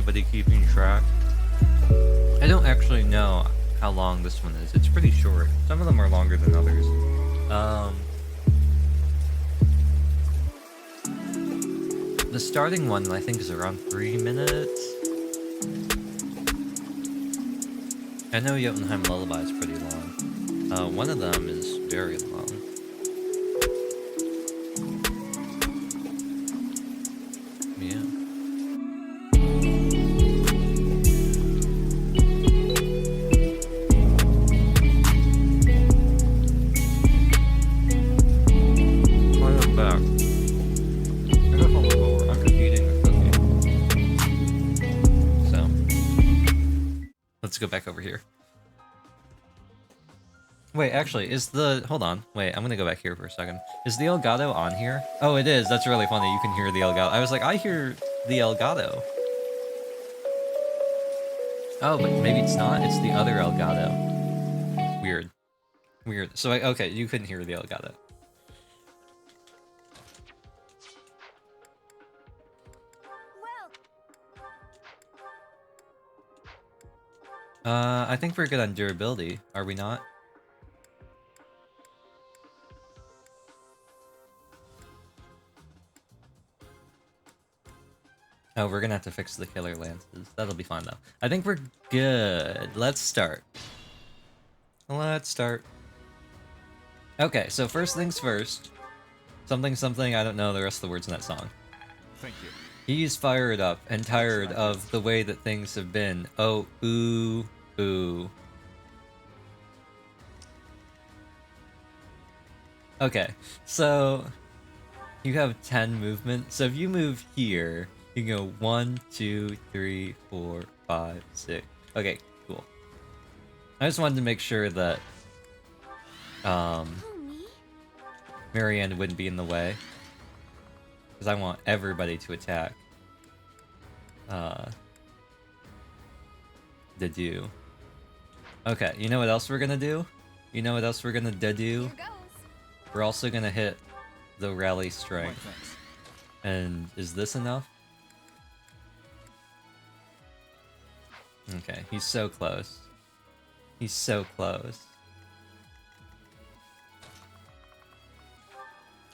S1: anybody keeping track. I don't actually know how long this one is. It's pretty short. Some of them are longer than others. The starting one, I think, is around 3 minutes. I know Jotunheim Lullaby is pretty long. One of them is very long. Yeah. I'm back. I guess I'm eating a cookie. So, let's go back over here. Wait, actually, is the... Hold on. Wait, I'm gonna go back here for a second. Is the Elgato on here? Oh, it is. That's really funny. You can hear the Elgato. I was like, I hear the Elgato. Oh, but maybe it's not. It's the other Elgato. Weird. Weird. So, okay, you couldn't hear the Elgato. I think we're good on durability. Are we not? Oh, we're gonna have to fix the killer lances. That'll be fine, though. I think we're good. Let's start. Let's start. Okay, so first things first. Something, something, I don't know the rest of the words in that song.
S4: Thank you.
S1: He's fired up and tired of the way that things have been. Oh, ooh, ooh. Okay, so you have 10 movement. So if you move here, you can go 1, 2, 3, 4, 5, 6. Okay, cool. I just wanted to make sure that Marianne wouldn't be in the way. Because I want everybody to attack. The do. Okay, you know what else we're gonna do? You know what else we're gonna do?
S2: Here goes.
S1: We're also gonna hit the rally strength. And is this enough? Okay, he's so close. He's so close.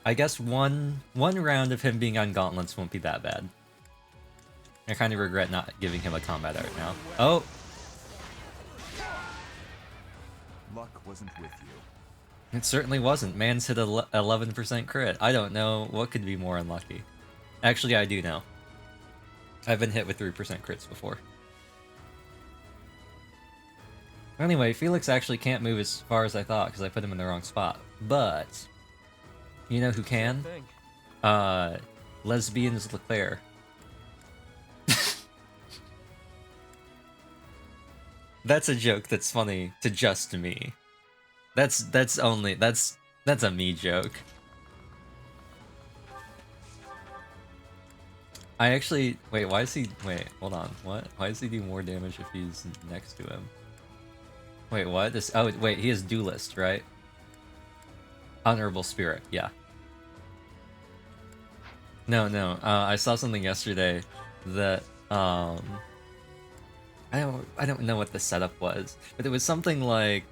S1: I guess one round of him being on gauntlets won't be that bad. I kind of regret not giving him a combat art now. Oh!
S4: Luck wasn't with you.
S1: It certainly wasn't. Man's hit a 11% crit. I don't know what could be more unlucky. Actually, I do know. I've been hit with 3% crits before. Anyway, Felix actually can't move as far as I thought because I put him in the wrong spot. But, you know who can? Lesbians Leclerc. That's a joke that's funny to just me. That's a me joke. I actually wait, why is he hold on, what? Why does he do more damage if he's next to him? Wait, what? This wait, he is duelist, right? Honorable Spirit, yeah. No, I saw something yesterday that I don't know what the setup was, but it was something like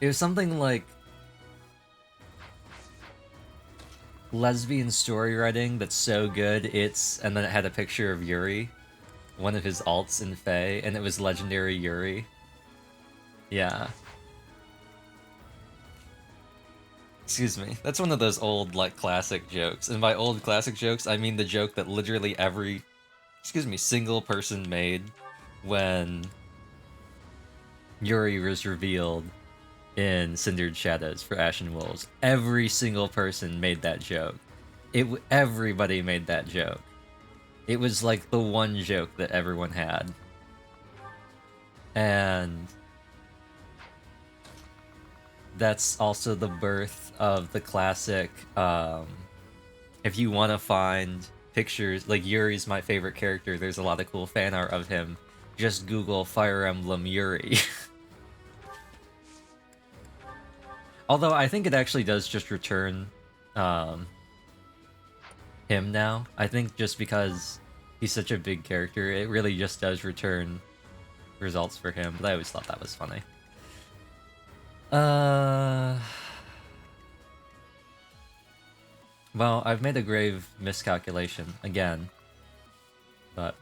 S1: it was something like lesbian story writing that's so good and then it had a picture of Yuri, one of his alts in Fae, and it was legendary Yuri. Yeah. Excuse me. That's one of those old, like, classic jokes. And by old classic jokes, I mean the joke that literally every, single person made when Yuri was revealed in Cindered Shadows for Ashen Wolves. Every single person made that joke. Everybody made that joke. It was like the one joke that everyone had. And that's also the birth of the classic, if you want to find pictures, like Yuri's my favorite character, there's a lot of cool fan art of him. Just Google Fire Emblem Yuri. Although I think it actually does just return him now. I think just because he's such a big character, it really just does return results for him. But I always thought that was funny. Well, I've made a grave miscalculation again, but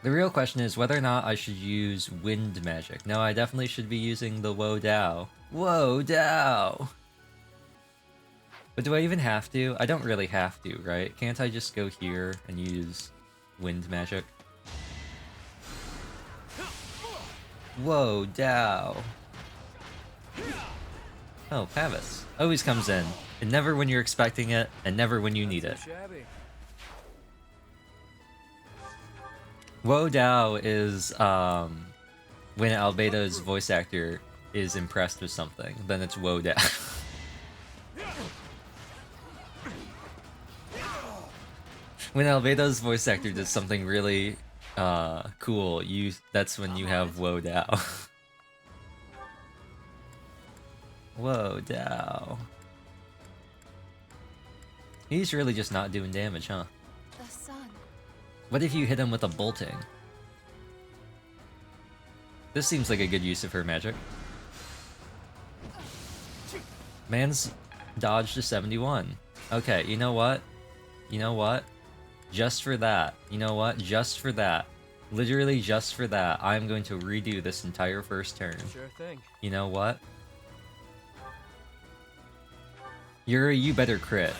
S1: the real question is whether or not I should use wind magic. No, I definitely should be using the Wo Dao. Wo Dao! But do I even have to? I don't really have to, right? Can't I just go here and use wind magic? Wo Dao! Oh, Pavis. Always comes in. And never when you're expecting it, and never when you need it. Wo Dao is, when Albedo's voice actor is impressed with something, then it's Wo Dao. When Albedo's voice actor does something really, cool, that's when you have Wo Dao. Wo Dao. He's really just not doing damage, huh?
S2: The sun.
S1: What if you hit him with a bolting? This seems like a good use of her magic. Man's dodged to 71. Okay, you know what? You know what? Just for that. You know what? Just for that. Literally just for that, I'm going to redo this entire first turn.
S3: Sure thing.
S1: You know what? Yuri, you better crit.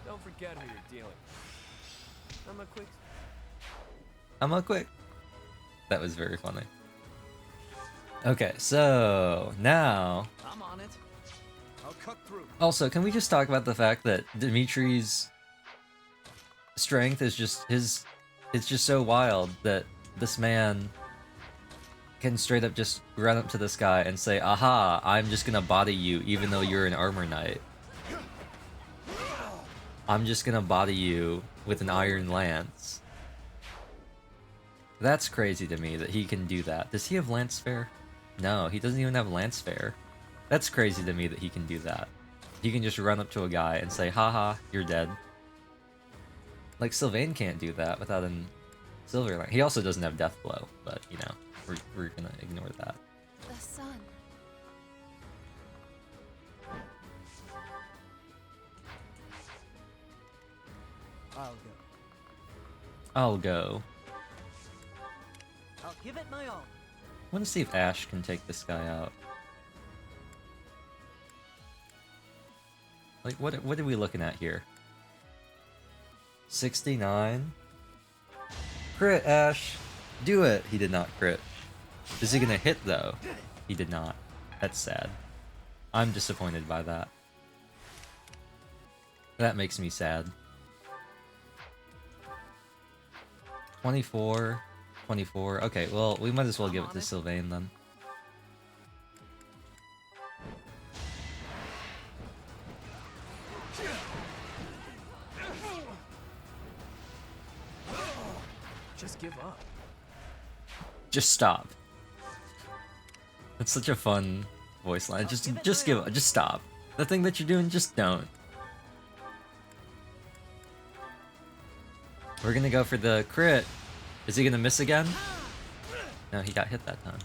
S3: Don't forget who you're dealing.
S1: I'm a quick. That was very funny. Okay, so now.
S4: I'm on it. I'll cut through.
S1: Also, can we just talk about the fact that Dimitri's strength is just his. It's just so wild that this man can straight up just run up to this guy and say, "Aha, I'm just gonna body you even though you're an armor knight. I'm just gonna body you with an iron lance." That's crazy to me that he can do that. Does he have lance fair? No, he doesn't even have lance fair. That's crazy to me that he can do that. He can just run up to a guy and say, "Haha, you're dead." Like, Sylvain can't do that without a silver lance. He also doesn't have death blow, but, you know, we're gonna ignore that.
S2: The sun.
S4: I'll go.
S1: I'll go.
S4: I'll give it my all.
S1: I want to see if Ash can take this guy out. Like, what are we looking at here? 69? Crit, Ash! Do it! He did not crit. Is he gonna hit, though? He did not. That's sad. I'm disappointed by that. That makes me sad. 24... 24. Okay, well, we might as well give it to Sylvain then.
S3: Just give up.
S1: Just stop. That's such a fun voice line. Just give up. Just stop. The thing that you're doing, just don't. We're gonna go for the crit. Is he gonna miss again? No, he got hit that time.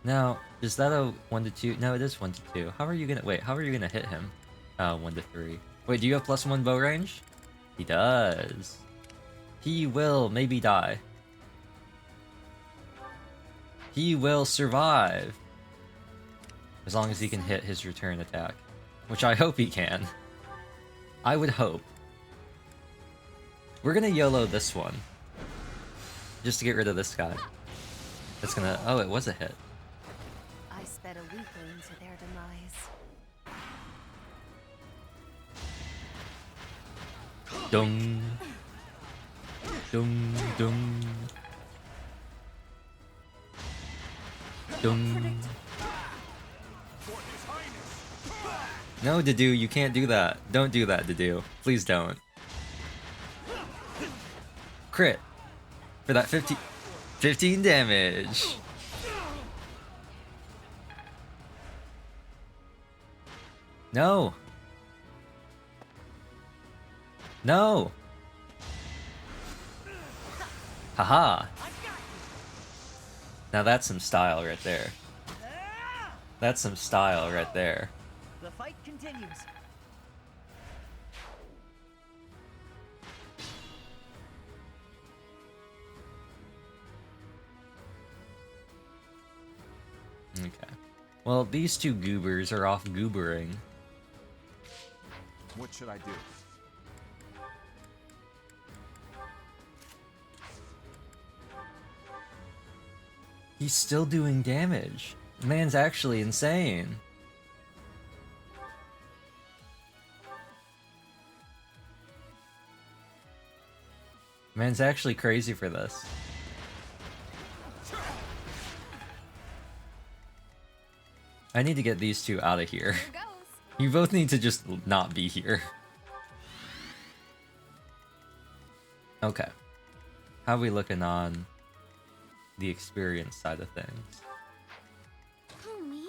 S1: Now, is that a 1 to 2? No, it is 1 to 2. How are you gonna wait? How are you gonna hit him? 1 to 3. Wait, do you have +1 bow range? He does. He will maybe die. He will survive. As long as he can hit his return attack. Which I hope he can. I would hope. We're gonna YOLO this one. Just to get rid of this guy. It's gonna... Oh, it was a hit.
S2: I sped a weakling to their demise.
S1: Dung. Dung, dung. Dung. No, Dedue, you can't do that. Don't do that, Dedue. Please don't. Crit. For that 15 damage. No! No! Haha! Now that's some style right there. That's some style right there.
S5: The fight continues.
S1: Okay. Well, these two goobers are off goobering.
S4: What should I do?
S1: He's still doing damage. The man's actually insane. Man's actually crazy for this. I need to get these two out of here.
S2: Here goes.
S1: You both need to just not be here. Okay. How are we looking on the experience side of things?
S2: Who, me?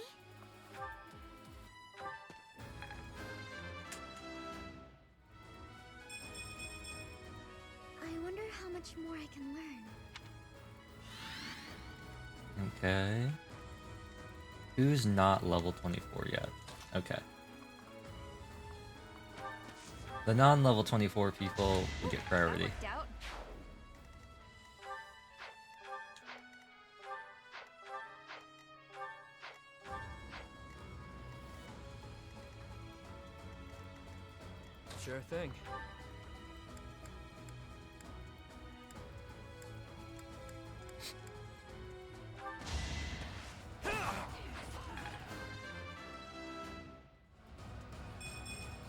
S2: I wonder how much more I can learn.
S1: Okay. Who's not level 24 yet? Okay. The non-level 24 people will get priority.
S2: That worked out.
S3: Sure thing.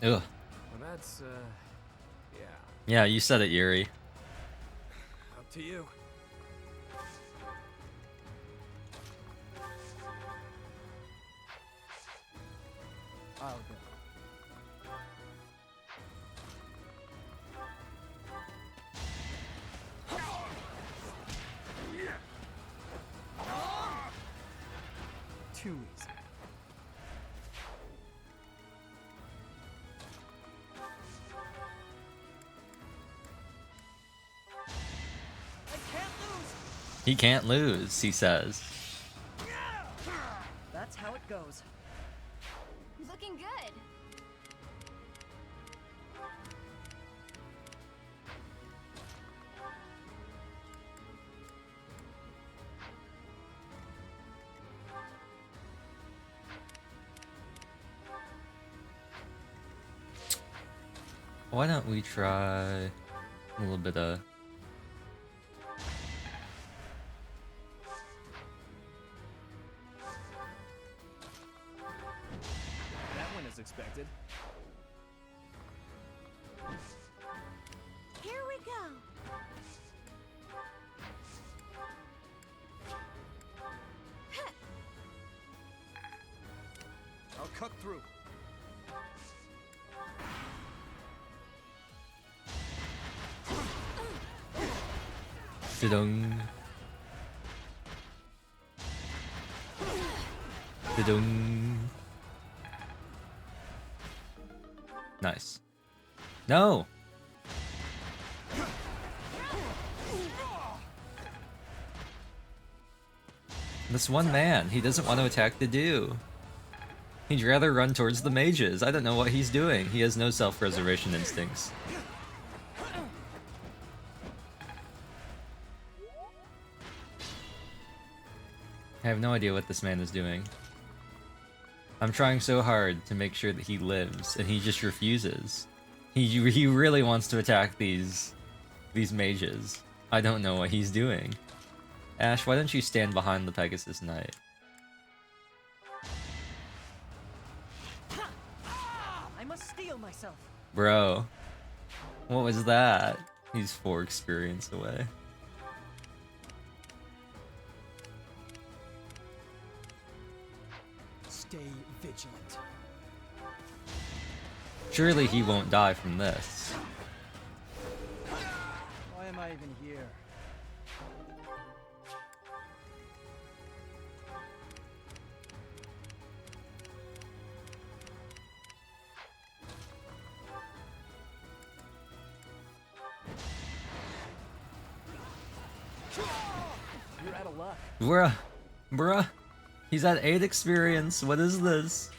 S1: Ugh.
S3: Well, that's, yeah,
S1: Yeah, you said it, Yuri.
S3: up to you.
S5: I'll go. Too easy. I can't lose.
S1: He can't lose, he says.
S5: That's how it goes.
S2: Looking good.
S1: Why don't we try a little bit of...
S3: That one is expected.
S2: Here we go.
S3: I'll cut through.
S1: Da-dung. Da-dung. Nice. No! This one man, he doesn't want to attack the Dew. He'd rather run towards the mages. I don't know what he's doing. He has no self-preservation instincts. I have no idea what this man is doing. I'm trying so hard to make sure that he lives, and he just refuses. He really wants to attack these mages. I don't know what he's doing. Ash, why don't you stand behind the Pegasus Knight?
S5: I must steel myself.
S1: Bro, what was that? He's 4 experience away.
S5: Stay vigilant.
S1: Surely he won't die from this.
S5: Why am I even here?
S3: You're out of luck.
S1: Bruh. He's at 8 experience. What is this?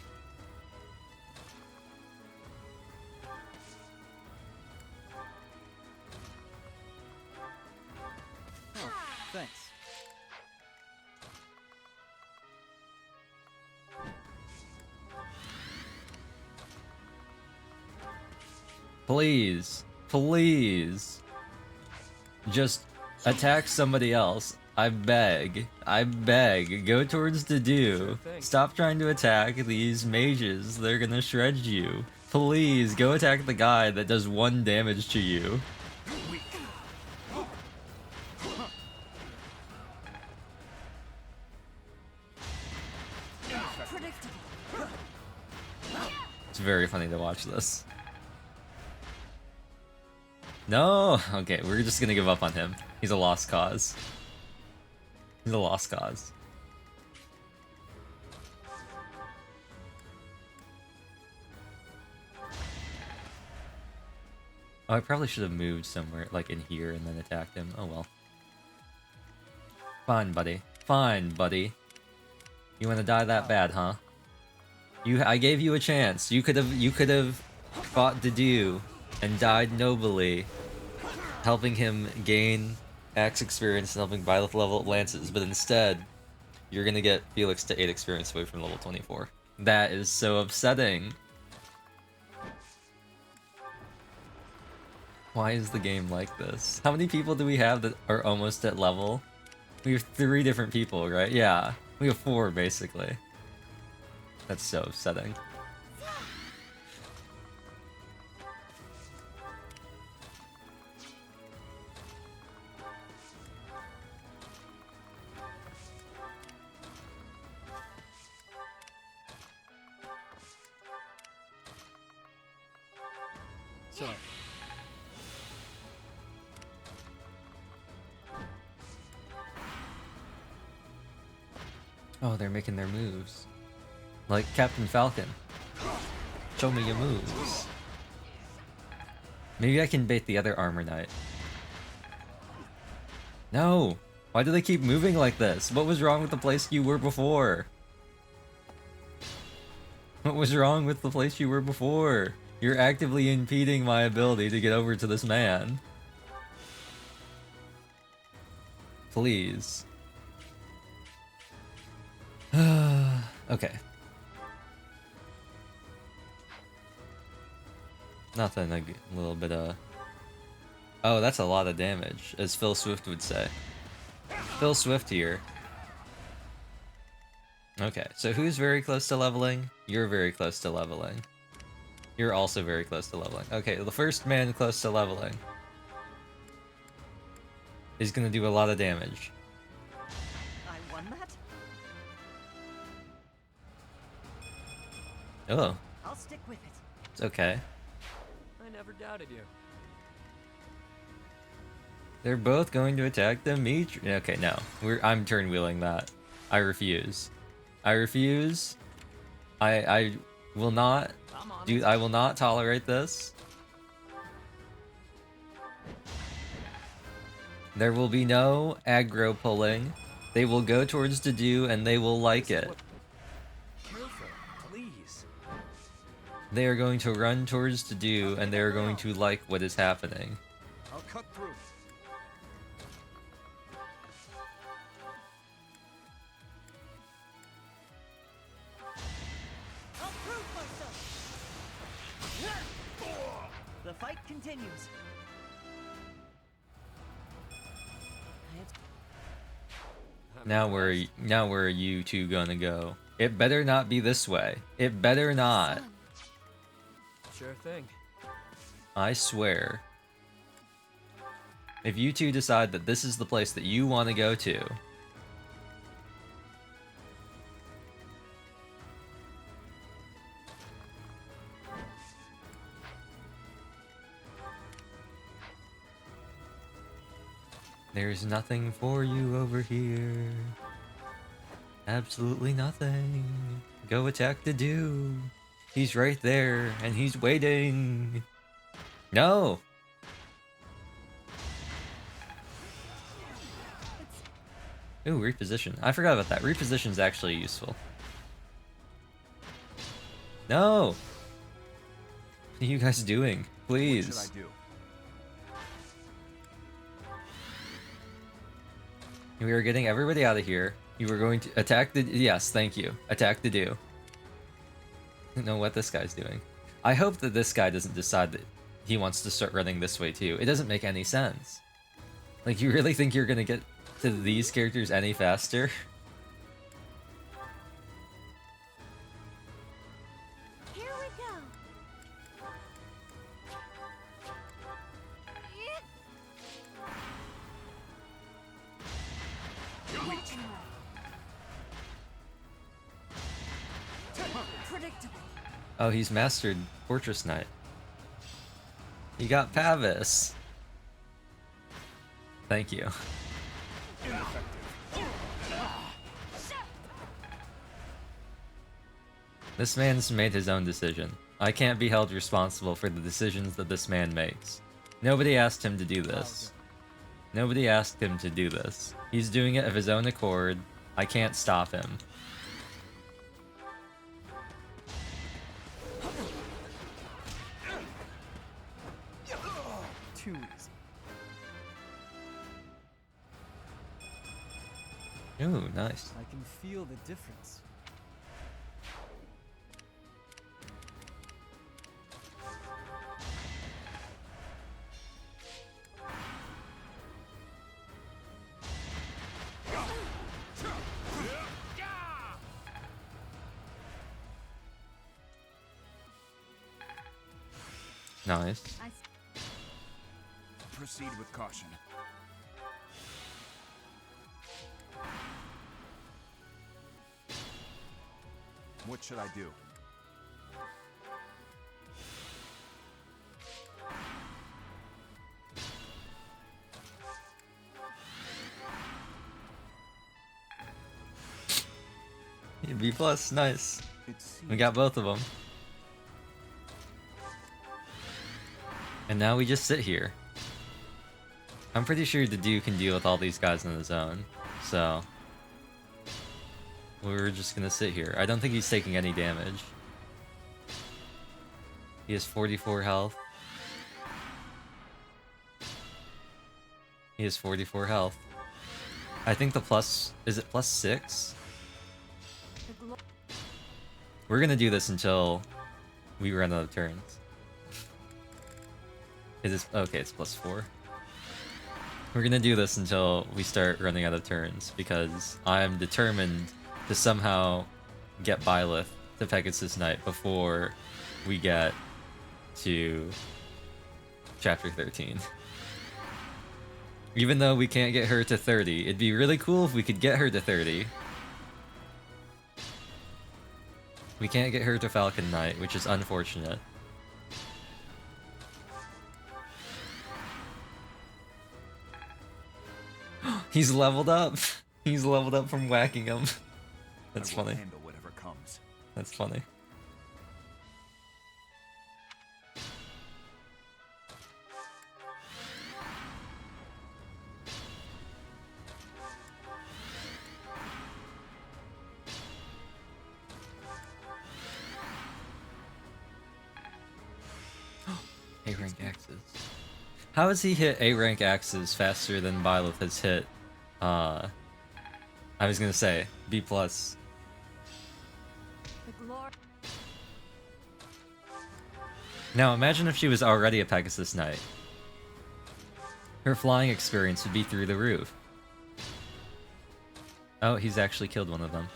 S5: Oh, thanks.
S1: Please. Please. Just attack somebody else. I beg. I beg. Go towards the do.
S3: Sure thing.
S1: Stop trying to attack these mages. They're gonna shred you. Please, go attack the guy that does 1 damage to you.
S2: Predictable.
S1: It's very funny to watch this. No! Okay, we're just gonna give up on him. He's a lost cause. He's a lost cause. Oh, I probably should have moved somewhere, like in here, and then attacked him. Oh well. Fine, buddy. Fine, buddy. You want to die that bad, huh? I gave you a chance. You could have fought Dedu and died nobly, helping him gain Axe experience and helping buy level up lances, but instead, you're gonna get Felix to 8 experience away from level 24. That is so upsetting. Why is the game like this? How many people do we have that are almost at level? We have 3 different people, right? Yeah, we have 4 basically. That's so upsetting.
S5: So,
S1: Oh, they're making their moves. Like Captain Falcon. Show me your moves. Maybe I can bait the other Armor Knight. No! Why do they keep moving like this? What was wrong with the place you were before? What was wrong with the place you were before? You're actively impeding my ability to get over to this man. Please. Okay. Nothing, a little bit of... Oh, that's a lot of damage, as Phil Swift would say. Phil Swift here. Okay, so who's very close to leveling? You're very close to leveling. You're also very close to leveling. Okay, the first man close to leveling is gonna do a lot of damage.
S5: I won that?
S1: Oh,
S5: I'll stick with it.
S1: it's okay.
S3: I never doubted you.
S1: They're both going to attack Dimitri. Okay, no. I'm turn wheeling that. I refuse. I refuse. I will not
S5: I'm on
S1: do
S5: it.
S1: I will not tolerate this. There will be no aggro pulling. They will go towards Dedu and they will like it.
S3: Careful, please.
S1: They are going to run towards Dedu and they are going to like what is happening.
S3: I'll cut through.
S5: I'll prove myself. The fight continues.
S1: Now where are you two gonna go? It better not be this way. It better not.
S2: Fun.
S3: Sure thing.
S1: I swear. If you two decide that this is the place that you want to go to, there's nothing for you over here. Absolutely nothing. Go attack the dude. He's right there, and he's waiting. No! Ooh, reposition. I forgot about that. Reposition is actually useful. No! What are you guys doing?
S4: What should I
S1: Please.
S4: do?
S1: We are getting everybody out of here. You were going to attack the... Yes, thank you. Attack the do. I don't know what this guy's doing. I hope that this guy doesn't decide that he wants to start running this way too. It doesn't make any sense. Like, you really think you're gonna get to these characters any faster?
S2: Here we go. Predictable.
S1: Oh, he's mastered Fortress Knight. You got Pavis. Thank you. This man's made his own decision. I can't be held responsible for the decisions that this man makes. Nobody asked him to do this. Nobody asked him to do this. He's doing it of his own accord. I can't stop him.
S3: Too easy.
S1: Ooh, nice.
S3: I can feel the difference.
S1: Nice.
S4: Proceed with caution. What should I do?
S1: B plus, nice.
S4: It seems
S1: We got both of them. And now we just sit here. I'm pretty sure the dude can deal with all these guys on his own, so we're just gonna sit here. I don't think he's taking any damage. He has 44 health. He has 44 health. I think the plus... Is it plus 6? We're gonna do this until we run out of turns. Is this... Okay, it's plus 4. We're gonna do this until we start running out of turns, because I'm determined to somehow get Byleth to Pegasus Knight before we get to Chapter 13. Even though we can't get her to 30, it'd be really cool if we could get her to 30. We can't get her to Falcon Knight, which is unfortunate. He's leveled up! He's leveled up from whacking him. That's
S4: I will
S1: funny.
S4: handle whatever comes.
S1: That's funny. A-rank axes. How has he hit A-rank axes faster than Byleth has hit, I was gonna say, B+. Now imagine if she was already a Pegasus Knight. Her flying experience would be through the roof. Oh, he's actually killed one of them.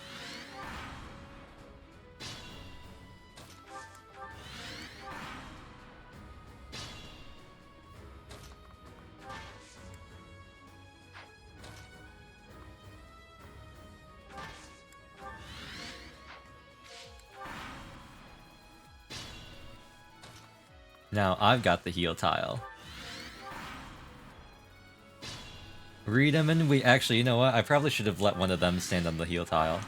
S1: Now I've got the heal tile. Read him and we... Actually, you know what? I probably should have let one of them stand on the heal tile.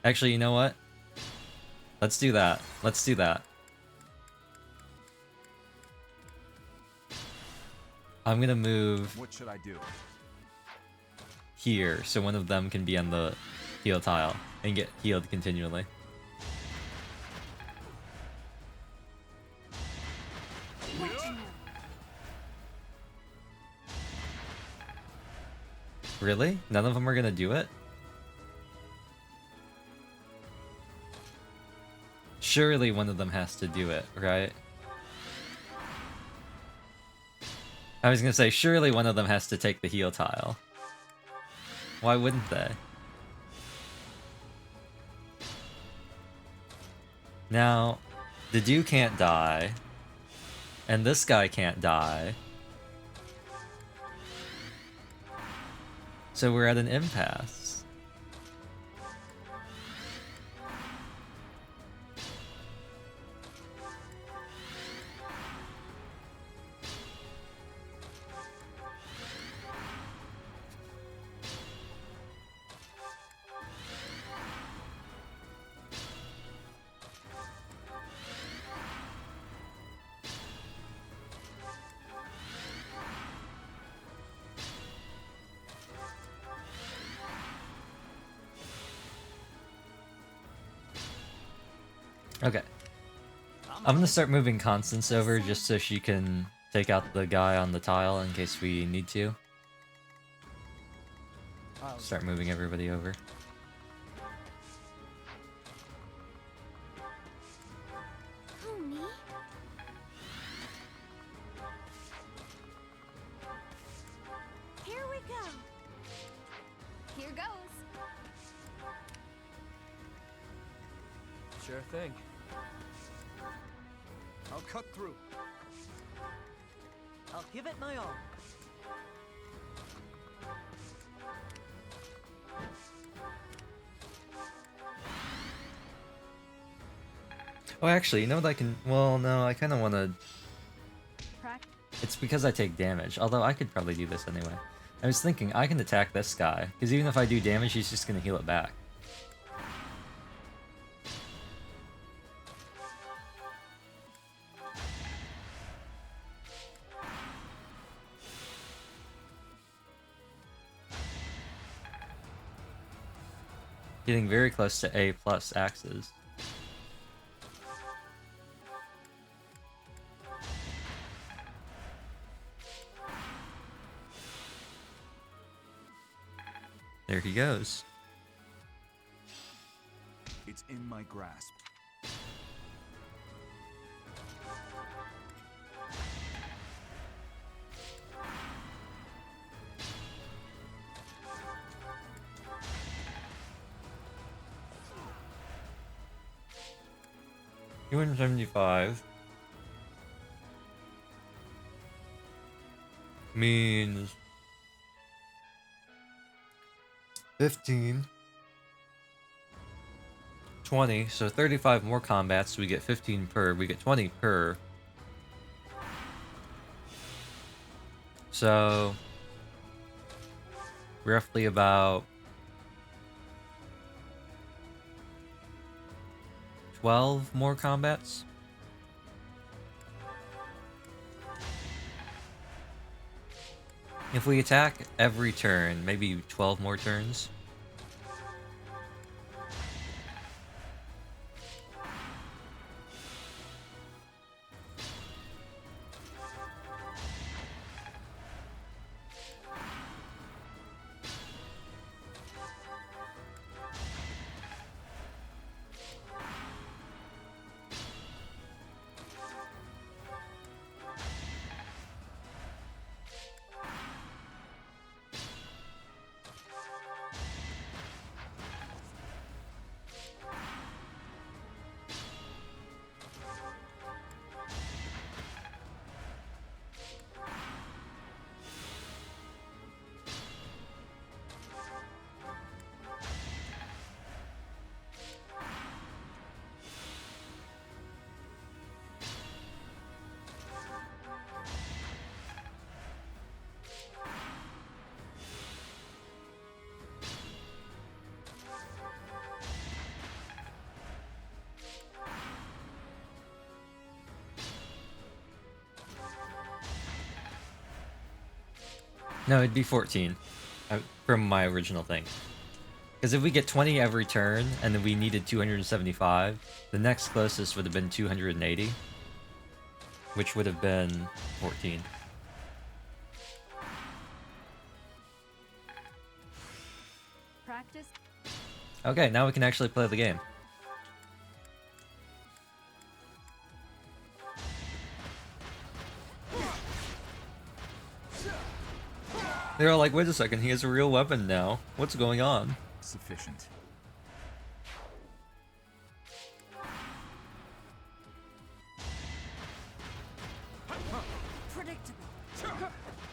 S1: Actually, you know what? Let's do that. Let's do that. I'm gonna move
S4: What should I do?
S1: here, so one of them can be on the heal tile and get healed continually. Really? None of them are gonna do it? Surely one of them has to do it, right? I was gonna say, surely one of them has to take the heal tile. Why wouldn't they? Now, the dude can't die, and this guy can't die. So we're at an impasse. Okay. I'm gonna start moving Constance over just so she can take out the guy on the tile in case we need to. Start moving everybody over.
S2: Who, me? Here we go. Here goes.
S3: Sure thing.
S4: I'll cut through.
S5: I'll give it my all.
S1: Oh, actually, you know what I can... Well, no, I kind of want to... It's because I take damage, although I could probably do this anyway. I was thinking, I can attack this guy, because even if I do damage, he's just going to heal it back. Getting very close to A+ axes. There he goes.
S4: It's in my grasp.
S1: $275 means 15, 20, so 35 more combats, we get 15 per, we get 20 per. So, roughly about 12 more combats. If we attack every turn, maybe 12 more turns. No, it'd be 14. from my original thing. Because if we get 20 every turn, and then we needed 275, the next closest would have been 280, which would have been 14.
S2: Practice.
S1: Okay, now we can actually play the game. They're all like, wait a second, he has a real weapon now. What's going on?
S4: Sufficient.
S5: Predictable.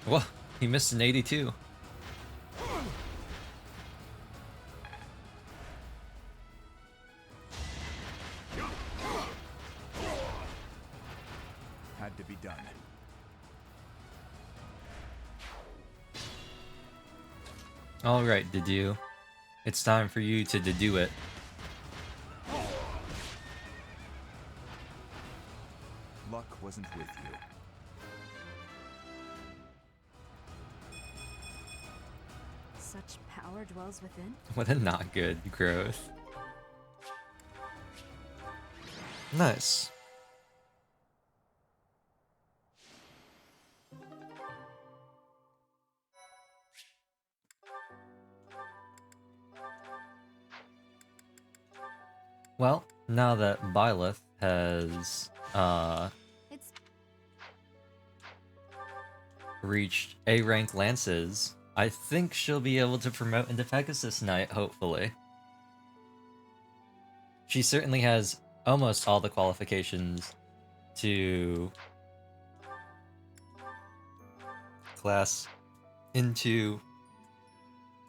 S1: Well, he missed an 82.
S4: Had to be done.
S1: Alright, Dedu. It's time for you to Dedu it.
S4: Luck wasn't with you.
S2: Such power dwells within.
S1: What a not good growth. Nice. Well, now that Byleth has
S2: It's
S1: reached A rank lances, I think she'll be able to promote into Pegasus Knight, hopefully. She certainly has almost all the qualifications to class into,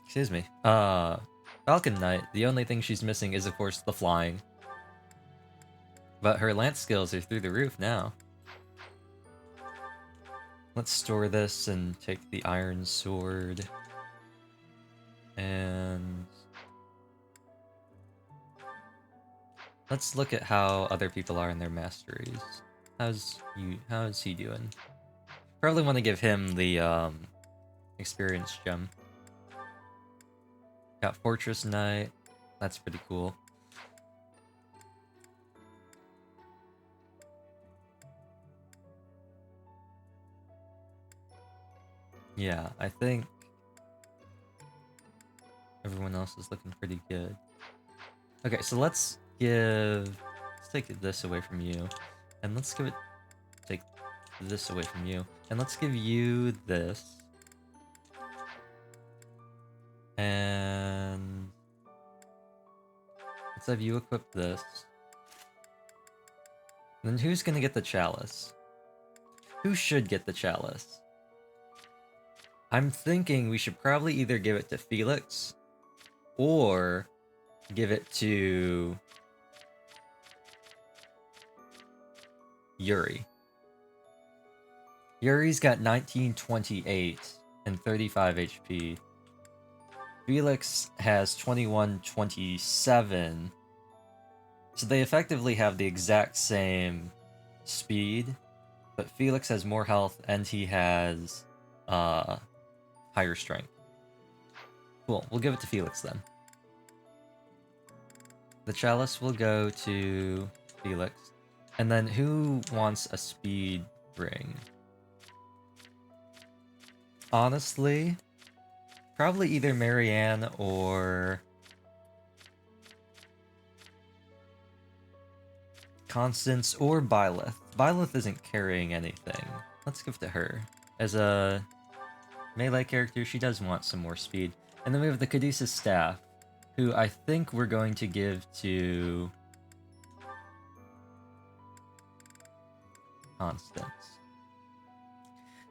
S1: excuse me, Falcon Knight. The only thing she's missing is, of course, the flying. But her lance skills are through the roof now. Let's store this and take the iron sword. And let's look at how other people are in their masteries. How's he doing? Probably want to give him the experience gem. Got Fortress Knight. That's pretty cool. Yeah, I think everyone else is looking pretty good. Okay, so let's take this away from you, and let's take this away from you, and let's give you this, and let's have you equip this. Then who's gonna get the chalice? Who should get the chalice? I'm thinking we should probably either give it to Felix or give it to Yuri. Yuri's got 1928 and 35 HP. Felix has 2127. So they effectively have the exact same speed, but Felix has more health and he has higher strength. Cool, we'll give it to Felix then. The chalice will go to Felix. And then who wants a speed ring? Honestly, probably either Marianne or Constance or Byleth. Byleth isn't carrying anything. Let's give it to her. As a melee character, she does want some more speed. And then we have the Caduceus Staff, who I think we're going to give to Constance.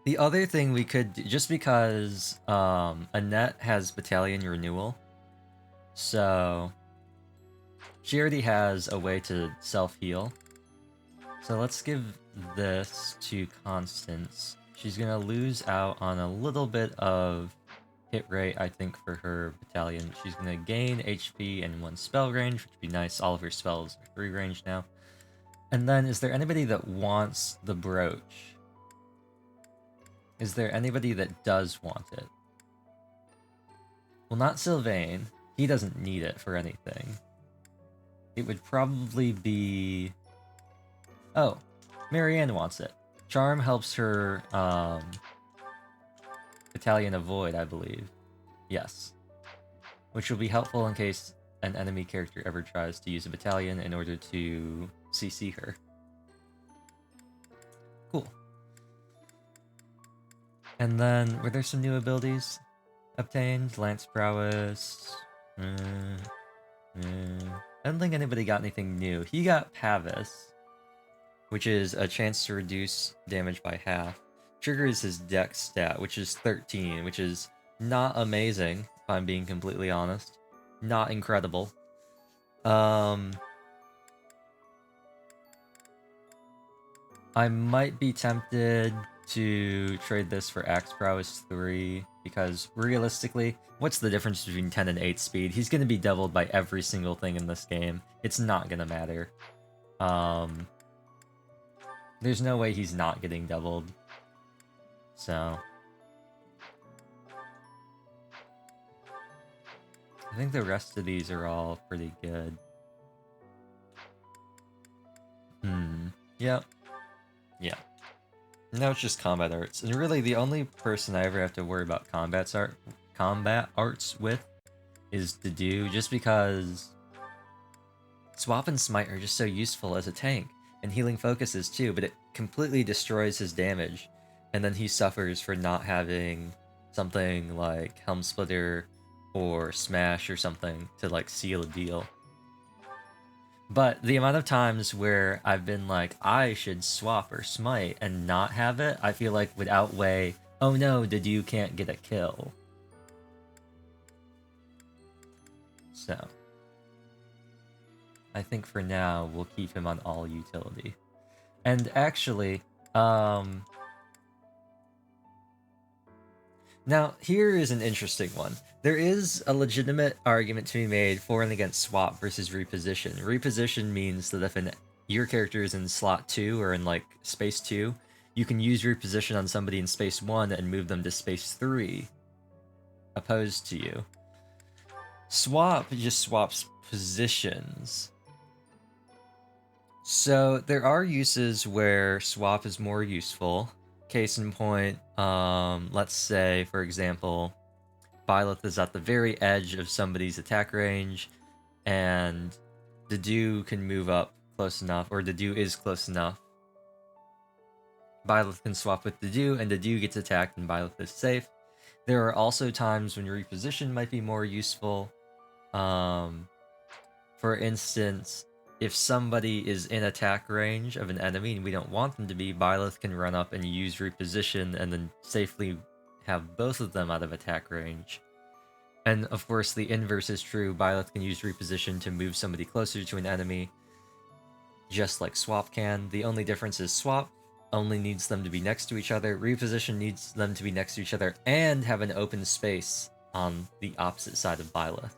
S1: The other thing we could do, just because Annette has battalion renewal, so she already has a way to self-heal. So let's give this to Constance. She's gonna lose out on a little bit of hit rate, I think, for her battalion. She's gonna gain HP and 1 spell range, which would be nice. All of her spells are 3 range now. And then, is there anybody that wants the brooch? Is there anybody that does want it? Well, not Sylvain. He doesn't need it for anything. It would probably be... Oh, Marianne wants it. Charm helps her, Battalion avoid, I believe. Yes. Which will be helpful in case an enemy character ever tries to use a battalion in order to CC her. Cool. And then, were there some new abilities obtained? Lance Prowess... I don't think anybody got anything new. He got Pavis, which is a chance to reduce damage by half. Triggers his dex stat, which is 13, which is not amazing, if I'm being completely honest. Not incredible. I might be tempted to trade this for Axe Prowess 3, because realistically, what's the difference between 10 and 8 speed? He's going to be doubled by every single thing in this game. It's not going to matter. There's no way he's not getting doubled. So... I think the rest of these are all pretty good. Yep. Yeah. Now it's just combat arts. And really, the only person I ever have to worry about combat arts with is Dedue, just because Swap and Smite are just so useful as a tank. And Healing Focus is too, but it completely destroys his damage. And then he suffers for not having something like Helm Splitter or Smash or something to like seal a deal. But the amount of times where I've been like, I should swap or smite and not have it, I feel like would outweigh, oh no, Dedue can't get a kill. So, I think for now, we'll keep him on all utility. And actually, now, here is an interesting one. There is a legitimate argument to be made for and against swap versus reposition. Reposition means that if your character is in slot 2 or in like space 2, you can use reposition on somebody in space 1 and move them to space 3, opposed to you. Swap just swaps positions. So there are uses where swap is more useful. Case in point, let's say, for example, Byleth is at the very edge of somebody's attack range, and Dedue can move up close enough, or Dedue is close enough. Byleth can swap with Dedue, and Dedue gets attacked, and Byleth is safe. There are also times when reposition might be more useful. For instance, if somebody is in attack range of an enemy and we don't want them to be, Byleth can run up and use reposition and then safely have both of them out of attack range. And of course the inverse is true, Byleth can use reposition to move somebody closer to an enemy, just like Swap can. The only difference is Swap only needs them to be next to each other, reposition needs them to be next to each other and have an open space on the opposite side of Byleth.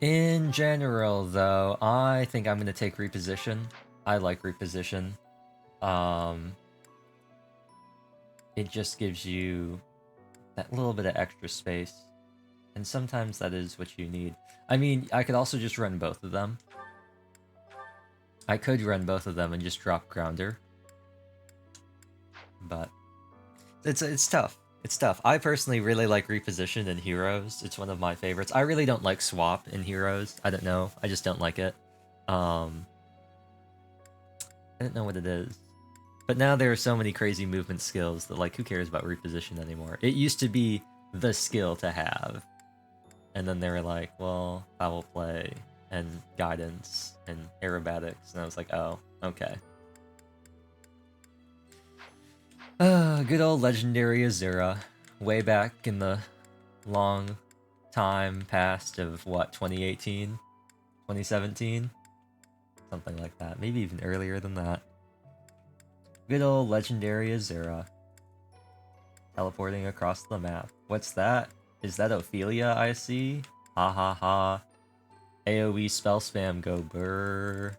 S1: In general, though, I think I'm going to take reposition. I like reposition. It just gives you that little bit of extra space, and sometimes that is what you need. I mean, I could also just run both of them. I could run both of them and just drop Grounder. But it's tough. It's tough. I personally really like reposition in Heroes. It's one of my favorites. I really don't like swap in Heroes. I don't know. I just don't like it. I don't know what it is. But now there are so many crazy movement skills that, like, who cares about reposition anymore? It used to be the skill to have. And then they were like, well, foul play and guidance and aerobatics. And I was like, oh, okay. Good old legendary Azura. Way back in the long time past of, what, 2018? 2017? Something like that. Maybe even earlier than that. Good old legendary Azura. Teleporting across the map. What's that? Is that Ophelia I see? Ha ha ha. AoE spell spam go brrr.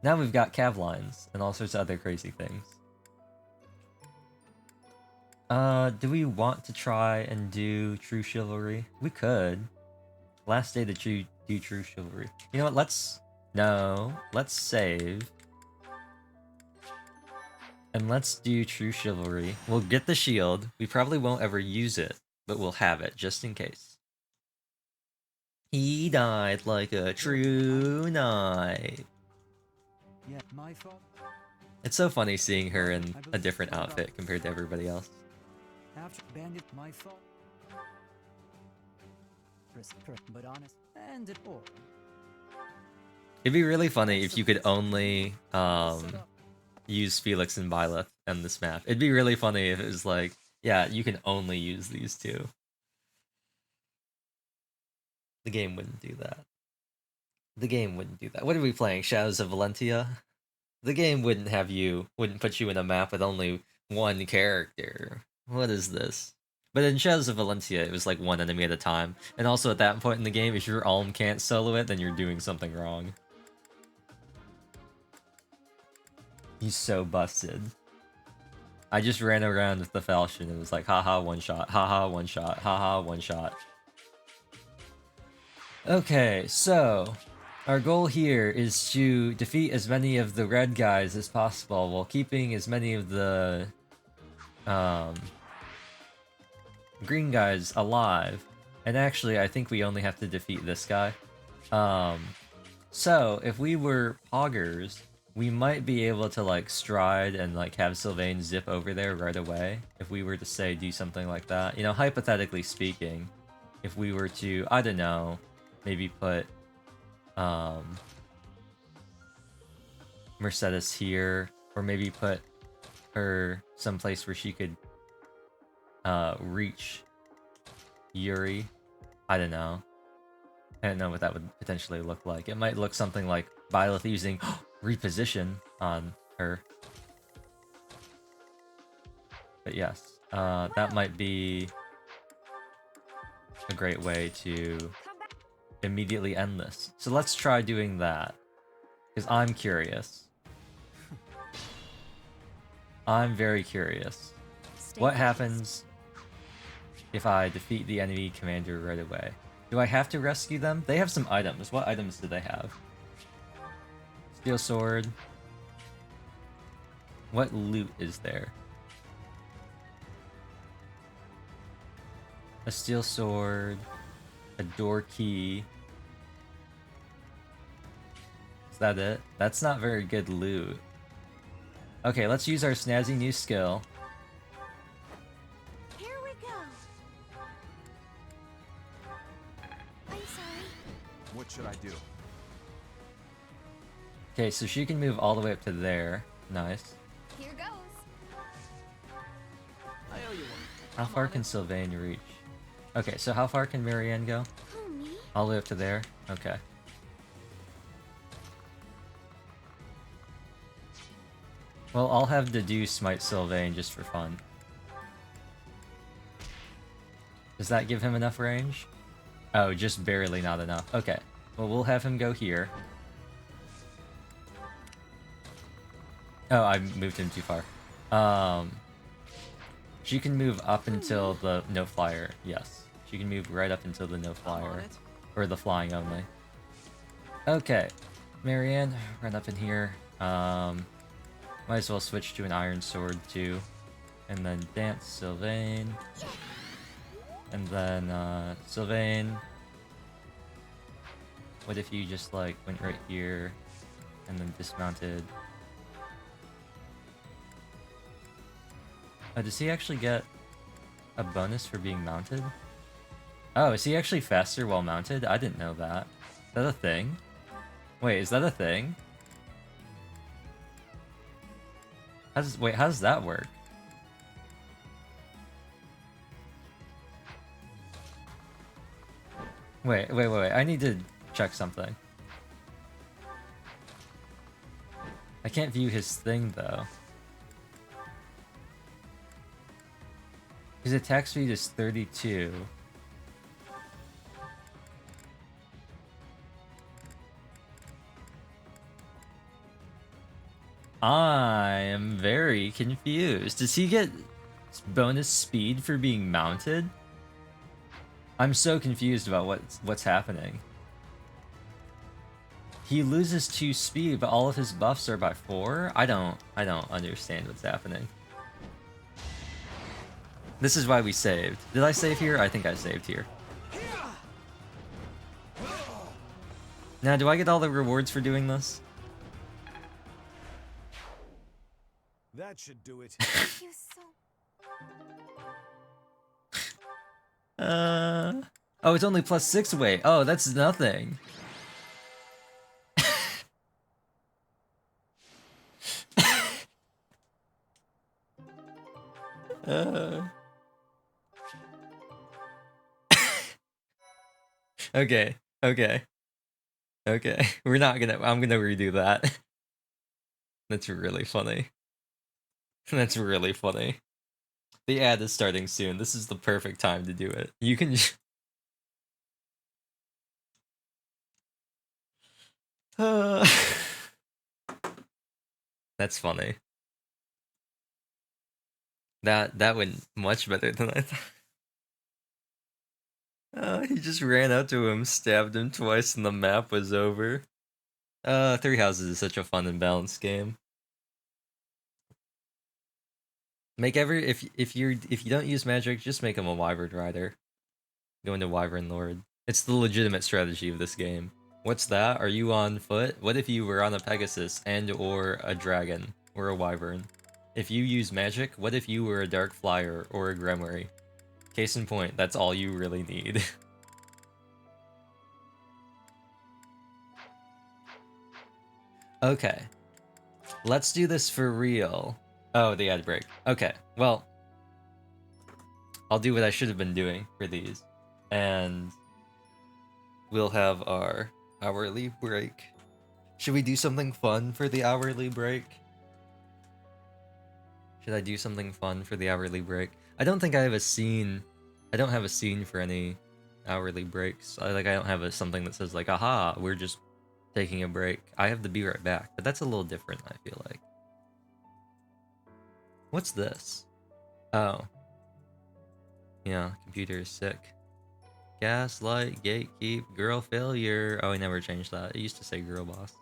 S1: Now we've got cav lines and all sorts of other crazy things. Do we want to try and do True Chivalry? We could. Last day to do True Chivalry. You know what? Let's save. And let's do True Chivalry. We'll get the shield. We probably won't ever use it, but we'll have it just in case. He died like a true knight.
S4: Yeah, my fault.
S1: It's so funny seeing her in a different outfit compared to everybody else.
S4: After bandit, my fault. But honest, and it all.
S1: It'd be really funny if you could only use Felix and Byleth on this map. It'd be really funny if it was like, yeah, you can only use these two. The game wouldn't do that. The game wouldn't do that. What are we playing? Shadows of Valentia? The game wouldn't put you in a map with only one character. What is this? But in Shadows of Valentia, it was like one enemy at a time. And also at that point in the game, if your Alm can't solo it, then you're doing something wrong. He's so busted. I just ran around with the Falchion and was like, haha, one shot, haha, one shot, haha, one shot. Okay, so our goal here is to defeat as many of the red guys as possible while keeping as many of the green guys alive. And actually, I think we only have to defeat this guy. So if we were poggers, we might be able to like stride and like have Sylvain zip over there right away. If we were to say do something like that, you know, hypothetically speaking, if we were to, I don't know, maybe put Mercedes here, or maybe put her someplace where she could reach Yuri. I don't know what that would potentially look like. It might look something like Byleth using reposition on her. But yes, that might be a great way to immediately end this. So let's try doing that, because I'm curious. I'm very curious. What happens if I defeat the enemy commander right away? Do I have to rescue them? They have some items. What items do they have? Steel sword. What loot is there? A steel sword. A door key. Is that it? That's not very good loot. Okay, let's use our snazzy new skill.
S2: Here we go. I'm sorry.
S3: What should I do?
S1: Okay, so she can move all the way up to there. Nice.
S2: Here goes.
S3: I owe you one.
S1: How far can Sylvain reach? Okay, so how far can Marianne go?
S2: Who, me?
S1: All the way up to there? Okay. Well, I'll have Dedu smite Sylvain just for fun. Does that give him enough range? Oh, just barely not enough. Okay. Well, we'll have him go here. Oh, I moved him too far. She can move up until the no flyer. Yes. She can move right up until the no flyer. Or the flying only. Okay. Marianne, run up in here. Might as well switch to an iron sword too. And then dance Sylvain. And then Sylvain. What if you just like went right here and then dismounted? Oh, does he actually get a bonus for being mounted? Oh, is he actually faster while mounted? I didn't know that. Is that a thing? Wait, is that a thing? Wait, how does that work? Wait, I need to check something. I can't view his thing though. His attack speed is 32. I am very confused. Does he get Bonus speed for being mounted? I'm so confused about what's happening. He loses 2 speed, but all of his buffs are by 4? I don't understand what's happening. This is why we saved. Did I save here? I think I saved here. Now, do I get all the rewards for doing this?
S4: That should do it.
S2: Thank you so.
S1: Oh, it's only plus 6 weight. Oh, that's nothing. Okay, okay. Okay, I'm gonna redo that. That's really funny. That's really funny. The ad is starting soon. This is the perfect time to do it. You can That's funny. That went much better than I thought. He just ran up to him, stabbed him twice, and the map was over. Three Houses is such a fun and balanced game. Make if you don't use magic, just make him a Wyvern Rider. Go into Wyvern Lord. It's the legitimate strategy of this game. What's that? Are you on foot? What if you were on a Pegasus and or a dragon or a Wyvern? If you use magic, what if you were a Dark Flyer or a Grimoire? Case in point, that's all you really need. Okay. Let's do this for real. Oh, the ad break. Okay, well, I'll do what I should have been doing for these. And we'll have our hourly break. Should we do something fun for the hourly break? Should I do something fun for the hourly break? I don't think I have a scene. I don't have a scene for any hourly breaks. I don't have something that says like, aha, we're just taking a break. I have to be right back, but that's a little different, I feel like. What's this? Oh. Yeah, computer is sick. Gaslight, gatekeep, girl failure. Oh, I never changed that. It used to say girl boss.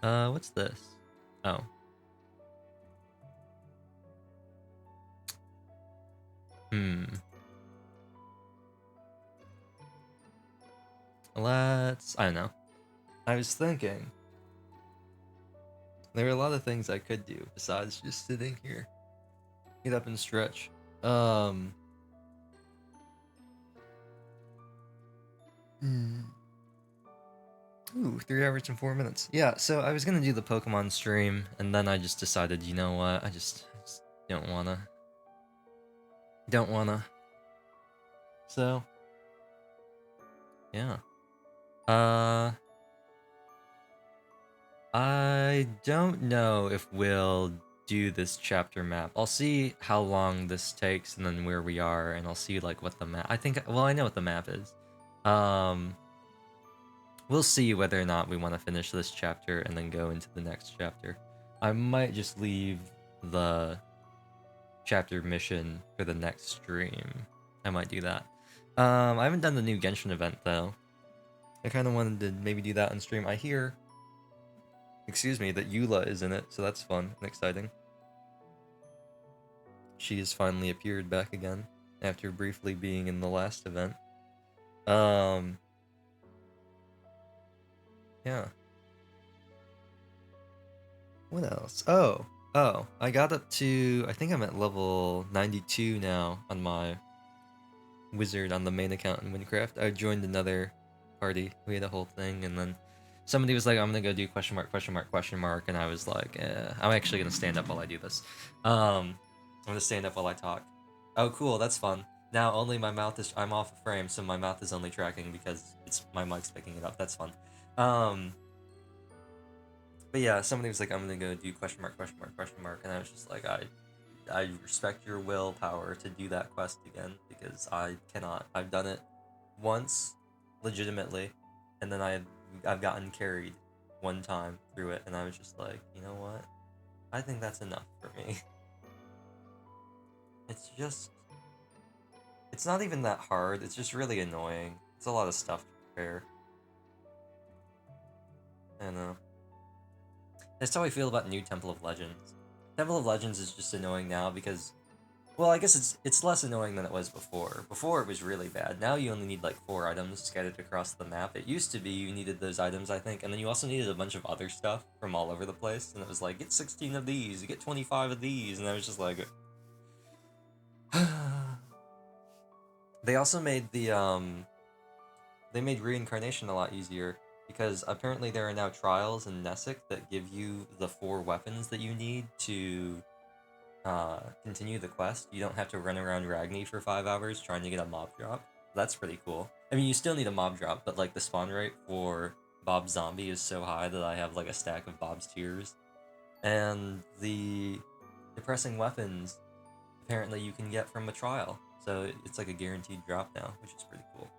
S1: What's this? Oh. I don't know. I was thinking. There are a lot of things I could do besides just sitting here. Get up and stretch. Ooh, 3 hours and 4 minutes. Yeah, so I was gonna do the Pokemon stream, and then I just decided, you know what, I just don't wanna. Don't wanna. So, yeah. I don't know if we'll do this chapter map. I'll see how long this takes and then where we are, and I'll see like what the map. Well, I know what the map is. We'll see whether or not we want to finish this chapter and then go into the next chapter. I might just leave the chapter mission for the next stream. I might do that. I haven't done the new Genshin event though. I kind of wanted to maybe do that on stream. I hear, excuse me, that Eula is in it, so that's fun and exciting. She has finally appeared back again after briefly being in the last event. Yeah. What else? Oh, I got up to, I think I'm at level 92 now on my wizard on the main account in Minecraft. I joined another party. We had a whole thing, and then somebody was like, I'm gonna go do question mark, and I was like, I'm actually gonna stand up while I do this. I'm gonna stand up while I talk. Oh, cool, that's fun. Now only my mouth is, I'm off a frame, so my mouth is only tracking because my mic's picking it up. That's fun. But yeah, somebody was like, I'm gonna go do question mark, and I was just like, I respect your willpower to do that quest again, because I cannot. I've done it once, legitimately, and then I've gotten carried one time through it, and I was just like, you know what? I think that's enough for me. it's just... It's not even that hard, it's just really annoying. It's a lot of stuff to prepare. I don't know. That's how I feel about New Temple of Legends. Temple of Legends is just annoying now because... Well, I guess it's less annoying than it was before. Before it was really bad. Now you only need like 4 items scattered across the map. It used to be you needed those items, I think, and then you also needed a bunch of other stuff from all over the place. And it was like, get 16 of these, you get 25 of these, and I was just like... They also made the, they made reincarnation a lot easier, because apparently there are now trials in Nessic that give you the 4 weapons that you need to continue the quest. You don't have to run around Ragni for 5 hours trying to get a mob drop. That's pretty cool. I mean, you still need a mob drop, but like the spawn rate for Bob Zombie is so high that I have like a stack of Bob's Tears. And the depressing weapons, apparently you can get from a trial. So it's like a guaranteed drop now, which is pretty cool.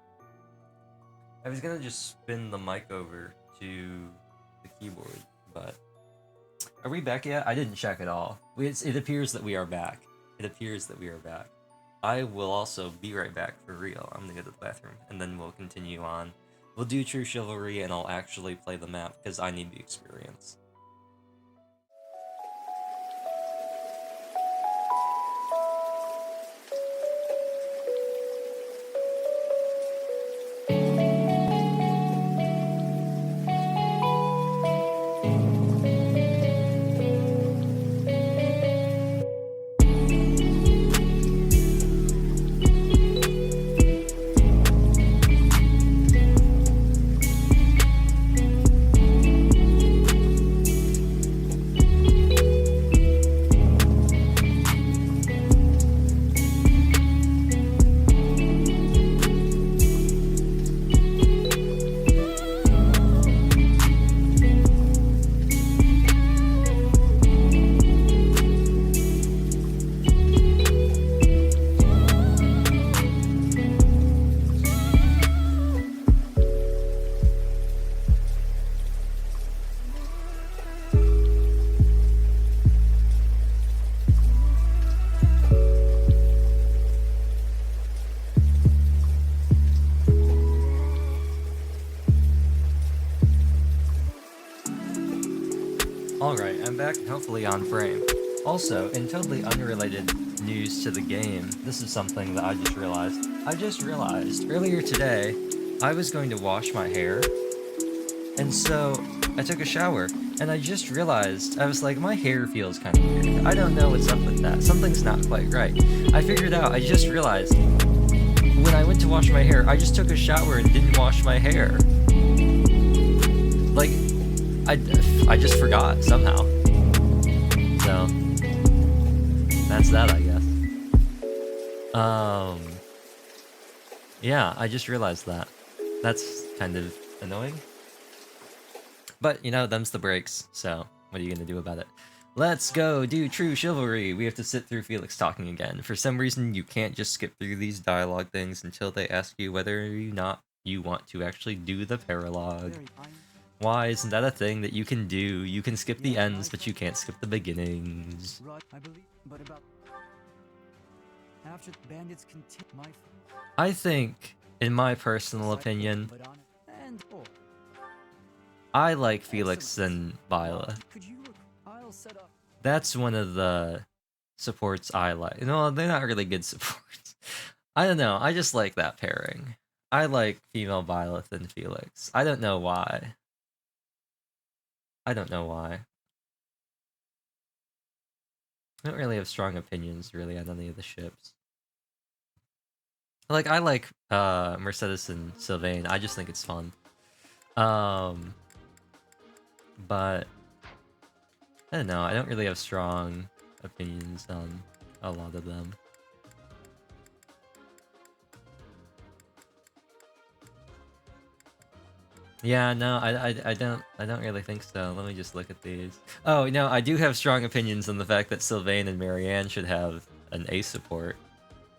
S1: I was gonna just spin the mic over to the keyboard, but... Are we back yet? I didn't check at all. It appears that we are back. It appears that we are back. I will also be right back for real. I'm gonna go to the bathroom, and then we'll continue on. We'll do True Chivalry, and I'll actually play the map, because I need the experience. Alright, I'm back, hopefully on frame. Also, in totally unrelated news to the game, this is something that I just realized. I just realized, earlier today, I was going to wash my hair, and so I took a shower, and I just realized, I was like, my hair feels kind of weird. I don't know what's up with that. Something's not quite right. I figured out, I just realized, when I went to wash my hair, I just took a shower and didn't wash my hair. Like, I just forgot, somehow. So, that's that, I guess. Yeah, I just realized that. That's kind of annoying. But, you know, them's the breaks, so what are you gonna do about it? Let's go do True Chivalry! We have to sit through Felix talking again. For some reason, you can't just skip through these dialogue things until they ask you whether or not you want to actually do the paralogue. Why isn't that a thing that you can do? You can skip the ends, but you can't skip the beginnings. I think, in my personal opinion, I like Felix and Viola. That's one of the supports I like. No, they're not really good supports. I don't know, I just like that pairing. I like female Violet and Felix. I don't know why. I don't know why. I don't really have strong opinions, really, on any of the ships. Like, I like, Mercedes and Sylvain. I just think it's fun. But... I don't know, I don't really have strong opinions on a lot of them. Yeah, no, I don't really think so. Let me just look at these. Oh, no, I do have strong opinions on the fact that Sylvain and Marianne should have an ace support.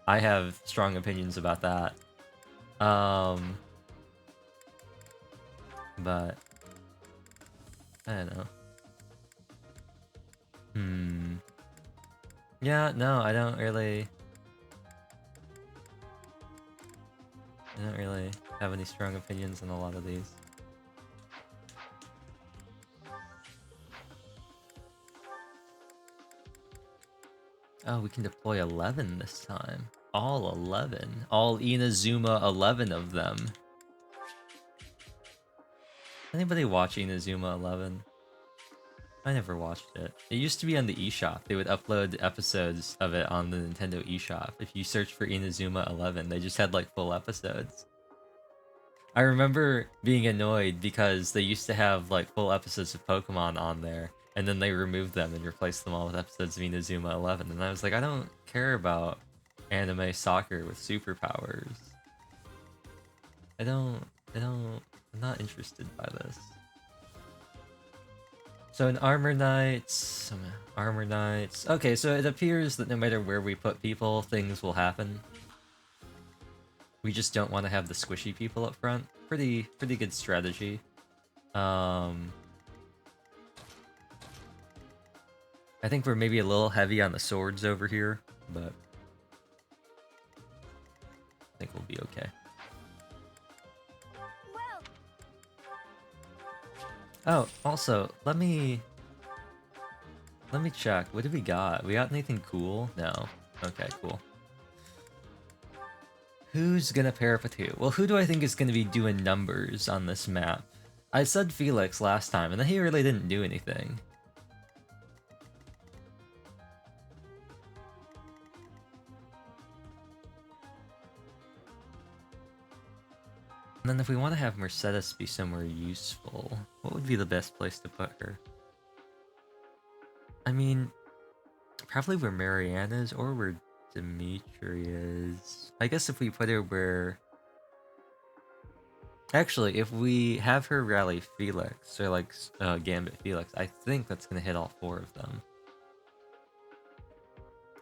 S1: I have strong opinions about that. But I don't know. Yeah, no, I don't really have any strong opinions on a lot of these. Oh, we can deploy 11 this time. All 11. All Inazuma 11 of them. Anybody watch Inazuma 11? I never watched it. It used to be on the eShop. They would upload episodes of it on the Nintendo eShop. If you search for Inazuma 11, they just had like full episodes. I remember being annoyed because they used to have like full episodes of Pokemon on there, and then they removed them and replaced them all with episodes of Inazuma 11, and I was like, I don't care about anime soccer with superpowers. I'm not interested by this. So in Armor Knights, okay, so it appears that no matter where we put people, things will happen. We just don't want to have the squishy people up front. Pretty good strategy. I think we're maybe a little heavy on the swords over here, but I think we'll be okay. Oh, also, let me check. What do we got? We got anything cool? No. Okay, cool. Who's gonna pair up with who? Well, who do I think is gonna be doing numbers on this map? I said Felix last time, and then he really didn't do anything. And then if we want to have Mercedes be somewhere useful, what would be the best place to put her? I mean, probably where Marianne is, or where Dimitri is. I guess if we put her where... Actually, if we have her rally Felix, or like Gambit Felix, I think that's gonna hit all 4 of them.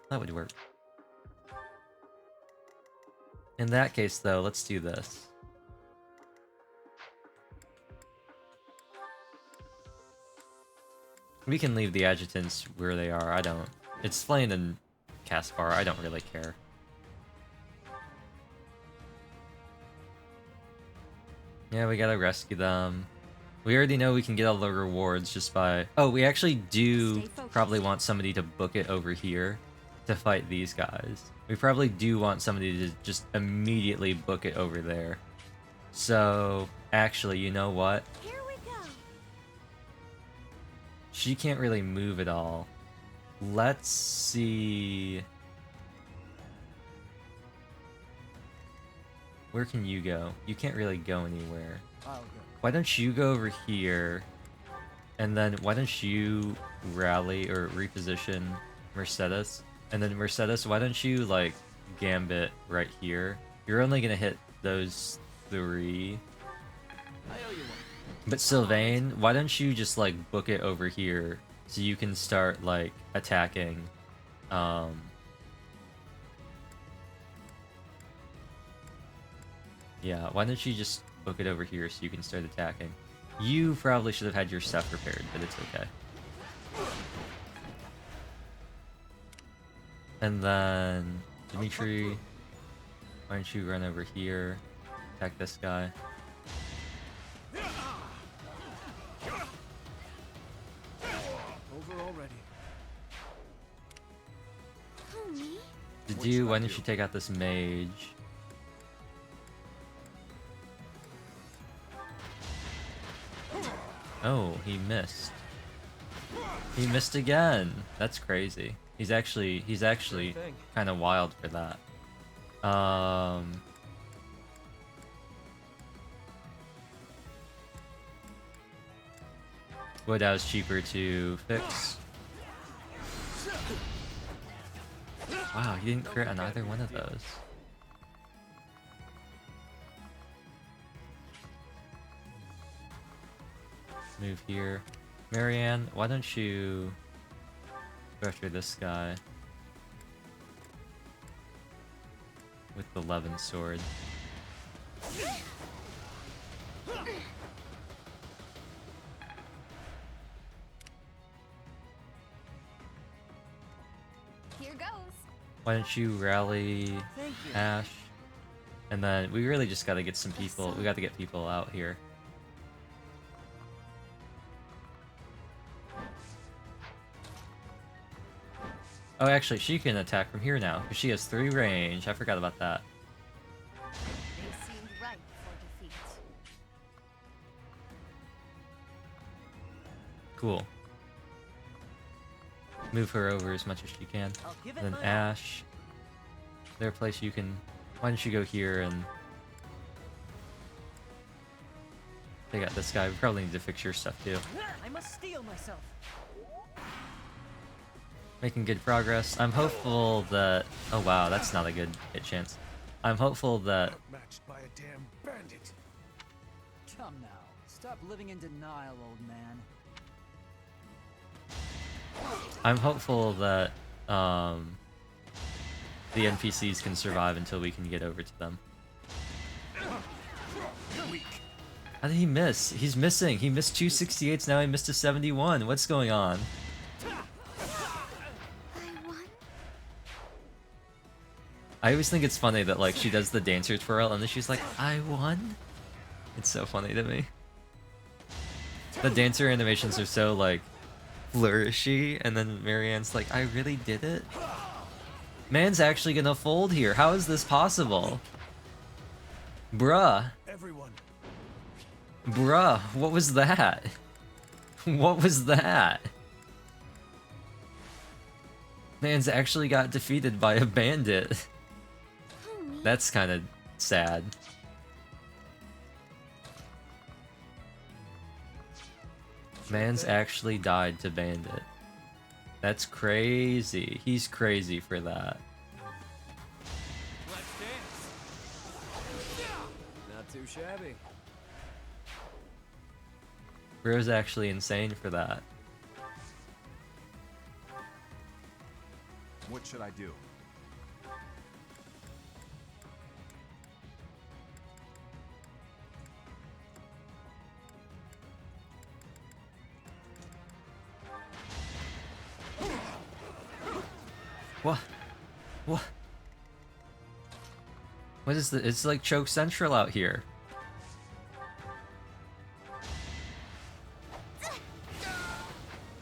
S1: That would work. In that case, though, let's do this. We can leave the adjutants where they are, I don't. It's Flame and Caspar, I don't really care. Yeah, we gotta rescue them. We already know we can get all the rewards just by... Oh, we actually do probably want somebody to book it over here to fight these guys. We probably do want somebody to just immediately book it over there. So, actually, you know what?
S2: Here we go.
S1: She can't really move at all. Let's see... Where can you go? You can't really go anywhere.
S3: I'll go.
S1: Why don't you go over here, and then why don't you rally or reposition Mercedes? And then Mercedes, why don't you like Gambit right here? You're only gonna hit those 3.
S3: I owe you one.
S1: But Sylvain, why don't you just like book it over here so you can start like attacking yeah, why don't you just book it over here so you can start attacking? You probably should have had your stuff prepared, but it's okay. And then, Dimitri, why don't you run over here, attack this guy.
S3: Over already.
S2: Who, me?
S1: Did you, why don't you take out this mage? Oh, he missed. He missed again. That's crazy. He's actually kind of wild for that. Woodow's cheaper to fix. Wow, he didn't crit on either one of those. Move here. Marianne, why don't you go after this guy with the Levin sword?
S2: Here goes.
S1: Why don't you rally
S5: Thank you.
S1: Ash? And then we really just gotta get some people. We gotta get people out here. Oh, actually, she can attack from here now, because she has 3 range. I forgot about that.
S2: They seemed ripe for defeat.
S1: Cool. Move her over as much as she can.
S5: I'll give it
S1: And then
S5: my all.
S1: Ash. Their place you can... Why don't you go here and... They got this guy. We probably need to fix your stuff too.
S5: I must steel myself.
S1: Making good progress. I'm hopeful that... Oh wow, that's not a good hit chance. I'm hopeful that...
S4: Outmatched by a damn bandit.
S6: Come now. Stop living in denial, old man.
S1: I'm hopeful that the NPCs can survive until we can get over to them. How did he miss? He's missing. He missed 268s, now he missed a 71. What's going on?
S2: I won?
S1: I always think it's funny that like she does the dancer twirl and then she's like, I won? It's so funny to me. The dancer animations are so like flourishy, and then Marianne's like, I really did it? Man's actually gonna fold here. How is this possible? Bruh.
S4: Everyone.
S1: Bruh, what was that? What was that? Man's actually got defeated by a bandit.
S2: Homie.
S1: That's kind of sad. Man's actually died to bandit. That's crazy. He's crazy for that.
S3: Let's dance. Not too shabby.
S1: Bro's actually insane for that.
S4: What should I do?
S1: What? What? What is the? It's like Choke Central out here.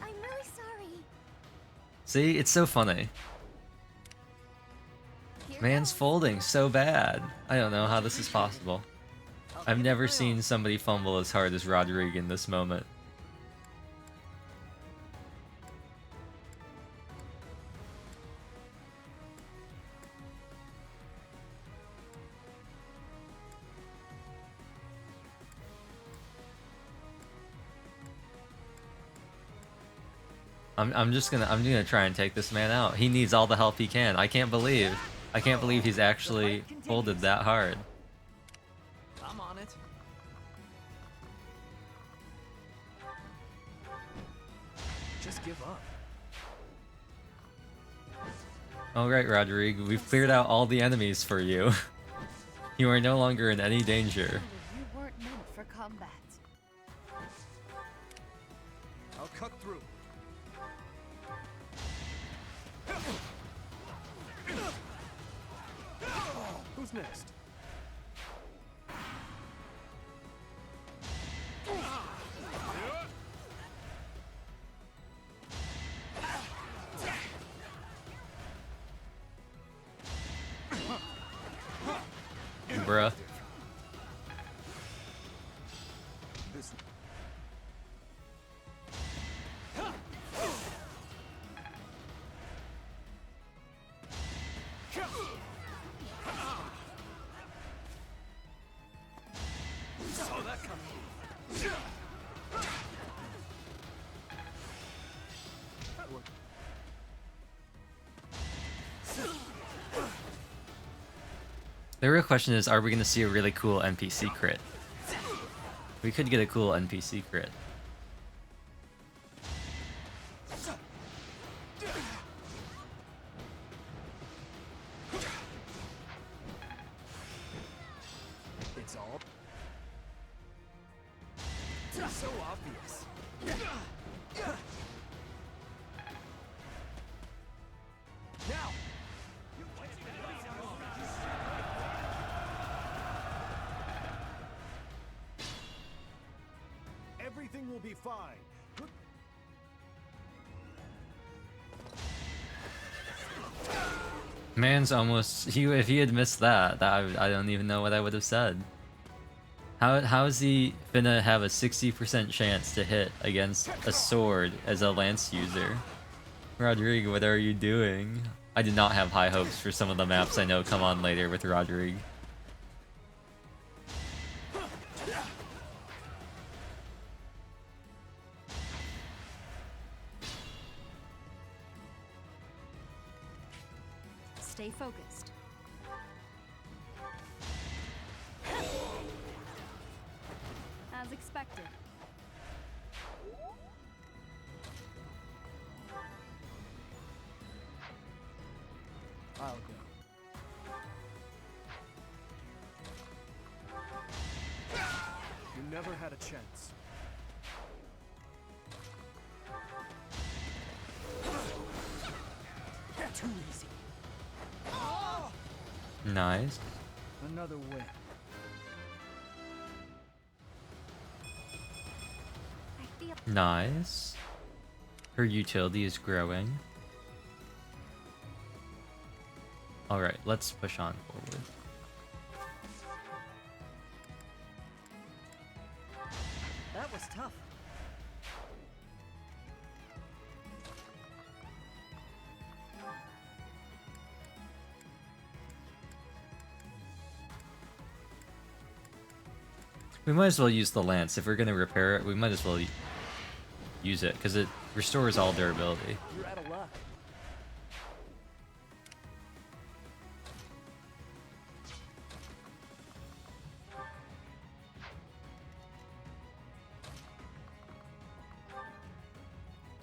S2: I'm really sorry.
S1: See, it's so funny.
S2: Here
S1: Man's
S2: goes.
S1: folding so bad. I don't know how this is possible.
S5: I'll
S1: I've
S5: give it
S1: never
S5: my
S1: seen
S5: all.
S1: somebody fumble as hard as Rodrigue in this moment. I'm gonna try and take this man out. He needs all the help he can. I can't believe he's actually folded that hard.
S3: I'm on it.
S4: Just give up.
S1: Alright, Rodrigue, we've cleared out all the enemies for you. You are no longer in any danger.
S2: You weren't meant for combat.
S4: I'll cut through. Who's next?
S1: Bruh.
S4: This
S3: Saw that coming.
S1: The real question is, are we gonna see a really cool NPC crit? We could get a cool NPC crit.
S3: It's all so obvious. Now.
S4: Everything will be fine.
S1: Man's almost. If he had missed that, I don't even know what I would have said. How is he gonna have a 60% chance to hit against a sword as a lance user? Rodrigue, what are you doing? I did not have high hopes for some of the maps I know come on later with Rodrigue.
S2: Stay focused. As expected.
S3: I'll go. You never had a chance.
S4: Too easy.
S1: Nice.
S3: Another win.
S2: I feel
S1: Nice. Her utility is growing. Alright, let's push on forward.
S5: That was tough.
S1: We might as well use the lance. If we're gonna repair it, we might as well use it, because it restores all durability.
S5: You're out of luck.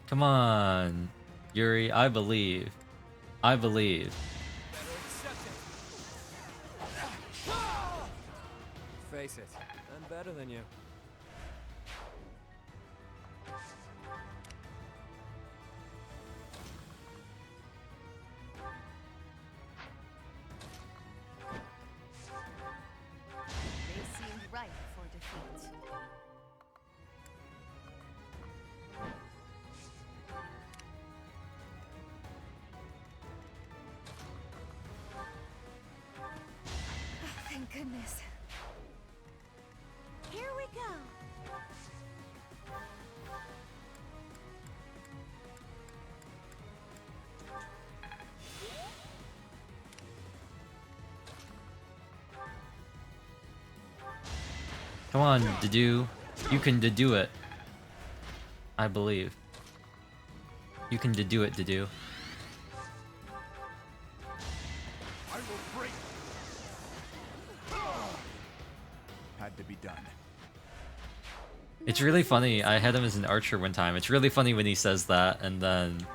S1: Come on, Yuri, I believe. I believe.
S3: Better accept it. Face it, I'm better than you.
S2: they seemed ripe for defeat. Thank goodness. Here we go.
S1: Come on, Dedu. You can Dedu it. I believe. You can Dedu it, Dedu.
S4: I will break. Had to be done.
S1: It's really funny. I had him as an archer one time. It's really funny when he says that, and then...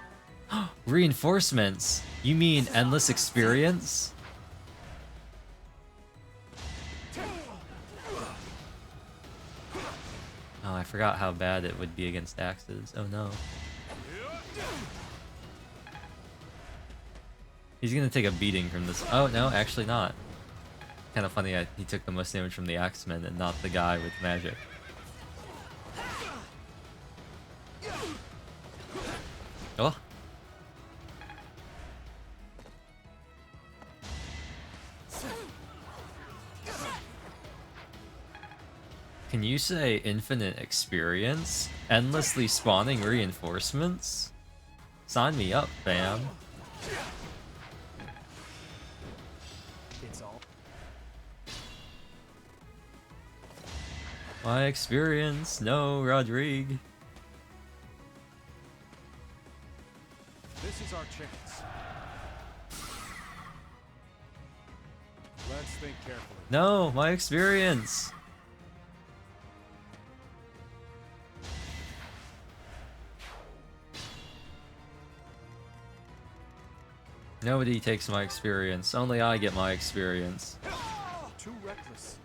S1: Reinforcements! You mean endless experience? Oh, I forgot how bad it would be against axes. Oh no. He's gonna take a beating from this. Oh no, actually not. Kind of funny, he took the most damage from the axeman and not the guy with magic. Oh. Can you say infinite experience? Endlessly spawning reinforcements? Sign me up, fam.
S3: It's all.
S1: My experience. No, Rodrigue.
S3: This is our chance. Let's think carefully.
S1: No, my experience. Nobody takes my experience. Only I get my experience.
S3: Too reckless.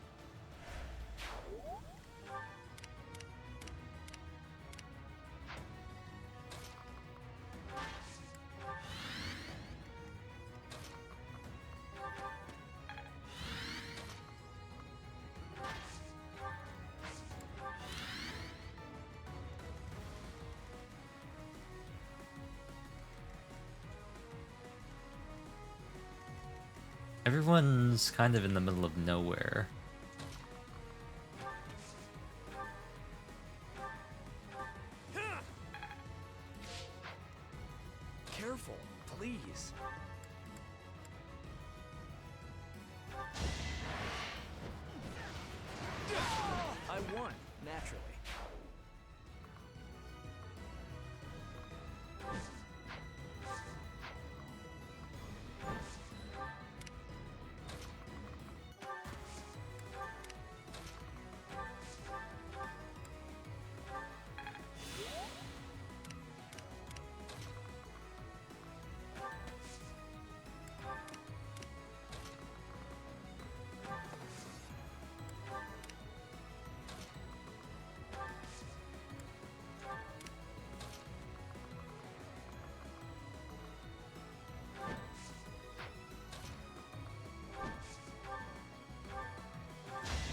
S1: Everyone's kind of in the middle of nowhere.
S4: Careful, please. I won, naturally.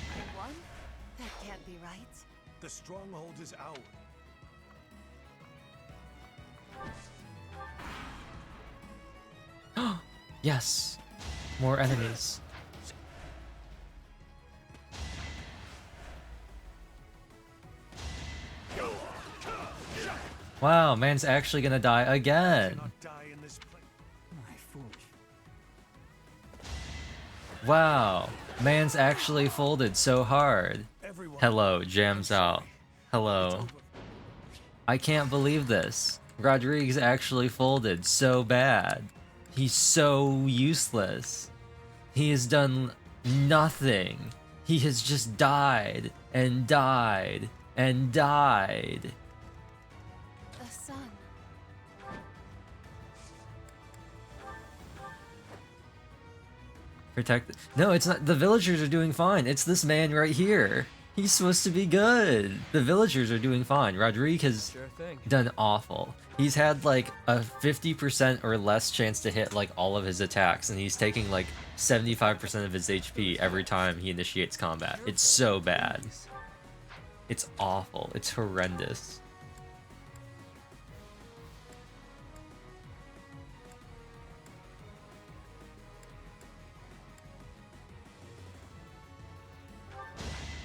S5: I won? That can't be right.
S4: The stronghold is ours.
S1: Yes! More enemies. Wow, man's actually gonna die again!
S4: Cannot die in this place.
S6: My foolish.
S1: Wow, man's actually folded so hard.
S4: Everyone.
S1: Hello, jams out. Hello. I can't believe this. Rodriguez actually folded so bad. He's so useless. He has done nothing. He has just died and died and died.
S2: The sun.
S1: Protect. No, it's not. The villagers are doing fine. It's this man right here. He's supposed to be good. The villagers are doing fine. Rodrigue has
S3: Sure thing.
S1: done awful. He's had like a 50% or less chance to hit like all of his attacks, and he's taking like 75% of his HP every time he initiates combat. It's so bad. It's awful. It's horrendous.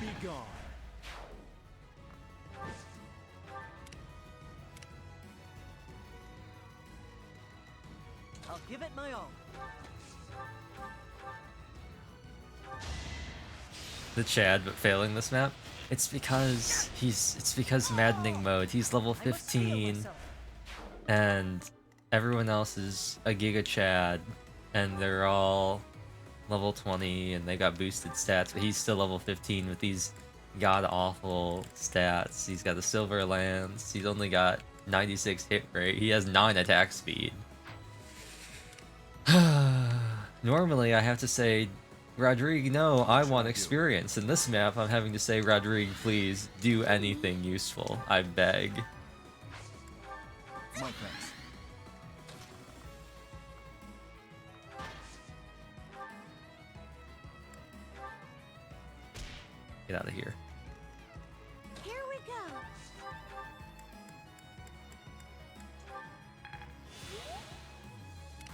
S4: Be gone.
S5: I'll give it my all.
S1: The Chad, but failing this map. It's because Maddening mode. He's level
S5: I must heal
S1: 15,
S5: myself.
S1: and everyone else is a Giga Chad, and they're all level 20, and they got boosted stats, but he's still level 15 with these god-awful stats. He's got the Silver Lance, he's only got 96 hit rate, he has 9 attack speed. Normally, I have to say, Rodrigue, no, I want experience. In this map, I'm having to say, Rodrigue, please, do anything useful. I beg.
S4: My thanks.
S1: Get out of here.
S2: Here we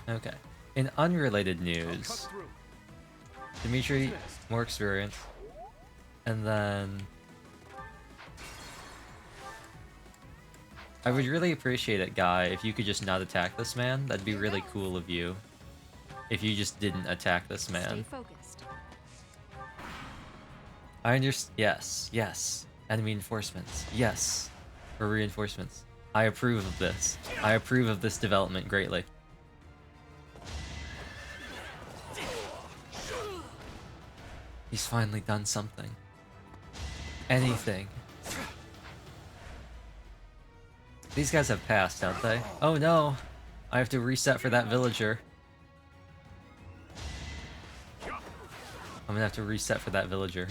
S2: go.
S1: Okay. In unrelated
S4: I'll
S1: news,
S4: cut through.
S1: Dimitri, more experience. And then... I would really appreciate it, Guy, if you could just not attack this man. That'd be really cool of you. If you just didn't attack this
S2: Stay
S1: man.
S2: focused.
S1: I understand. Yes, yes. Enemy reinforcements. Yes. For reinforcements. I approve of this. I approve of this development greatly. He's finally done something. Anything. These guys have passed, don't they? Oh no! I have to reset for that villager. I'm gonna have to reset for that villager.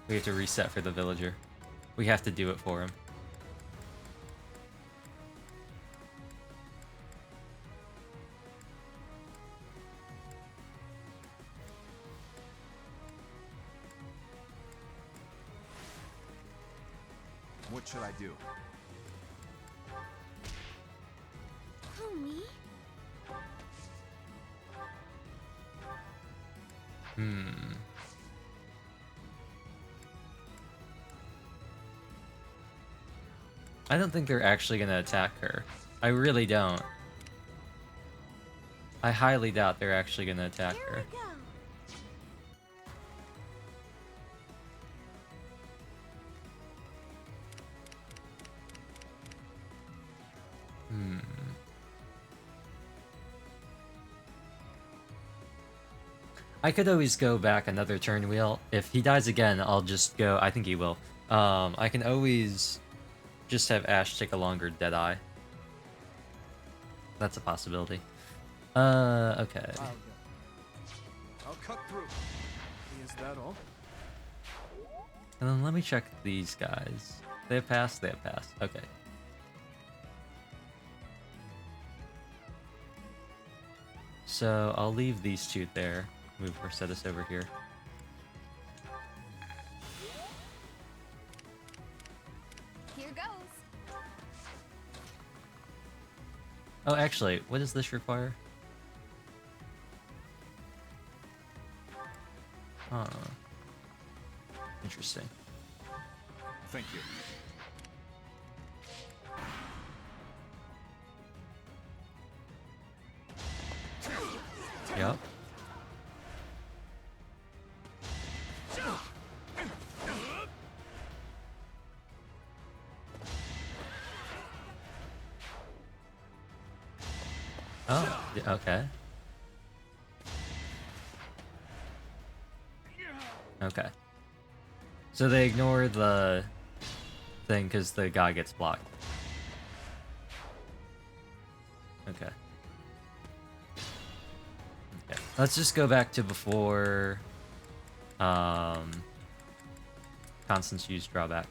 S1: We have to reset for the villager. We have to do it for him.
S4: What should I do?
S2: Who, me?
S1: Hmm. I don't think they're actually gonna attack her. I really don't. I highly doubt they're actually gonna attack
S5: Here
S1: her.
S5: we go.
S1: Hmm. I could always go back another turn wheel. If he dies again, I'll just go. I think he will. I can always just have Ash take a longer Deadeye. That's a possibility. Okay.
S3: I'll go. I'll cut through. Is that all?
S1: And then let me check these guys. They have passed? They have passed. Okay. So I'll leave these two there. Move Mercedes over here.
S2: Here goes.
S1: Oh, actually, what does this require? Huh. Interesting.
S4: Thank you.
S1: Yep. Oh, okay. Okay. So they ignore the thing because the guy gets blocked. Okay. Okay. Let's just go back to before Constance used drawback.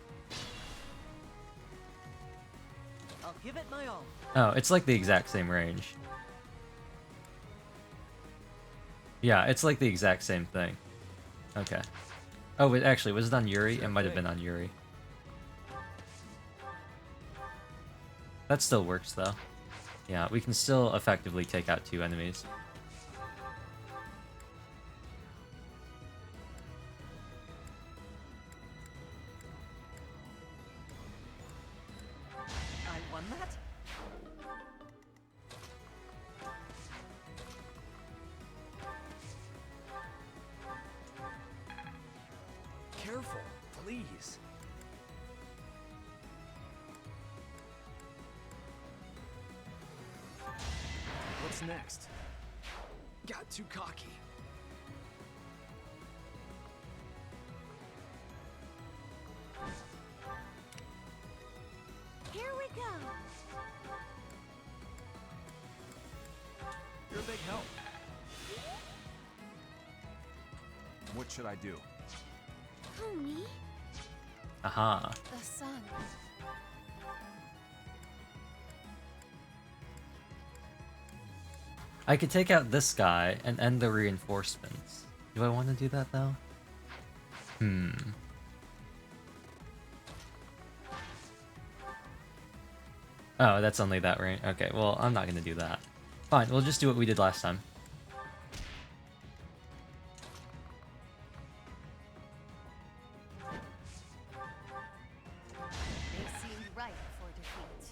S5: I'll give it my all.
S1: Oh, it's like the exact same range. Yeah, it's like the exact same thing. Okay. Oh, it actually was it on Yuri? It might have been on Yuri. That still works though. Yeah, we can still effectively take out 2 enemies.
S5: I won that?
S4: Careful, please. What's next? Got too cocky.
S5: Here we go.
S4: You're a big help. What should I do?
S2: Who, me?
S1: Aha.
S2: The sun.
S1: I could take out this guy and end the reinforcements. Do I want to do that though? Hmm. Oh, that's only that range. Okay, well, I'm not gonna do that. Fine, we'll just do what we did last time.
S2: They seemed right for defeat.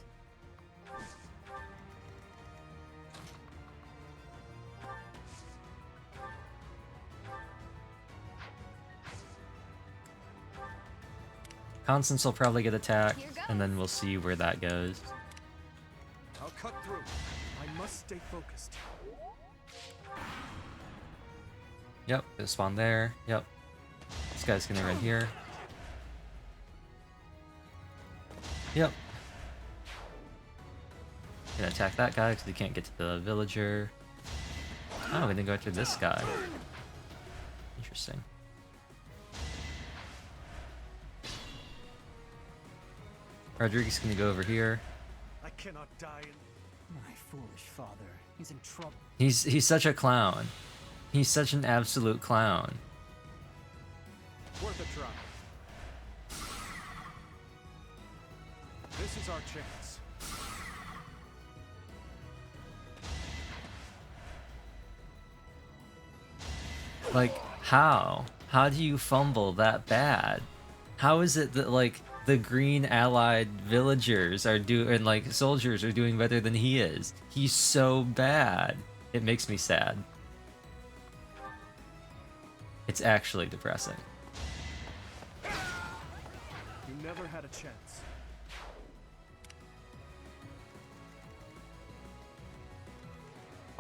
S1: Constance will probably get attacked, and then we'll see where that goes.
S3: I'll cut through. I must stay focused.
S1: Yep, it'll spawn there. Yep. This guy's gonna run here. Yep. Gonna attack that guy because he can't get to the villager. Oh, we're gonna go after this guy. Interesting. Rodriguez gonna go over here.
S3: I cannot die in...
S6: My foolish father. He's in trouble.
S1: He's such a clown. He's such an absolute clown.
S3: Worth a try. This is our chance.
S1: Like, How? How do you fumble that bad? How is it that like the green allied villagers are and like soldiers are doing better than he is? He's so bad. It makes me sad. It's actually depressing.
S3: You never had a chance.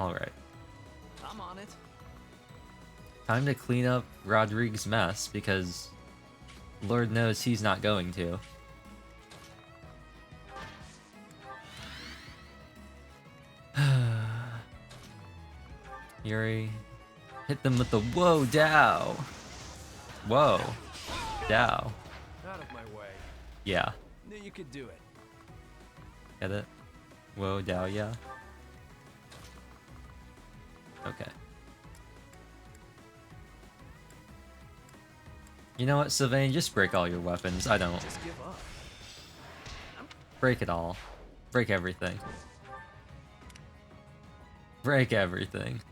S1: Alright.
S3: I'm on it.
S1: Time to clean up Rodrigue's mess, because Lord knows he's not going to. Yuri, hit them with the whoa Dow. Whoa. Dow.
S3: Out of my way.
S1: Yeah.
S3: Knew you could do it.
S1: Get it? Whoa Dow, yeah. Okay. You know what, Sylvain? Just break all your weapons. I don't.
S3: Just give up.
S1: Break it all. Break everything. Break everything.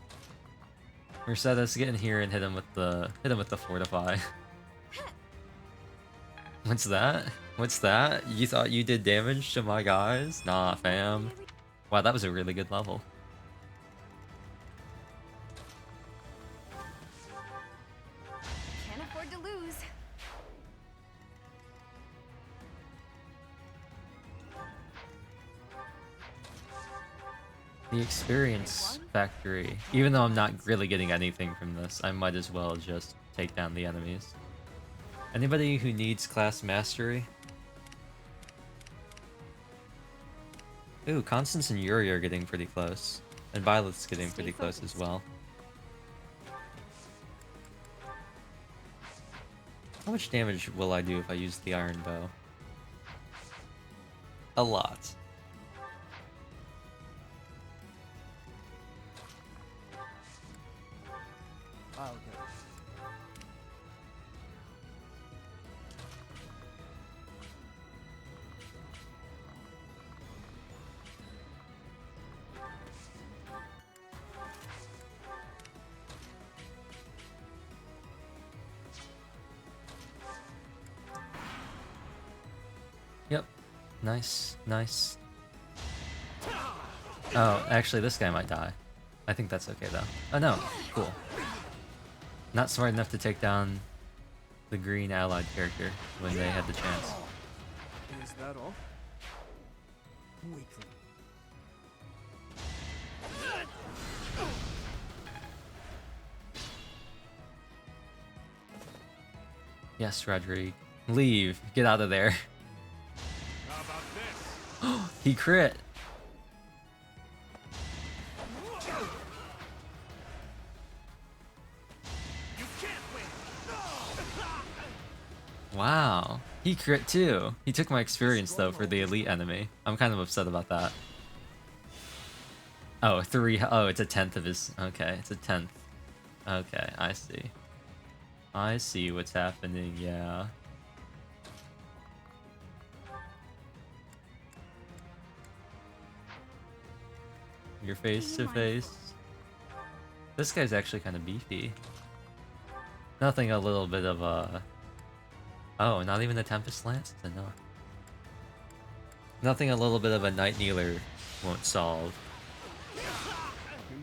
S1: Mercedes, get in here and hit him with the fortify. What's that? What's that? You thought you did damage to my guys? Nah, fam. Wow, that was a really good level.
S2: Can't afford to lose.
S1: The experience factory. Even though I'm not really getting anything from this, I might as well just take down the enemies. Anybody who needs class mastery? Ooh, Constance and Yuri are getting pretty close. And Violet's getting pretty close as well. How much damage will I do if I use the iron bow? A lot.
S3: I'll go.
S1: Yep. Nice, nice. Oh, actually this guy might die. I think that's okay though. Oh no, cool. Not smart enough to take down the green allied character when they had the chance.
S3: Is that all?
S6: Weakling.
S1: Yes, Rodrigue. Leave. Get out of there.
S3: How about this?
S1: He crit.
S3: You can't win.
S1: Wow. He crit too. He took my experience though for the elite enemy. I'm kind of upset about that. Oh, oh, it's a 10th of his. Okay, it's a 10th. Okay, I see. I see what's happening, yeah. You're face to face. This guy's actually kind of beefy. Nothing a little bit of a... Oh, not even the Tempest Lance? No. Nothing a little bit of a Night Kneeler won't solve.
S3: You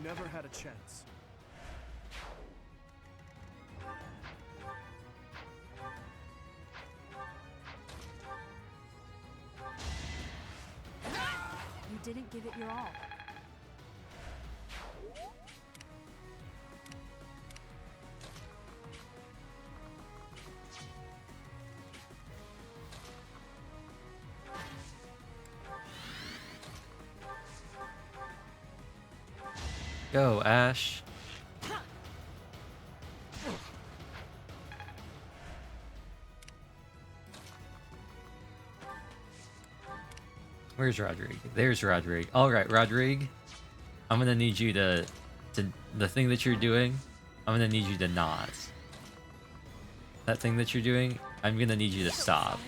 S3: never had a chance.
S2: You didn't give it your all.
S1: Go, Ash. Where's Rodrigue? There's Rodrigue. Alright, Rodrigue. I'm gonna need you to... The thing that you're doing, I'm gonna need you to not. That thing that you're doing, I'm gonna need you to stop.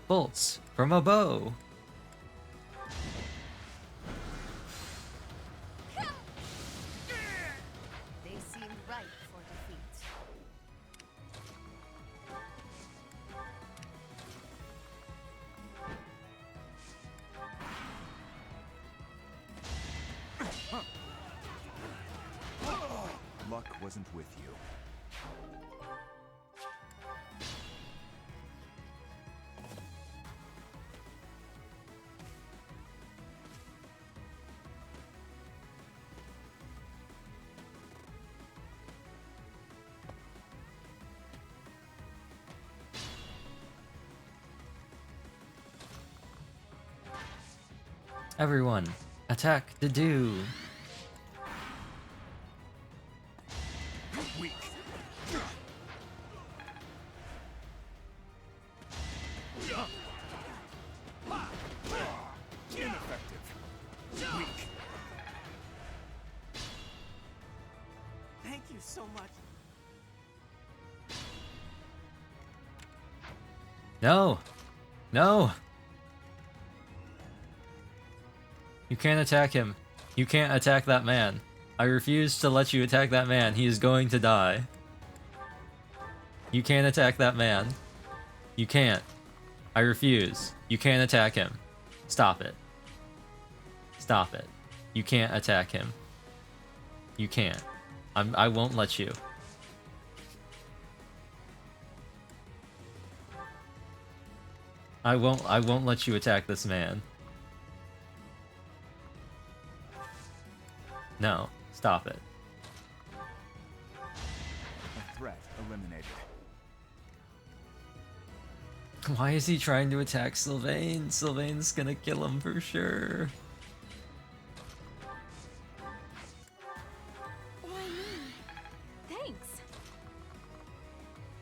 S1: bolts from a bow.
S2: They seemed ripe for defeat.
S4: Luck wasn't with you.
S1: Everyone, attack the do.
S4: Weak. Ineffective. Weak.
S5: Thank you so much.
S1: No! No! You can't attack him. You can't attack that man. I refuse to let you attack that man. He is going to die. You can't attack that man. You can't. I refuse. You can't attack him. Stop it. Stop it. You can't attack him. You can't. I won't let you. I won't let you attack this man. No, stop it.
S4: A threat eliminated.
S1: Why is he trying to attack Sylvain? Sylvain's gonna kill him for sure.
S2: Why me? Thanks.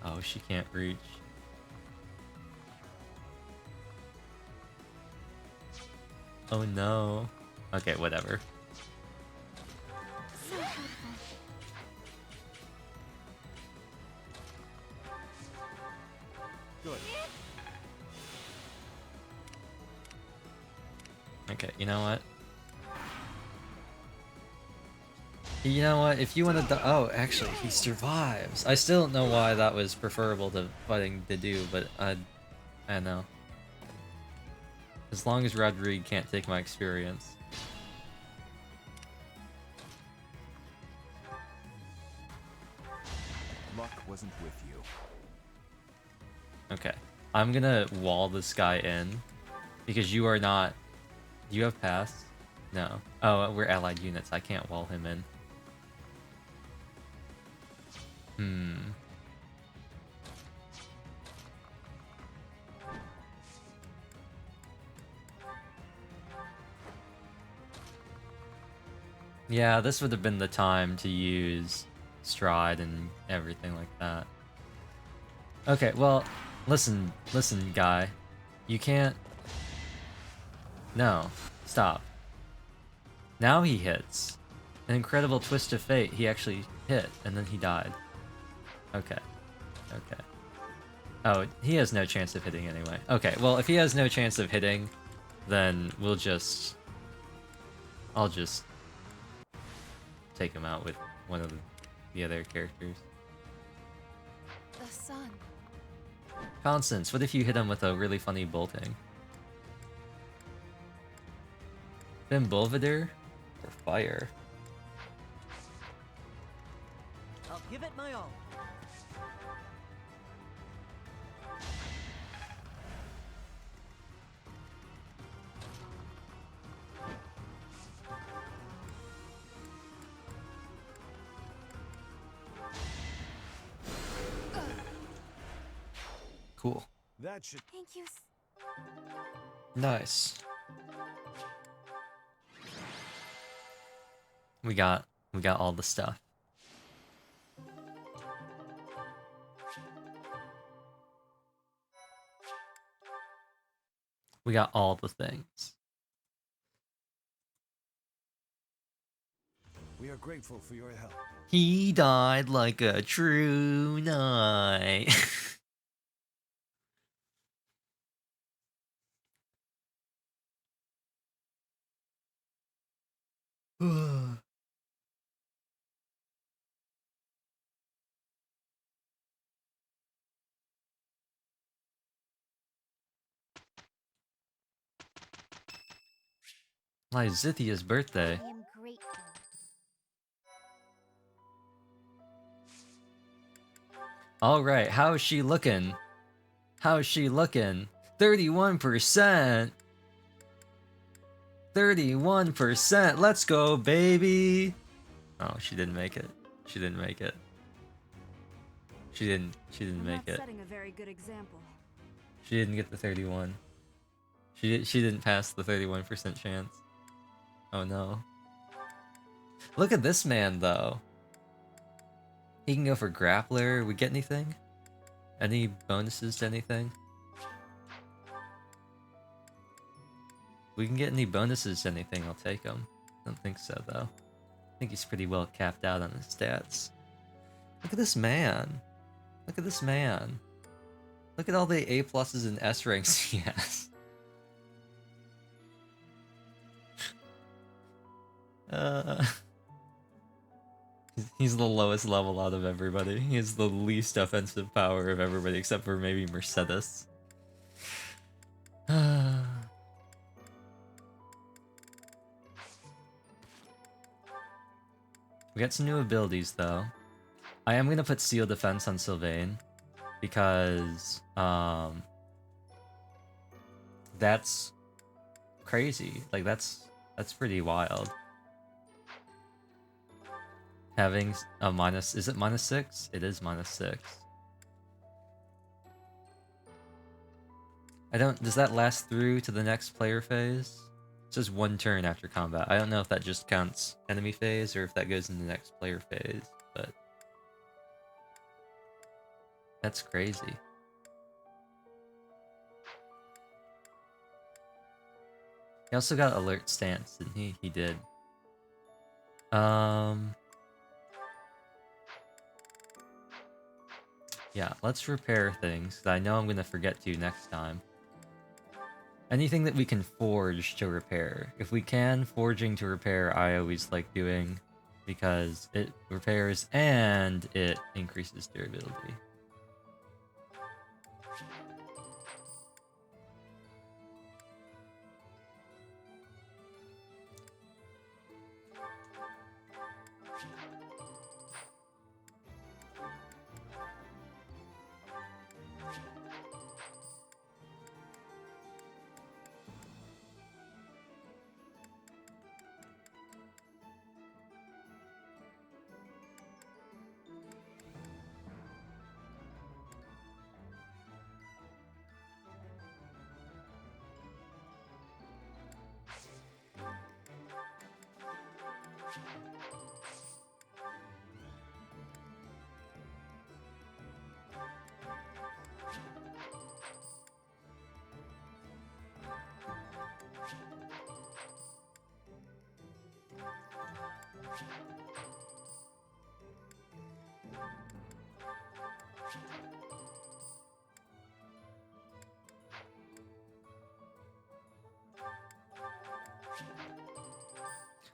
S1: Oh, she can't reach. Oh no. Okay, whatever.
S2: So helpful.
S4: Good.
S1: Okay, you know what? You know what? If you want to, oh, actually, he survives. I still don't know why that was preferable to fighting Dedu, but I don't know. As long as Rodrigue can't take my experience.
S4: Luck wasn't with you.
S1: Okay, I'm gonna wall this guy in because you are not. You have passed? No. Oh, we're allied units. I can't wall him in. Yeah, this would have been the time to use Stride and everything like that. Okay, well, listen, guy. You can't... No, stop. Now he hits. An incredible twist of fate, he actually hit, and then he died. Okay. Okay. Oh, he has no chance of hitting anyway. Okay, well, if he has no chance of hitting, then we'll just... I'll just take him out with one of the other characters.
S2: The sun.
S1: Constance, what if you hit him with a really funny bolting? Then Belvedere or fire?
S5: I'll give it my all.
S1: Cool.
S4: That should.
S2: Thank you.
S1: Nice. We got all the stuff. We got all the things.
S4: We are grateful for your help.
S1: He died like a true knight. My Zythia's birthday.
S2: I am grateful.
S1: Alright, how is she looking? How is she looking? 31%! 31%! Let's go, baby! Oh, she didn't make it. She didn't make it. She didn't
S5: I'm
S1: make
S5: not
S1: it.
S5: setting a very good example.
S1: She didn't get the 31. She didn't pass the 31% chance. Oh no. Look at this man though. He can go for grappler. We get anything? Any bonuses to anything? We can get any bonuses to anything, I'll take them. Don't think so though. I think he's pretty well capped out on his stats. Look at this man. Look at this man. Look at all the A pluses and S ranks he has. He's the lowest level out of everybody. He has the least offensive power of everybody except for maybe Mercedes. We got some new abilities though. I am gonna put Seal Defense on Sylvain because that's crazy. Like that's pretty wild. Having a minus, is it -6? It is -6. I don't, does that last through to the next player phase? It says 1 turn after combat. I don't know if that just counts enemy phase or if that goes in the next player phase, but that's crazy. He also got alert stance, didn't he? He did. Yeah, let's repair things that I know I'm gonna forget to next time. Anything that we can forge to repair. If we can, forging to repair I always like doing because it repairs and it increases durability.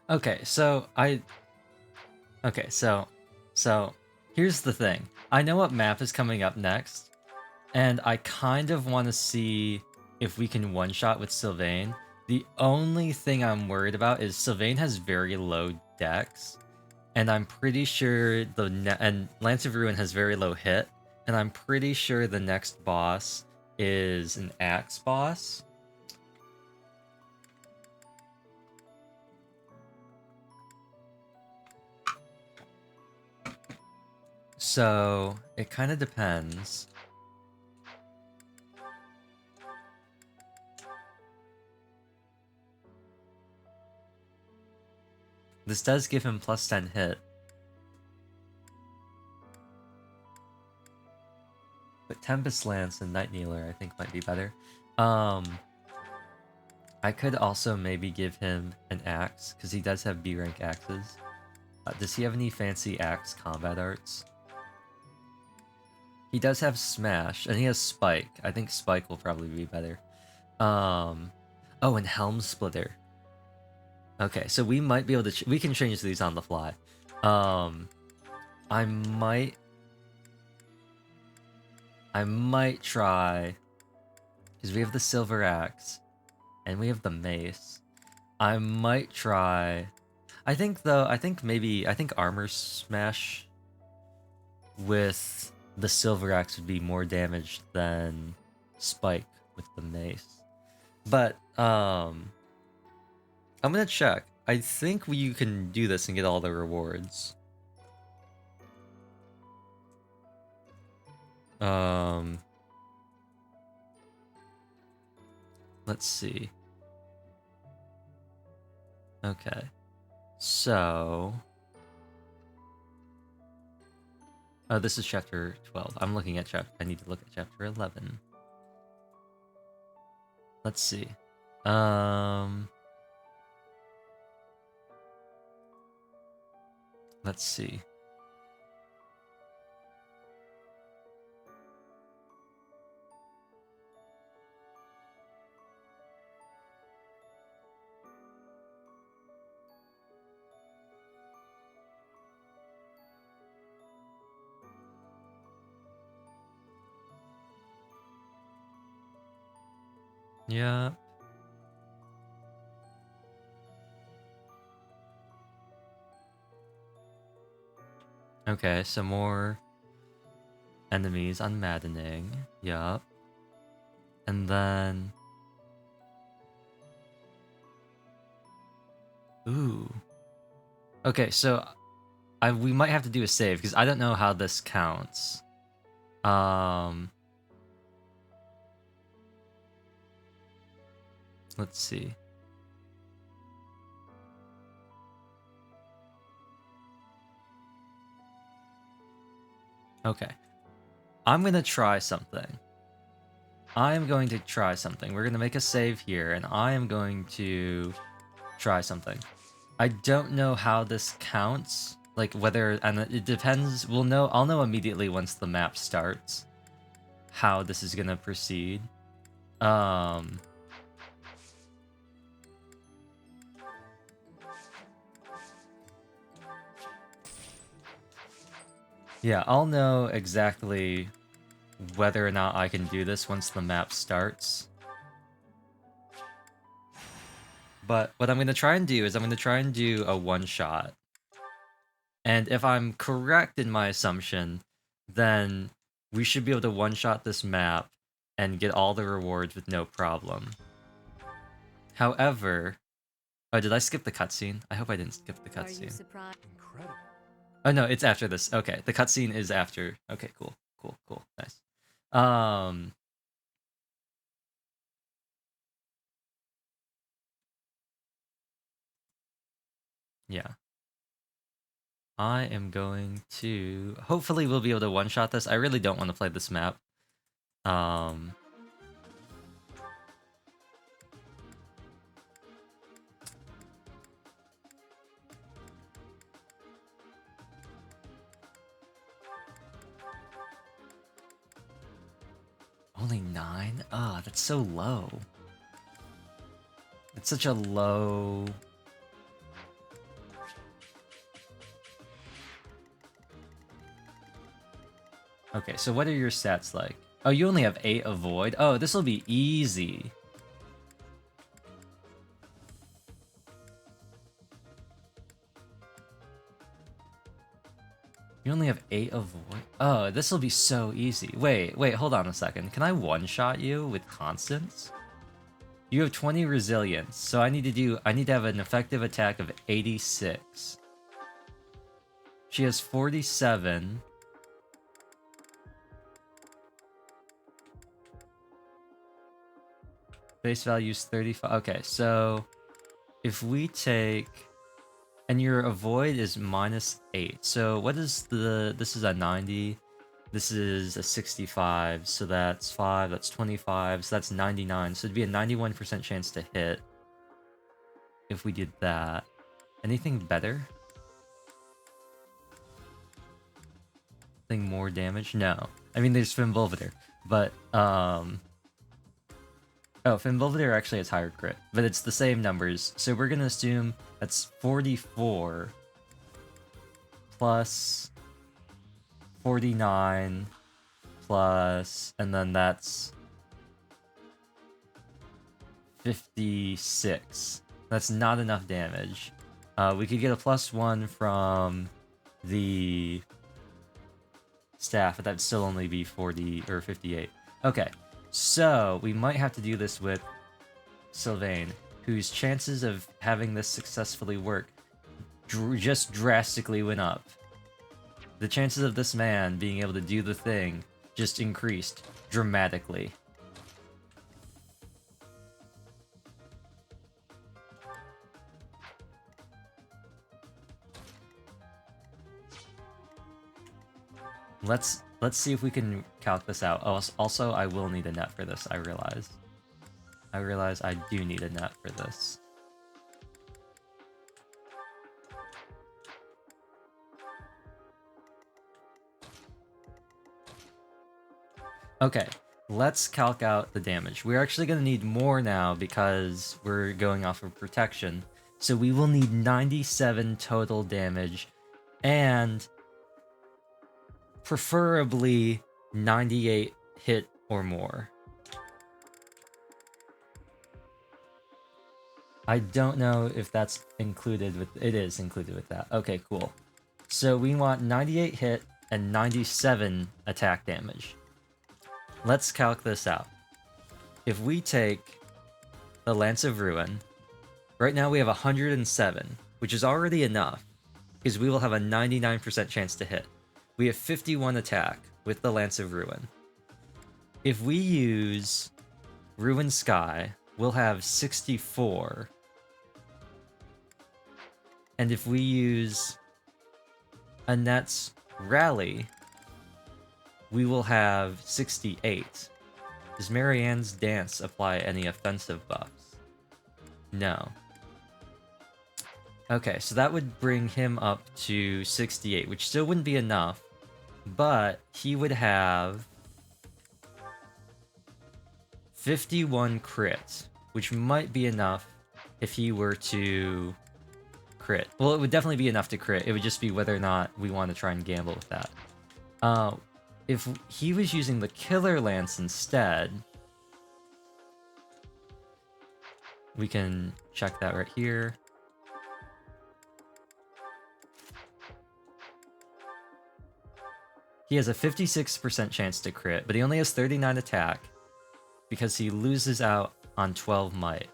S1: Okay, so here's the thing. I know what map is coming up next, and I kind of want to see if we can one-shot with Sylvain. The only thing I'm worried about is Sylvain has very low dex, and I'm pretty sure and Lance of Ruin has very low hit, and I'm pretty sure the next boss is an axe boss. So, it kind of depends. This does give him +10 hit. But Tempest Lance and Night Kneeler I think might be better. I could also maybe give him an axe, because he does have B rank axes. Does he have any fancy axe combat arts? He does have Smash, and he has Spike. I think Spike will probably be better. Oh, and Helm Splitter. Okay, so we might be able to... we can change these on the fly. I might try... because we have the silver axe. And we have the mace. I might try... I think armor smash with the silver axe would be more damage than spike with the mace. But, I'm gonna check. I think you can do this and get all the rewards. Let's see. Okay. So... oh, this is chapter 12. I'm looking at chapter... I need to look at chapter 11. Let's see. Let's see. Yeah. Okay, some more enemies on Maddening. Yup. And then... ooh. Okay, so we might have to do a save, because I don't know how this counts. Let's see. Okay. I'm gonna try something. I'm going to try something. We're gonna make a save here, and I am going to try something. I don't know how this counts. Like, whether... and it depends... I'll know immediately once the map starts how this is gonna proceed. Yeah, I'll know exactly whether or not I can do this once the map starts. But what I'm going to try and do is I'm going to try and do a one-shot. And if I'm correct in my assumption, then we should be able to one-shot this map and get all the rewards with no problem. However... oh, did I skip the cutscene? I hope I didn't skip the cutscene.
S4: Incredible.
S1: Oh no, it's after this. Okay, the cutscene is after. Okay, cool, nice. Yeah. I am going to... hopefully we'll be able to one-shot this. I really don't want to play this map. Only 9? Ah, that's so low. It's such a low... okay, so what are your stats like? Oh, you only have 8 avoid? Oh, this will be easy. You only have 8 avoid? Oh, this will be so easy. Wait, hold on a second. Can I one-shot you with constants? You have 20 resilience, so I need to have an effective attack of 86. She has 47. Base value is 35. Okay, so if we take... and your avoid is -8. So what is the... this is a 90. This is a 65, so that's 5, that's 25, so that's 99. So it'd be a 91% chance to hit if we did that. Anything better? Anything more damage? No. I mean, there's Fimbulvator, but, Oh, Fimbulvator actually has higher crit, but it's the same numbers. So we're gonna assume that's 44 plus 49 plus, and then that's 56. That's not enough damage. We could get a +1 from the staff, but that'd still only be 40 or 58. Okay, so we might have to do this with Sylvain, whose chances of having this successfully work just drastically went up. The chances of this man being able to do the thing just increased dramatically. Let's see if we can calc this out. Oh, also, I will need a net for this, I realize. I realize I do need a net for this. Okay, let's calc out the damage. We're actually going to need more now because we're going off of protection. So we will need 97 total damage and preferably 98 hit or more. I don't know if that's included with... It is included with that. Okay, cool. So we want 98 hit and 97 attack damage. Let's calc this out. If we take the Lance of Ruin, right now we have 107, which is already enough, because we will have a 99% chance to hit. We have 51 attack with the Lance of Ruin. If we use Ruin Sky, we'll have 64. And if we use Annette's Rally, we will have 68. Does Marianne's Dance apply any offensive buffs? No. Okay, so that would bring him up to 68, which still wouldn't be enough, but he would have 51 crit, which might be enough if he were to crit. Well, it would definitely be enough to crit. It would just be whether or not we want to try and gamble with that. If he was using the Killer Lance instead, we can check that right here. He has a 56% chance to crit, but he only has 39 attack because he loses out on 12 might.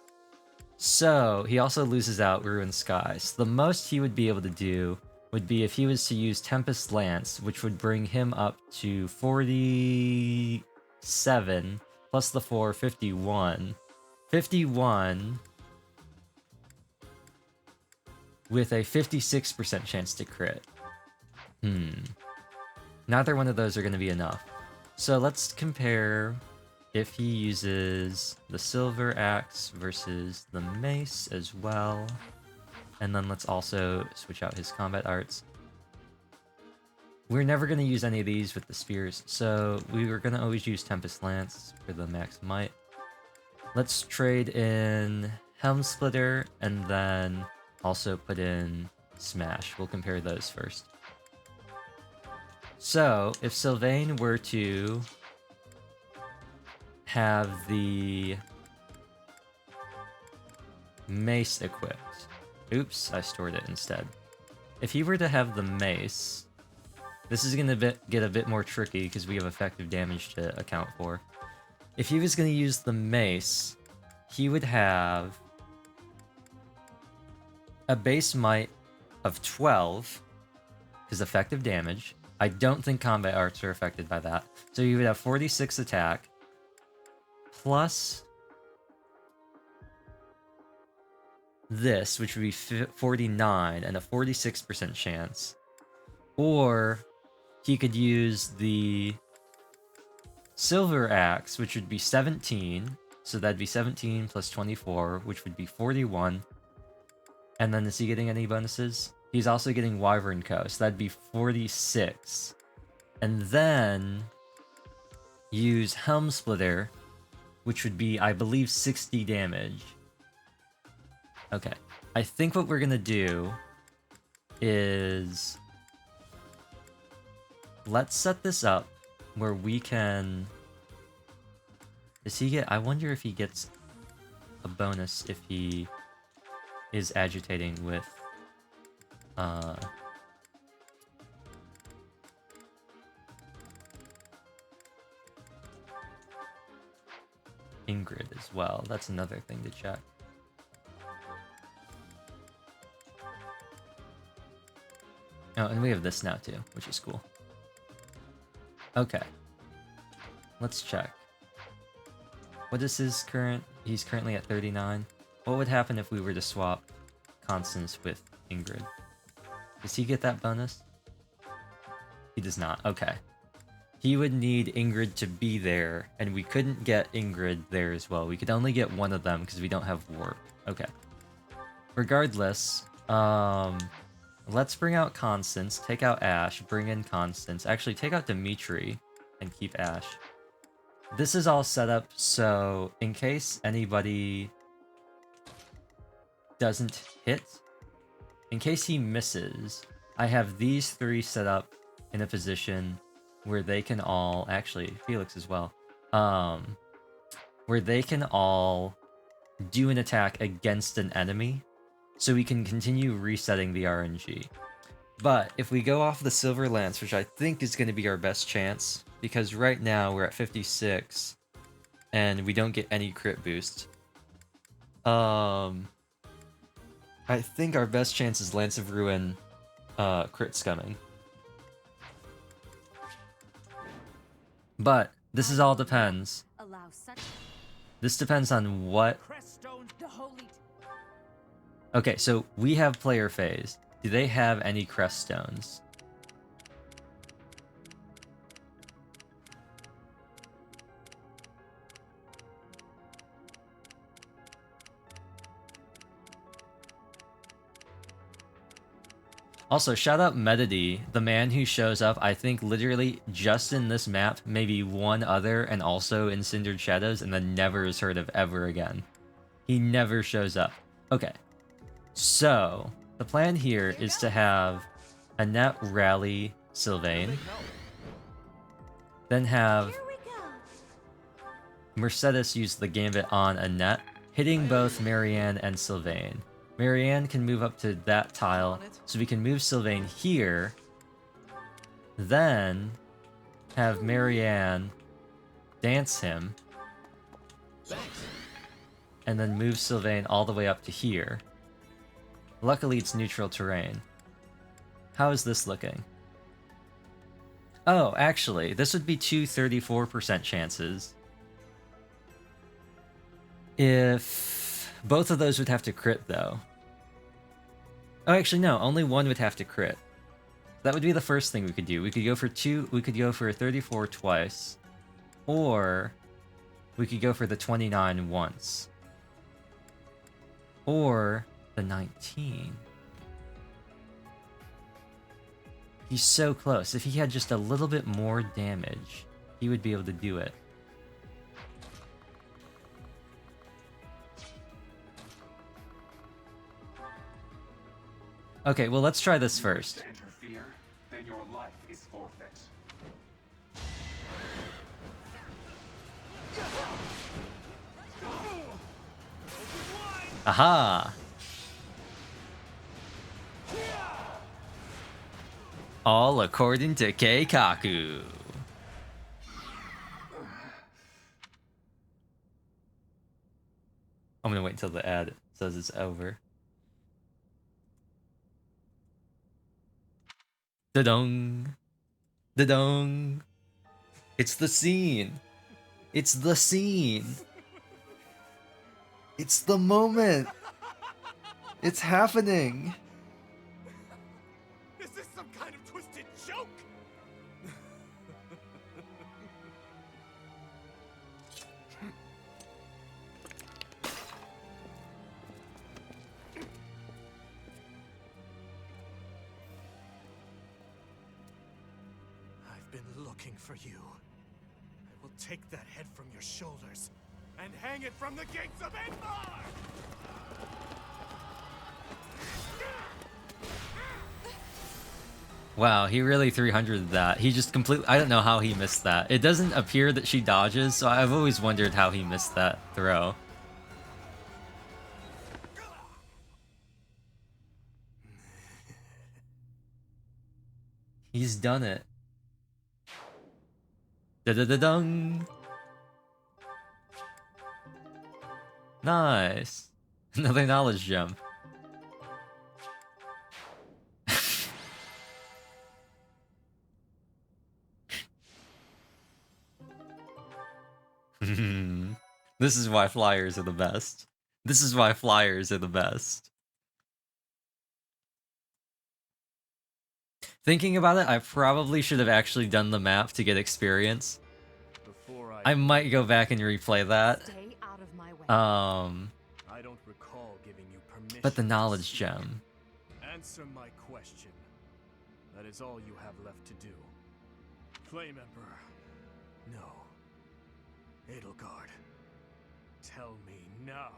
S1: So he also loses out Ruin Sky. So the most he would be able to do would be if he was to use Tempest Lance, which would bring him up to 47 plus the 4, 51. 51 with a 56% chance to crit. Neither one of those are going to be enough. So let's compare if he uses the Silver Axe versus the Mace as well. And then let's also switch out his combat arts. We're never going to use any of these with the spears, so we were going to always use Tempest Lance for the max might. Let's trade in Helm Splitter and then also put in Smash. We'll compare those first. So, if Sylvain were to have the Mace equipped... Oops, I stored it instead. If he were to have the Mace, this is going to get a bit more tricky because we have effective damage to account for. If he was going to use the Mace, he would have a base might of 12, because effective damage. I don't think combat arts are affected by that. So you would have 46 attack, plus this, which would be 49 and a 46% chance. Or he could use the Silver Axe, which would be 17. So that'd be 17 plus 24, which would be 41. And then is he getting any bonuses? He's also getting Wyvern Co, so that'd be 46. And then use Helm Splitter, which would be, I believe, 60 damage. Okay. I think what we're gonna do is... let's set this up where we can... Does he get... I wonder if he gets a bonus if he is agitating with... Ingrid as well. That's another thing to check. Oh, and we have this now too, which is cool. Okay. Let's check. What is his current? He's currently at 39. What would happen if we were to swap Constance with Ingrid? Does he get that bonus? He does not. Okay. He would need Ingrid to be there, and we couldn't get Ingrid there as well. We could only get one of them because we don't have warp. Okay. Regardless, let's bring out Constance, take out Ash, bring in Constance. Actually, take out Dimitri and keep Ash. This is all set up so in case anybody doesn't hit, in case he misses, I have these three set up in a position where they can all, actually, Felix as well, where they can all do an attack against an enemy, so we can continue resetting the RNG. But if we go off the Silver Lance, which I think is going to be our best chance, because right now we're at 56, and we don't get any crit boost, I think our best chance is Lance of Ruin crit scumming. But this is all depends.
S2: Allow such
S1: This depends on what...
S5: Creststone to holy.
S1: Okay, so we have player phase. Do they have any crest stones? Also, shout out Medity, the man who shows up, I think, literally just in this map, maybe one other, and also in Cindered Shadows, and then never is heard of ever again. He never shows up. Okay. So, the plan here is to have Annette rally Sylvain, then have
S2: Here we go.
S1: Mercedes use the Gambit on Annette, hitting both Marianne and Sylvain. Marianne can move up to that tile, so we can move Sylvain here, then have Marianne dance him, and then move Sylvain all the way up to here. Luckily, it's neutral terrain. How is this looking? Oh, actually, this would be two 34% chances. If... both of those would have to crit, though. Oh, actually, no. Only one would have to crit. That would be the first thing we could do. We could go for two... we could go for 34 twice. Or... we could go for the 29 once. Or... the 19. He's so close. If he had just a little bit more damage, he would be able to do it. Okay, well, let's try this first.
S7: Interfere, then your life is forfeit.
S1: Aha! All according to Keikaku. I'm gonna wait until the ad says it's over. Da-dong. Da-dong. It's the scene. It's the scene. It's the moment. It's happening.
S4: Is this some kind of twisted joke? I've been looking for you. I will take that head from your shoulders and hang it from the gates of Endmar!
S1: Wow, he really 300'd that. He just completely... I don't know how he missed that. It doesn't appear that she dodges, so I've always wondered how he missed that throw. He's done it. Da-da-da-dung! Nice. Another knowledge gem. This is why flyers are the best. This is why flyers are the best. Thinking about it, I probably should have actually done the map to get experience.
S4: Before
S1: I might go back and replay that.
S2: Stay out of my way.
S4: I don't recall giving you permission.
S1: But the
S4: to
S1: knowledge
S4: speak.
S1: gem.
S4: Answer my question. That is all you have left to do. Flame Emperor. No. Edelgard. Tell me now.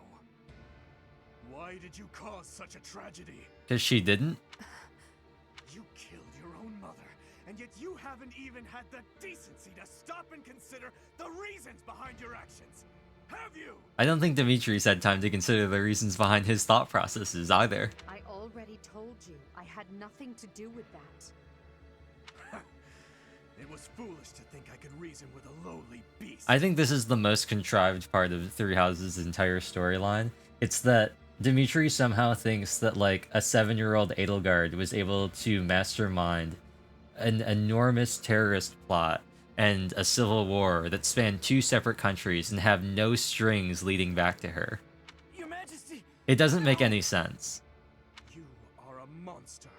S4: Why did you cause such a tragedy?
S1: Because she didn't?
S4: You killed your own mother, and yet you haven't even had the decency to stop and consider the reasons behind your actions. Have you?
S1: I don't think Dimitri's had time to consider the reasons behind his thought processes either.
S2: I already told you I had nothing to do with that.
S4: It was foolish to think I could reason with a lowly beast.
S1: I think this is the most contrived part of Three Houses' entire storyline. It's that Dimitri somehow thinks that, like, a 7-year-old Edelgard was able to mastermind an enormous terrorist plot and a civil war that spanned 2 separate countries and have no strings leading back to her.
S5: Your Majesty!
S1: It doesn't make any sense.
S4: You are a monster.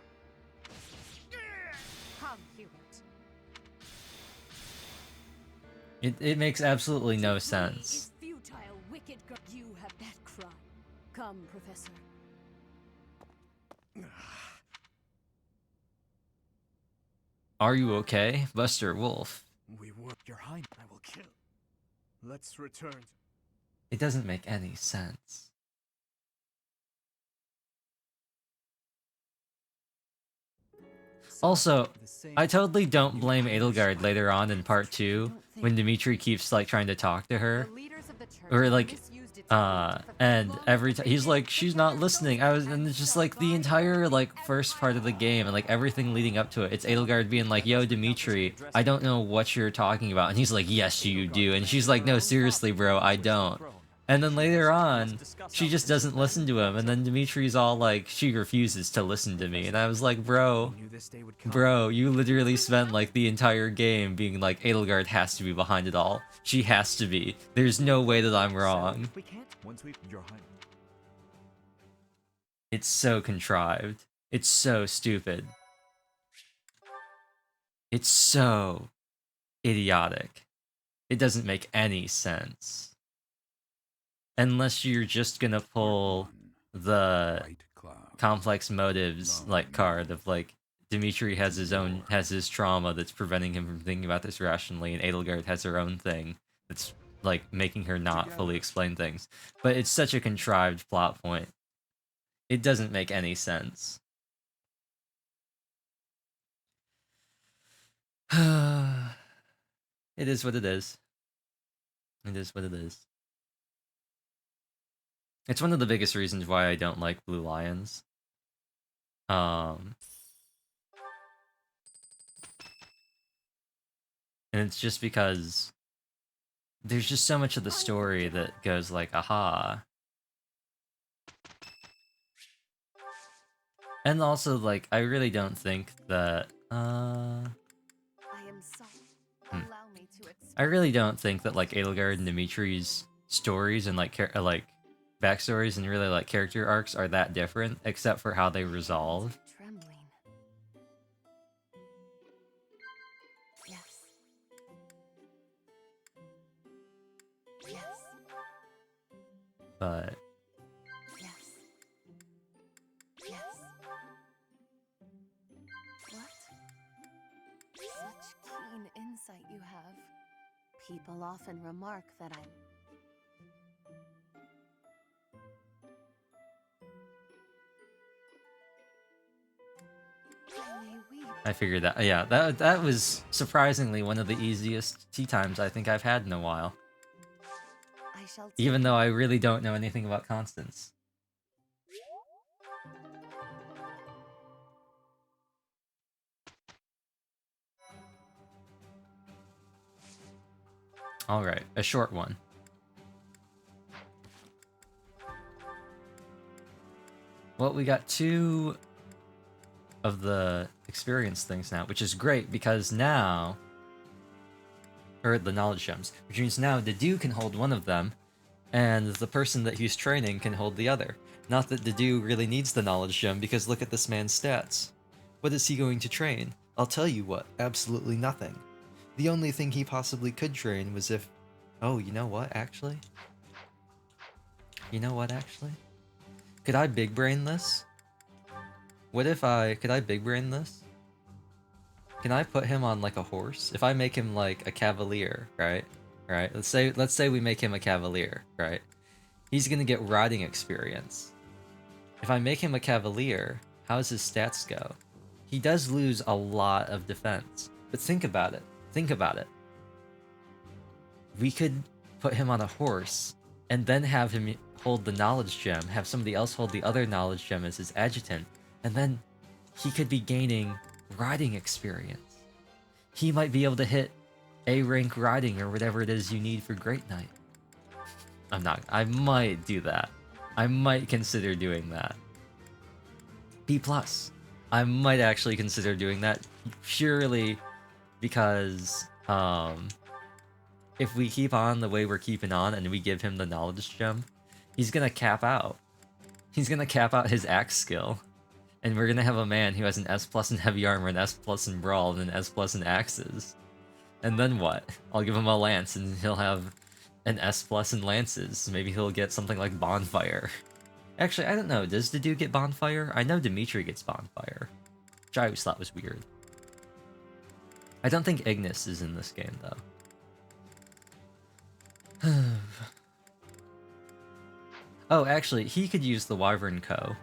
S2: Come, Hubert.
S1: It makes absolutely no
S8: To flee
S1: sense.
S8: is futile, wicked girl. You have that cry. Come, Professor.
S1: Are you okay, Buster Wolf?
S4: We were your Highness. I will kill. Let's return.
S1: It doesn't make any sense. Also, I totally don't blame Edelgard later on in part 2 when Dimitri keeps like trying to talk to her.
S2: The leaders of the church
S1: Or
S2: have
S1: like
S2: misused its authority for
S1: and
S2: long
S1: every time he's
S2: periods
S1: like
S2: of
S1: she's not
S2: time.
S1: listening. And it's just like the entire like first part of the game and like everything leading up to it. It's Edelgard being like, "Yo, Dimitri, I don't know what you're talking about." And he's like, "Yes, you do." And she's like, "No, seriously, bro, I don't." And then later on, she just doesn't listen to him. And then Dimitri's all like, "She refuses to listen to me." And I was like, "Bro,
S3: Knew this day would come.
S1: bro, you literally spent like the entire game being like, Edelgard has to be behind it all. She has to be. There's no way that I'm wrong."
S3: We can't. Once we, your Highness.
S1: It's so contrived. It's so stupid. It's so idiotic. It doesn't make any sense. Unless you're just gonna pull the
S7: White cloud.
S1: complex motives like card of like Dimitri has his trauma that's preventing him from thinking about this rationally, and Edelgard has her own thing that's like making her not fully explain things. But it's such a contrived plot point. It doesn't make any sense. It is what it is. It is what it is. It's one of the biggest reasons why I don't like Blue Lions. And it's just because there's just so much of the story that goes like, aha. And also, like, I really don't think that,
S2: I am sorry.
S1: Hmm.
S2: Allow me to explain.
S1: I really don't think that, like, Edelgard and Dimitri's stories and, like, backstories and really, like, character arcs are that different, except for how they resolve.
S2: Trembling. Yes. Yes.
S1: But
S2: Yes. Yes. What? Such keen insight you have. People often remark that I'm
S1: I figured that. Yeah, that was surprisingly one of the easiest tea times I think I've had in a while.
S2: I shall
S1: Even though I really don't know anything about Constance. Alright, a short one. Well, we got 2 of the experience things now, which is great because now... Or the knowledge gems. Which means now Dedue can hold one of them, and the person that he's training can hold the other. Not that Dedue really needs the knowledge gem, because look at this man's stats. What is he going to train? I'll tell you what, absolutely nothing. The only thing he possibly could train was if... Oh, you know what, actually? You know what, actually? Could I big brain this? What if could I big brain this? Can I put him on like a horse? If I make him like a cavalier, right? Right? Let's say we make him a cavalier, right? He's gonna get riding experience. If I make him a cavalier, how does his stats go? He does lose a lot of defense. But think about it. Think about it. We could put him on a horse, and then have him hold the knowledge gem, have somebody else hold the other knowledge gem as his adjutant, and then he could be gaining riding experience. He might be able to hit A rank riding or whatever it is you need for Great Knight. I might do that. I might consider doing that. B+. I might actually consider doing that purely because, if we keep on the way we're keeping on and we give him the knowledge gem, he's gonna cap out. He's gonna cap out his axe skill. And we're gonna have a man who has an S+ in heavy armor, an S+ in brawl, and an S+ in axes. And then what? I'll give him a lance and he'll have an S+ in lances. Maybe he'll get something like bonfire. Actually, I don't know. Does Dedue get bonfire? I know Dimitri gets bonfire, which I always thought was weird. I don't think Ignis is in this game, though. Oh, actually, he could use the Wyvern Co.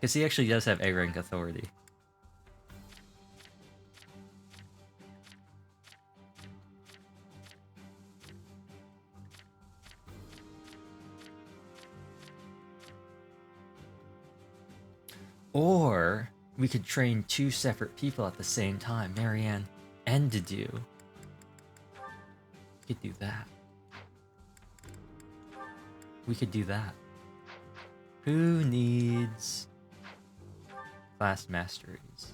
S1: Because he actually does have A-rank authority. Or we could train 2 separate people at the same time, Marianne and Dedue. We could do that. We could do that. Who needs class masteries?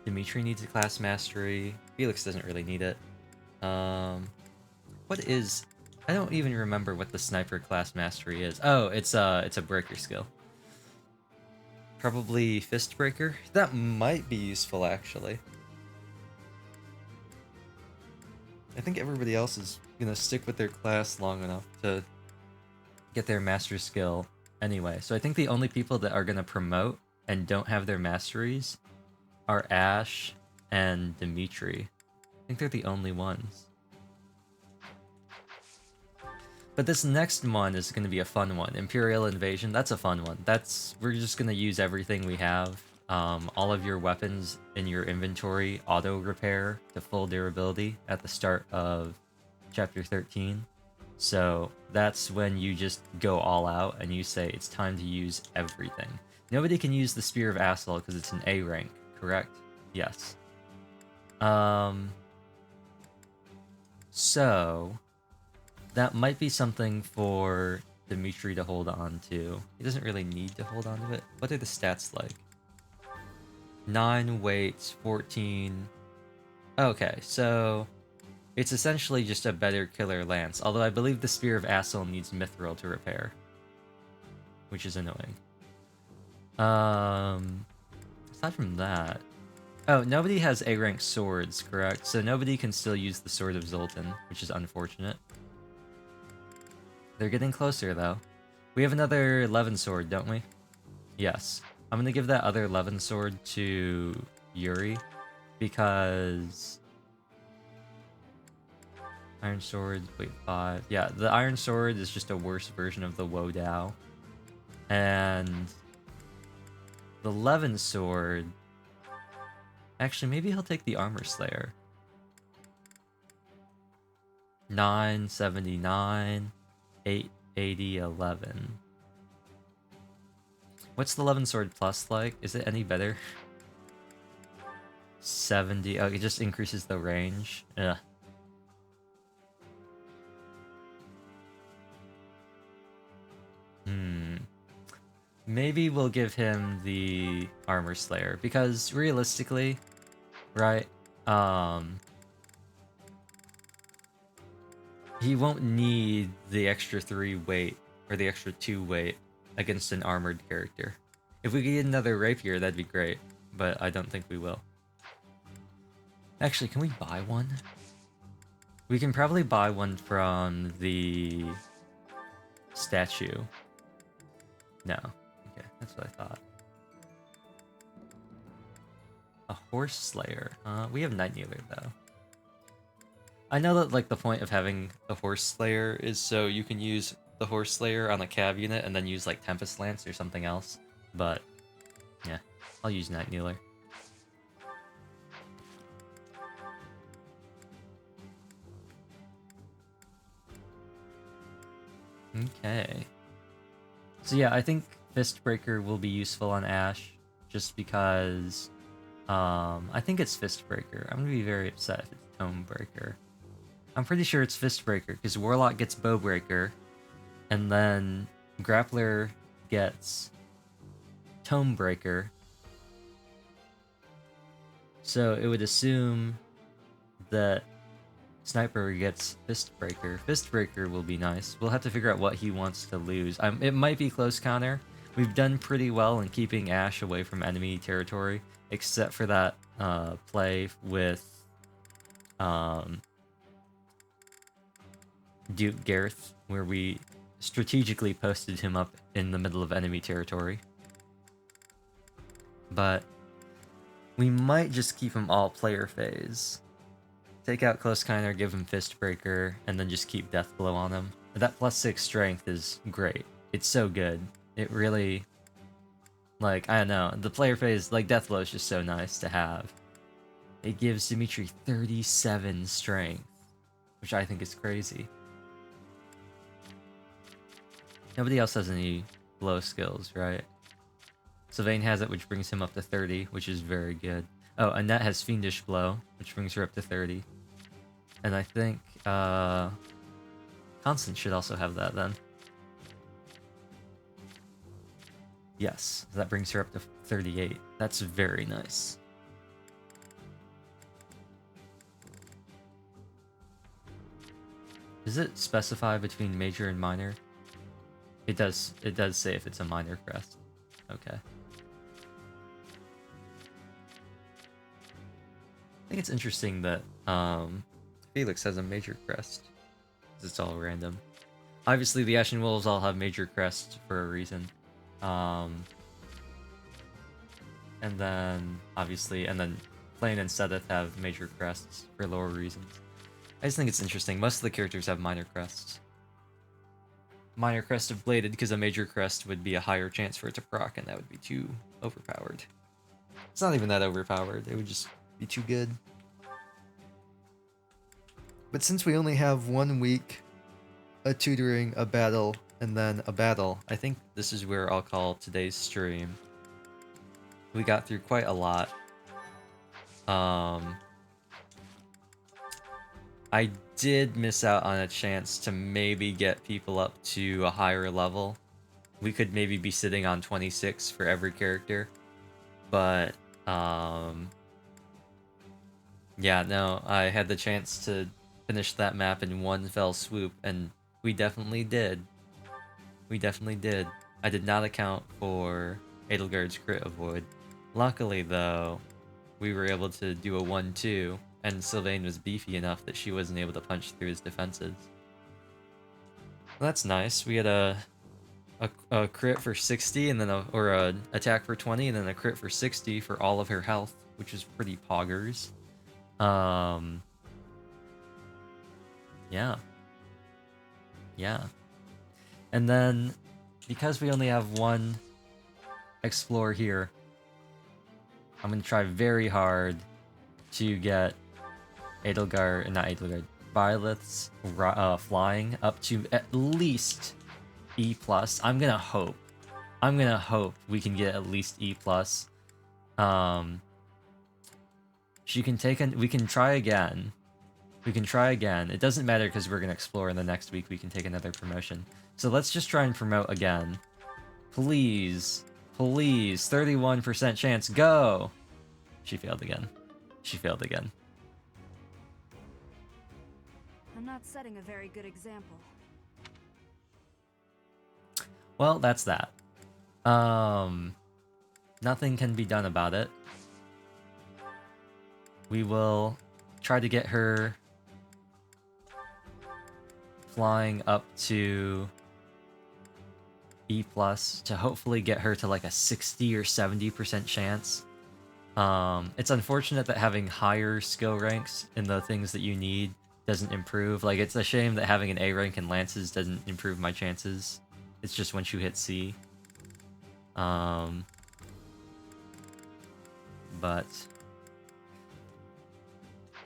S1: Dimitri needs a class mastery. Felix doesn't really need it. What is... I don't even remember what the sniper class mastery is. Oh, it's a breaker skill. Probably Fist Breaker? That might be useful, actually. I think everybody else is gonna stick with their class long enough to get their master skill anyway. So I think the only people that are gonna promote and don't have their masteries are Ash and Dimitri. I think they're the only ones. But this next one is going to be a fun one. Imperial Invasion, that's a fun one. We're just going to use everything we have. All of your weapons in your inventory auto repair to full durability at the start of chapter 13. So that's when you just go all out and you say it's time to use everything. Nobody can use the Spear of Assel because it's an A rank, correct? Yes. So that might be something for Dimitri to hold on to. He doesn't really need to hold on to it. What are the stats like? 9 weights, 14... Okay, so it's essentially just a better killer lance, although I believe the Spear of Assel needs Mithril to repair, which is annoying. Aside from that... Oh, nobody has A-rank swords, correct? So nobody can still use the Sword of Zoltan, which is unfortunate. They're getting closer, though. We have another Levin sword, don't we? Yes. I'm gonna give that other Levin sword to Yuri, because... Iron sword, wait, 5. Yeah, the Iron sword is just a worse version of the Wo Dao. And... the Levin sword... Actually, maybe he'll take the Armor Slayer. 979, 880, 11. What's the 11 Sword Plus like? Is it any better? 70. Oh, it just increases the range. Ugh. Maybe we'll give him the Armor Slayer, because realistically, right, he won't need the extra 3 weight, or the extra 2 weight, against an armored character. If we could get another Rapier, that'd be great, but I don't think we will. Actually, can we buy one? We can probably buy one from the statue. No. Okay, that's what I thought. A Horse Slayer. We have Night Kneeler, though. I know that, like, the point of having a Horse Slayer is so you can use the Horse Slayer on a cav unit and then use, like, Tempest Lance or something else. But, yeah, I'll use Night Kneeler. Okay. So yeah, I think Fistbreaker will be useful on Ashe, just because I think it's Fistbreaker. I'm gonna be very upset if it's Tomebreaker. I'm pretty sure it's Fistbreaker, because Warlock gets Bowbreaker, and then Grappler gets Tomebreaker. So it would assume that Sniper gets Fistbreaker. Fistbreaker will be nice. We'll have to figure out what he wants to lose. It might be close counter. We've done pretty well in keeping Ashe away from enemy territory, except for that play with Duke Gareth, where we strategically posted him up in the middle of enemy territory. But we might just keep him all player phase. Take out Close Counter, give him Fistbreaker, and then just keep Deathblow on him. That +6 strength is great. It's so good. It really... Like, I don't know. The player phase, like, Deathblow is just so nice to have. It gives Dimitri 37 strength, which I think is crazy. Nobody else has any blow skills, right? Sylvain has it, which brings him up to 30, which is very good. Oh, Annette has Fiendish Blow, which brings her up to 30. And I think, Constant should also have that, then. Yes, that brings her up to 38. That's very nice. Does it specify between major and minor? It does say if it's a minor crest. Okay. I think it's interesting that Felix has a major crest, because it's all random. Obviously, the Ashen Wolves all have major crests for a reason. And then Plane and Sethith have major crests for lower reasons. I just think it's interesting. Most of the characters have minor crests. Minor crest of Bladed, because a major crest would be a higher chance for it to proc, and that would be too overpowered. It's not even that overpowered, it would just be too good. But since we only have 1 week, a tutoring, a battle, and then a battle, I think this is where I'll call today's stream. We got through quite a lot. I did miss out on a chance to maybe get people up to a higher level. We could maybe be sitting on 26 for every character. But, yeah, no, I had the chance to finish that map in one fell swoop, and we definitely did. We definitely did. I did not account for Edelgard's crit avoid. Luckily, though, we were able to do a 1-2, and Sylvain was beefy enough that she wasn't able to punch through his defenses. Well, that's nice. We had a crit for 60, and then a attack for 20, and then a crit for 60 for all of her health, which is pretty poggers. Yeah. Yeah. And then, because we only have one Explore here, I'm going to try very hard to get not Edelgard, Violet's flying up to at least E+. I'm gonna hope we can get at least E+. She can we can try again. It doesn't matter because we're gonna explore in the next week. We can take another promotion. So let's just try and promote again. Please. Please. 31% chance. Go! She failed again.
S8: I'm not setting a very good example.
S1: Well, that's that. Nothing can be done about it. We will try to get her flying up to E+ to hopefully get her to like a 60 or 70% chance. It's unfortunate that having higher skill ranks in the things that you need doesn't improve. Like, it's a shame that having an A rank in Lances doesn't improve my chances. It's just once you hit C. But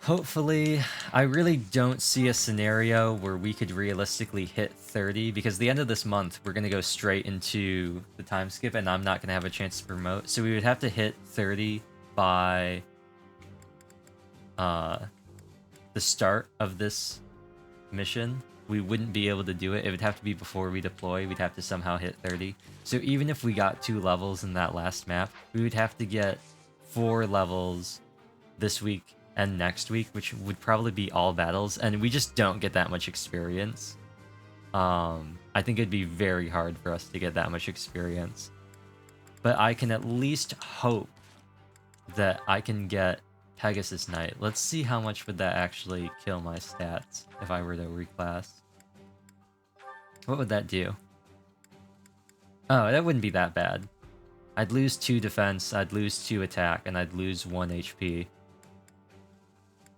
S1: hopefully, I really don't see a scenario where we could realistically hit 30, because the end of this month, we're going to go straight into the time skip, and I'm not going to have a chance to promote. So we would have to hit 30 by the start of this mission. We wouldn't be able to do it. It would have to be before we deploy. We'd have to somehow hit 30. So even if we got 2 levels in that last map, we would have to get 4 levels this week and next week, which would probably be all battles, and we just don't get that much experience. I think it'd be very hard for us to get that much experience. But I can at least hope that I can get Pegasus Knight. Let's see how much would that actually kill my stats if I were to reclass. What would that do? Oh, that wouldn't be that bad. I'd lose 2 defense, I'd lose 2 attack, and I'd lose 1 HP.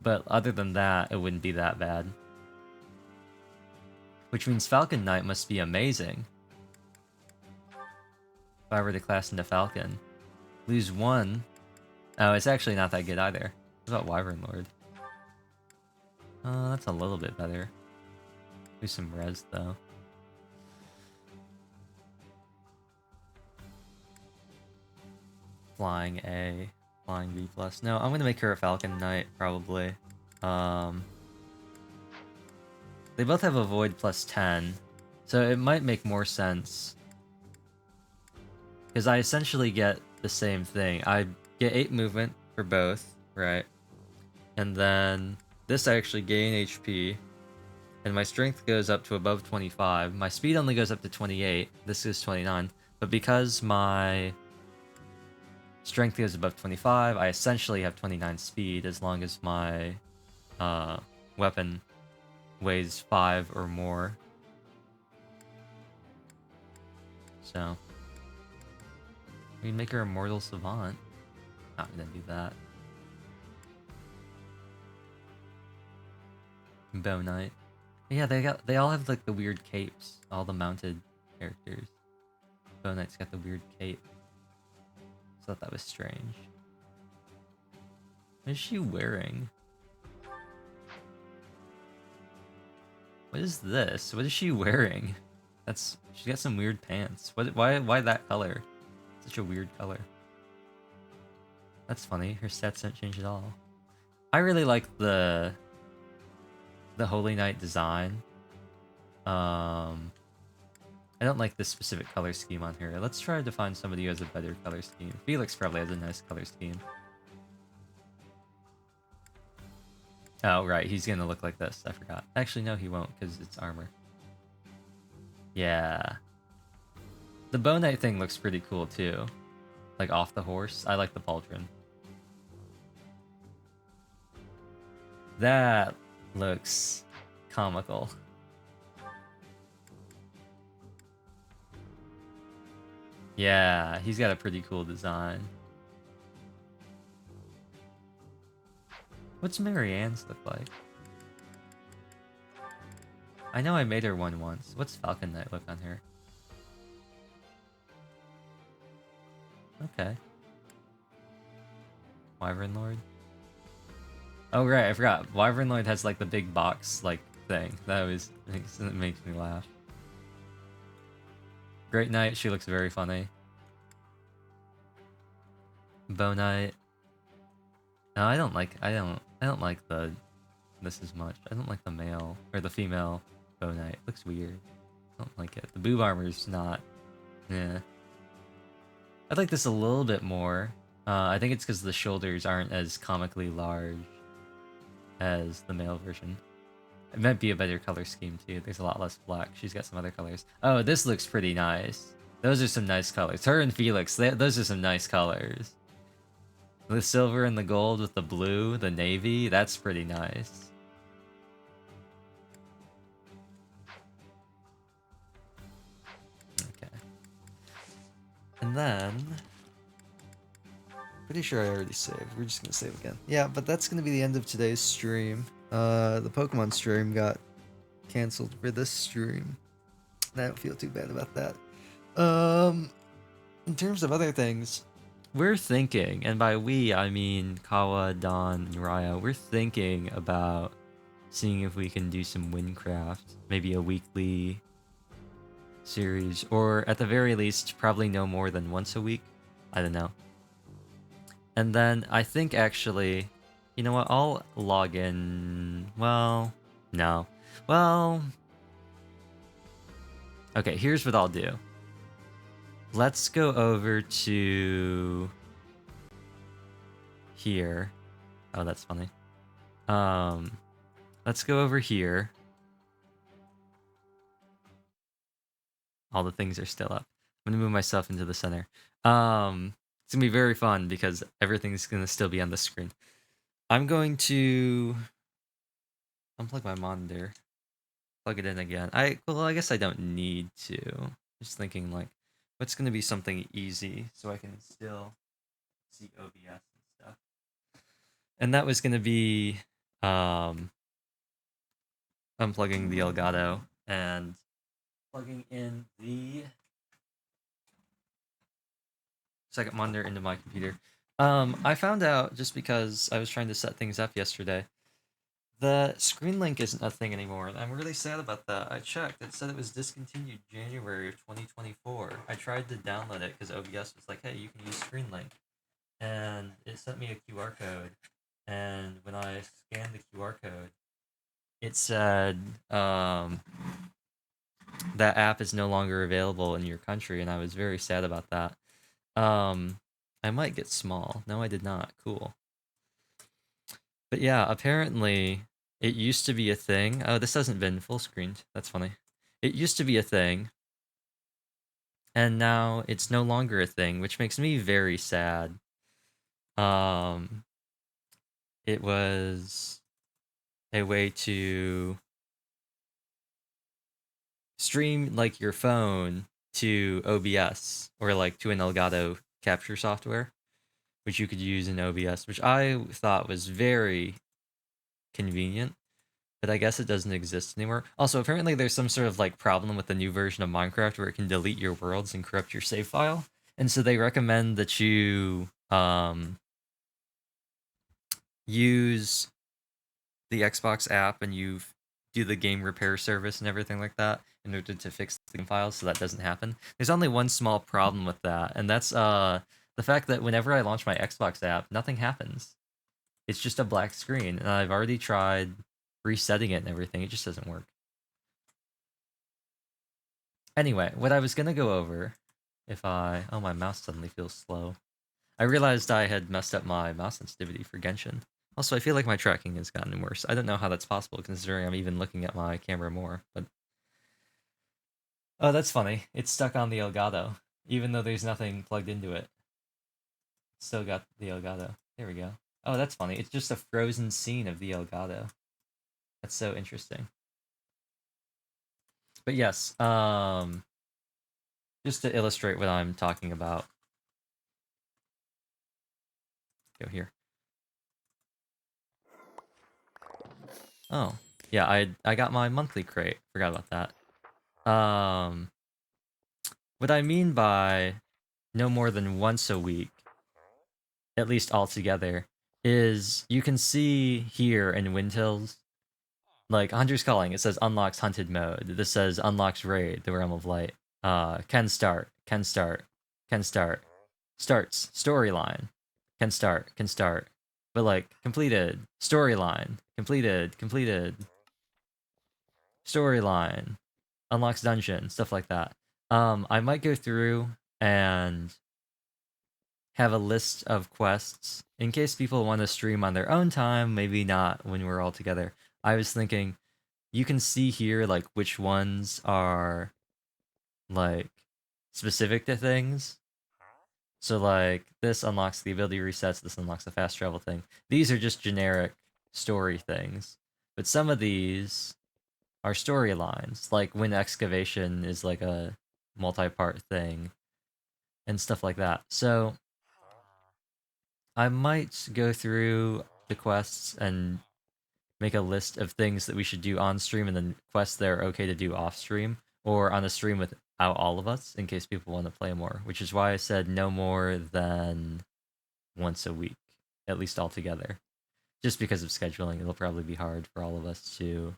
S1: But other than that, it wouldn't be that bad. Which means Falcon Knight must be amazing. If I were to class into Falcon. Lose 1. Oh, it's actually not that good either. What about Wyvern Lord? That's a little bit better. Lose some res, though. Flying A. Flying B+. No, I'm gonna make her a Falcon Knight, probably. They both have a Void +10, so it might make more sense. Because I essentially get the same thing. I get 8 movement for both, right? And then this I actually gain HP, and my strength goes up to above 25. My speed only goes up to 28. This is 29. But because my strength goes above 25, I essentially have 29 speed as long as my weapon weighs 5 or more. So we can make her a Mortal Savant. Not gonna do that. Bow Knight. Yeah, they all have like the weird capes. All the mounted characters. Bow Knight's got the weird cape. I thought that was strange. What is she wearing? What is this? What is she wearing? She's got some weird pants. Why that color? Such a weird color. That's funny. Her stats don't change at all. I really like the Holy Knight design. I don't like this specific color scheme on her. Let's try to find somebody who has a better color scheme. Felix probably has a nice color scheme. Oh, right. He's gonna look like this. I forgot. Actually, no, he won't, because it's armor. Yeah. The Bow Knight thing looks pretty cool, too. Like, off the horse. I like the pauldron. That looks comical. Yeah, he's got a pretty cool design. What's Marianne's look like? I know I made her one once. What's Falcon Knight look on her? Okay. Wyvern Lord. Oh right, I forgot. Wyvern Lloyd has like the big box like thing. That always makes me laugh. Great Knight, she looks very funny. Bow Knight. No, I don't like the this as much. I don't like the male or the female Bow Knight. It looks weird. I don't like it. The boob armor's not. Yeah. I like this a little bit more. I think it's because the shoulders aren't as comically large as the male version. It might be a better color scheme too. There's a lot less black. She's got some other colors. Oh, this looks pretty nice. Those are some nice colors. Her and Felix, those are some nice colors. The silver and the gold with the blue, the navy, that's pretty nice. Okay. And then... Pretty sure I already saved. We're just gonna save again. Yeah, but that's gonna be the end of today's stream. The Pokemon stream got canceled for this stream. And I don't feel too bad about that. In terms of other things, we're thinking, and by we I mean Kawa, Don, and Ryo, we're thinking about seeing if we can do some Windcraft. Maybe a weekly series, or at the very least, probably no more than once a week. I don't know. And then I think actually, you know what, I'll log in, well, no. Well, okay, here's what I'll do. Let's go over to here. Oh, that's funny. Let's go over here. All the things are still up. I'm gonna move myself into the center. It's gonna be very fun because everything's gonna still be on the screen. I'm going to unplug my monitor, plug it in again. Well, I guess I don't need to. Just thinking like, what's gonna be something easy so I can still see OBS and stuff. And that was gonna be unplugging the Elgato and plugging in the second monitor into my computer. I found out, just because I was trying to set things up yesterday, the screen link isn't a thing anymore, and I'm really sad about that. I checked, it said it was discontinued January of 2024. I tried to download it because OBS was like, hey, you can use screen link. And it sent me a QR code, and when I scanned the QR code, it said that app is no longer available in your country, and I was very sad about that. I might get small. No, I did not. Cool. But yeah, apparently it used to be a thing. Oh, this hasn't been full screened. That's funny. It used to be a thing, and now it's no longer a thing, which makes me very sad. It was a way to stream like your phone to OBS or like to an Elgato capture software, which you could use in OBS, which I thought was very convenient, but I guess it doesn't exist anymore. Also, apparently there's some sort of like problem with the new version of Minecraft where it can delete your worlds and corrupt your save file, and so they recommend that you use the Xbox app and you do the game repair service and everything like that in order to fix the game files so that doesn't happen. There's only one small problem with that, and that's the fact that whenever I launch my Xbox app, nothing happens. It's just a black screen, and I've already tried resetting it and everything. It just doesn't work. Anyway, what I was gonna go over, oh, my mouse suddenly feels slow. I realized I had messed up my mouse sensitivity for Genshin. Also, I feel like my tracking has gotten worse. I don't know how that's possible, considering I'm even looking at my camera more, but... Oh, that's funny. It's stuck on the Elgato, even though there's nothing plugged into it. Still got the Elgato. There we go. Oh, that's funny. It's just a frozen scene of the Elgato. That's so interesting. But yes, just to illustrate what I'm talking about. Go here. Oh, yeah, I got my monthly crate. Forgot about that. What I mean by no more than once a week, at least altogether, is you can see here in Windhills, like Hunter's Calling, it says unlocks hunted mode. This says unlocks raid, the realm of light. Can start, starts, storyline, can start. But like completed, storyline, completed, storyline, unlocks dungeon, stuff like that. I might go through and have a list of quests in case people want to stream on their own time, maybe not when we're all together. I was thinking you can see here like which ones are like specific to things. So like this unlocks the ability resets, this unlocks the fast travel thing. These are just generic story things. But some of these are storylines, like Wind Excavation is like a multi-part thing and stuff like that. So I might go through the quests and make a list of things that we should do on stream and then quests that are okay to do off stream or on a stream without all of us in case people want to play more, which is why I said no more than once a week, at least all together. Just because of scheduling, it'll probably be hard for all of us to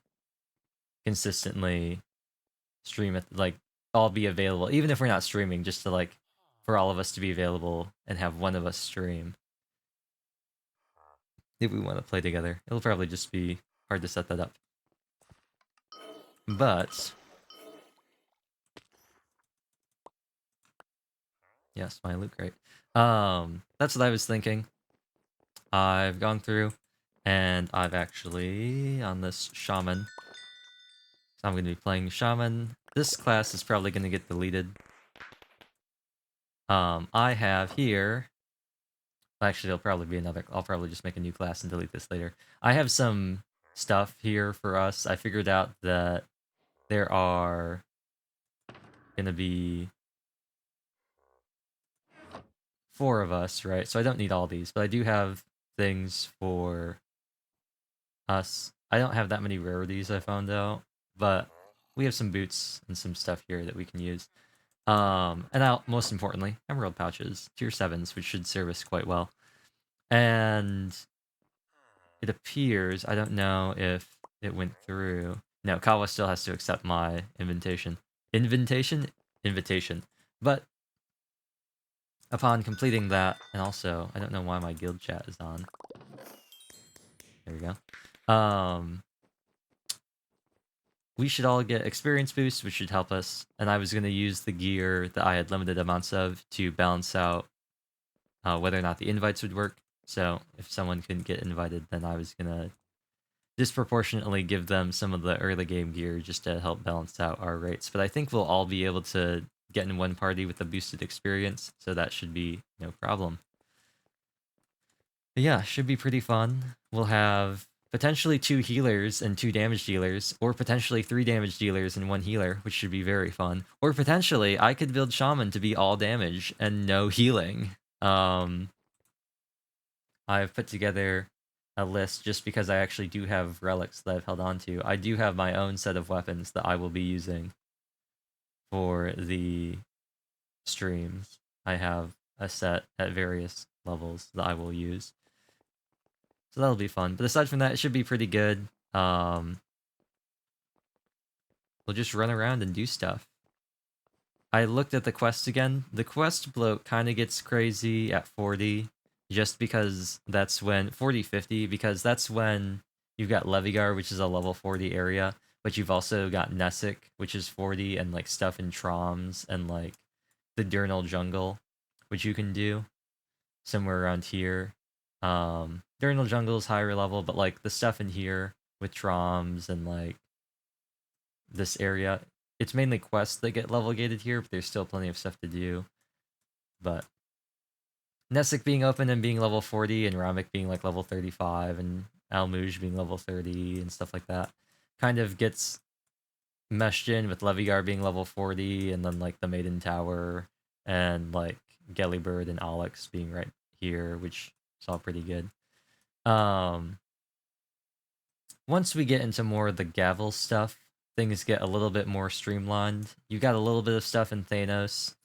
S1: consistently stream it, like all be available, even if we're not streaming, just to like for all of us to be available and have one of us stream if we want to play together. It'll probably just be hard to set that up. But yes, my loot crate. That's what I was thinking. I've gone through and I've actually on this shaman. So I'm gonna be playing shaman. This class is probably gonna get deleted. I have here. Actually, there'll probably be another. I'll probably just make a new class and delete this later. I have some stuff here for us. I figured out that there are gonna be 4 of us, right? So I don't need all these, but I do have things for us. I don't have that many rarities, I found out, but we have some boots and some stuff here that we can use. And most importantly, emerald pouches, tier 7s, which should serve us quite well. And it appears, I don't know if it went through. No, Kawa still has to accept my invitation. Invitation. But upon completing that, and also, I don't know why my guild chat is on. There we go. We should all get experience boosts, which should help us. And I was going to use the gear that I had limited amounts of to balance out whether or not the invites would work. So if someone couldn't get invited, then I was going to disproportionately give them some of the early game gear just to help balance out our rates. But I think we'll all be able to get in one party with a boosted experience, so that should be no problem. But yeah, should be pretty fun. We'll have potentially 2 healers and 2 damage dealers, or potentially 3 damage dealers and 1 healer, which should be very fun. Or potentially, I could build Shaman to be all damage and no healing. I've put together a list just because I actually do have relics that I've held on to. I do have my own set of weapons that I will be using for the streams. I have a set at various levels that I will use. So that'll be fun. But aside from that, it should be pretty good. We'll just run around and do stuff. I looked at the quest again. The quest bloat kind of gets crazy at 40, just because that's when 40-50, because that's when you've got Levigar, which is a level 40 area, but you've also got Nessic, which is 40, and like stuff in Troms and like the Diurnal Jungle, which you can do somewhere around here. Diurnal Jungle is higher level, but like the stuff in here with Troms and like this area, it's mainly quests that get level gated here, but there's still plenty of stuff to do. But Nessic being open and being level 40, and Ramik being like level 35, and Almuj being level 30 and stuff like that, kind of gets meshed in with Levigar being level 40, and then like the Maiden Tower, and like Gelibird and Alex being right here, which is all pretty good. Once we get into more of the Gavel stuff, things get a little bit more streamlined. You got a little bit of stuff in Thanos,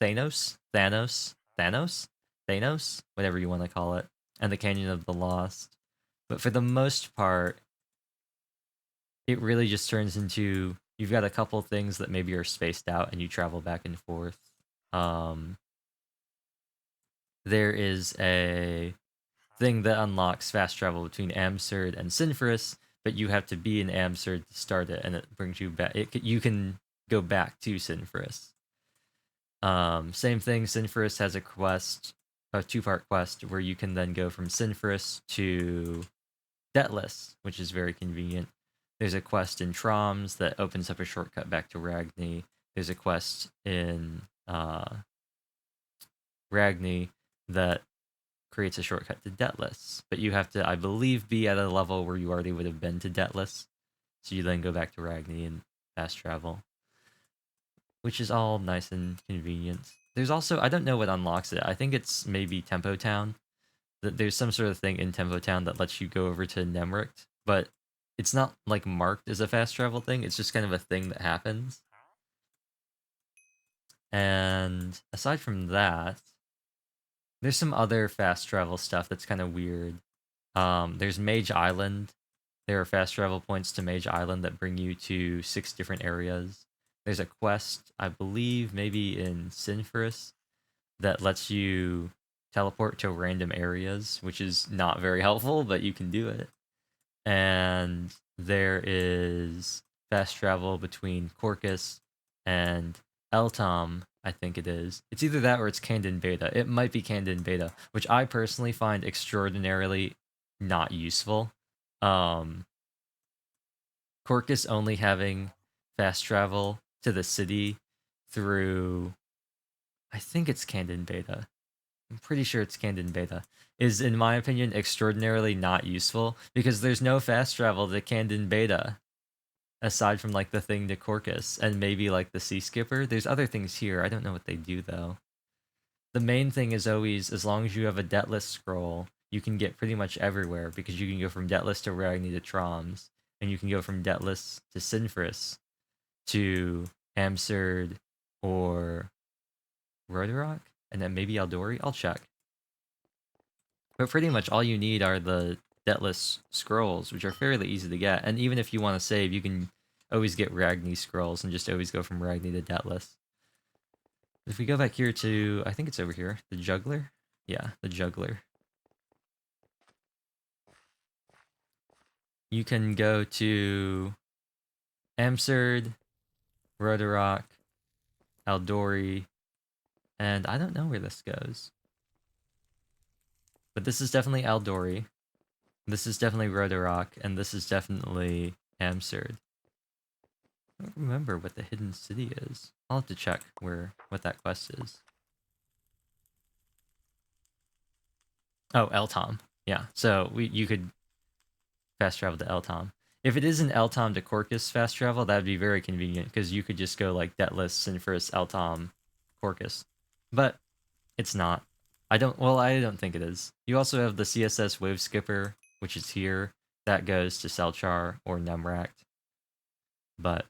S1: whatever you want to call it. and the Canyon of the Lost. But for the most part, it really just turns into you've got a couple things that maybe are spaced out and you travel back and forth. There is a thing that unlocks fast travel between Amserd and Sinferus, but you have to be in Amserd to start it, and it brings you back. You can go back to Sinferus. Same thing. Sinferus has a quest, a 2-part quest, where you can then go from Sinferus to Detless, which is very convenient. There's a quest in Troms that opens up a shortcut back to Ragni. There's a quest in Ragni that creates a shortcut to Detless, but you have to, I believe, be at a level where you already would have been to Detless, so you then go back to Ragni and fast travel, which is all nice and convenient. There's also, I don't know what unlocks it. I think it's maybe Tempo Town. There's some sort of thing in Tempo Town that lets you go over to Nemricht, but it's not like marked as a fast travel thing. It's just kind of a thing that happens. And aside from that, there's some other fast travel stuff that's kind of weird. There's Mage Island. There are fast travel points to Mage Island that bring you to 6 different areas. There's a quest, I believe, maybe in Sinferus, that lets you teleport to random areas, which is not very helpful, but you can do it. And there is fast travel between Corcus and Eltom, I think it is. It's either that or it's Candid Beta. It might be Candid Beta, which I personally find extraordinarily not useful. Corcus only having fast travel to the city through, I think it's Candid Beta. I'm pretty sure it's Candid Beta, is, in my opinion, extraordinarily not useful, because there's no fast travel to Candid Beta, aside from, like, the thing to Corcus, and maybe, like, the Sea Skipper. There's other things here. I don't know what they do, though. The main thing is always, as long as you have a Detless scroll, you can get pretty much everywhere, because you can go from Detless to Ragni to Troms, and you can go from Detless to Sinferus to Amserd or Rhodorak, and then maybe Aldori. I'll check. But pretty much all you need are the Detless scrolls, which are fairly easy to get. And even if you want to save, you can always get Ragni scrolls and just always go from Ragni to Detless. If we go back here to, I think it's over here, the Juggler? Yeah, the Juggler. You can go to Amserd, Rhodorak, Aldori, and I don't know where this goes. But this is definitely Aldori. This is definitely Rhodorak, and this is definitely Amserd. I don't remember what the hidden city is. I'll have to check what that quest is. Oh, Eltom. Yeah, so you could fast travel to Eltom. If it isn't Eltom to Corcus fast travel, that'd be very convenient, because you could just go like Detless, Sinferus, Eltom, Corcus. But it's not. I don't think it is. You also have the CSS Wave Skipper, which is here. That goes to Selchar or Nemract. But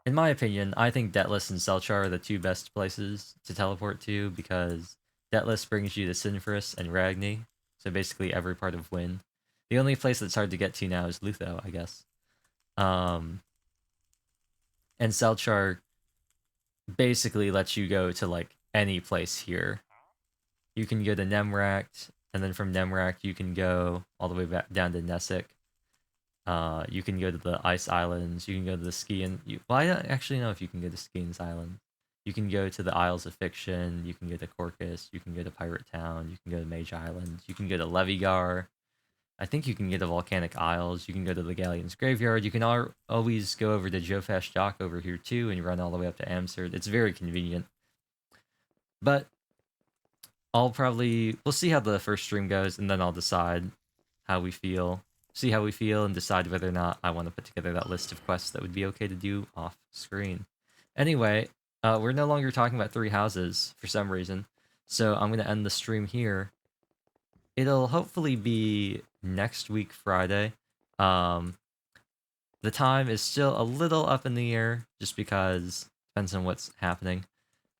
S1: in my opinion, I think Detless and Selchar are the 2 best places to teleport to, because Detless brings you to Sinferus and Ragni, so basically every part of Wynn. The only place that's hard to get to now is Lutho, I guess. And Selchar basically lets you go to, like, any place here. You can go to Nemract, and then from Nemract you can go all the way back down to Nessik. You can go to the Ice Islands, you can go to the Skian... Well, I don't actually know if you can go to Skian's Island. You can go to the Isles of Fiction, you can go to Corcus, you can go to Pirate Town, you can go to Mage Island, you can go to Levigar. I think you can get to Volcanic Isles, you can go to the Galleon's Graveyard, you can always go over to Jofash Dock over here too, and you run all the way up to Amserd. It's very convenient. But we'll see how the first stream goes, and then I'll decide how we feel. See how we feel and decide whether or not I want to put together that list of quests that would be okay to do off screen. Anyway, we're no longer talking about 3 houses for some reason, so I'm going to end the stream here. It'll hopefully be next week, Friday. The time is still a little up in the air, just because it depends on what's happening.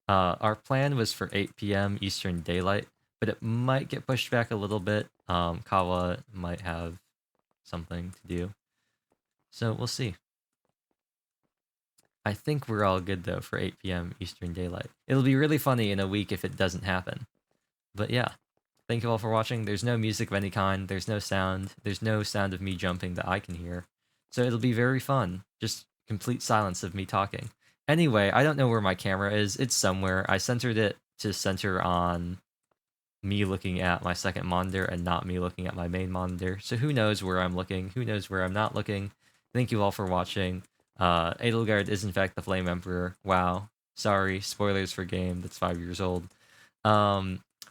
S1: Our plan was for 8 p.m. Eastern Daylight, but it might get pushed back a little bit. Kawa might have something to do. So we'll see. I think we're all good though for 8 p.m. Eastern Daylight. It'll be really funny in a week if it doesn't happen. But yeah, thank you all for watching. There's no music of any kind. There's no sound. There's no sound of me jumping that I can hear. So it'll be very fun. Just complete silence of me talking. Anyway, I don't know where my camera is. It's somewhere. I centered it to center on me looking at my second monitor and not me looking at my main monitor. So who knows where I'm looking? Who knows where I'm not looking? Thank you all for watching. Edelgard is in fact the Flame Emperor. Wow. Sorry, spoilers for game that's 5 years old.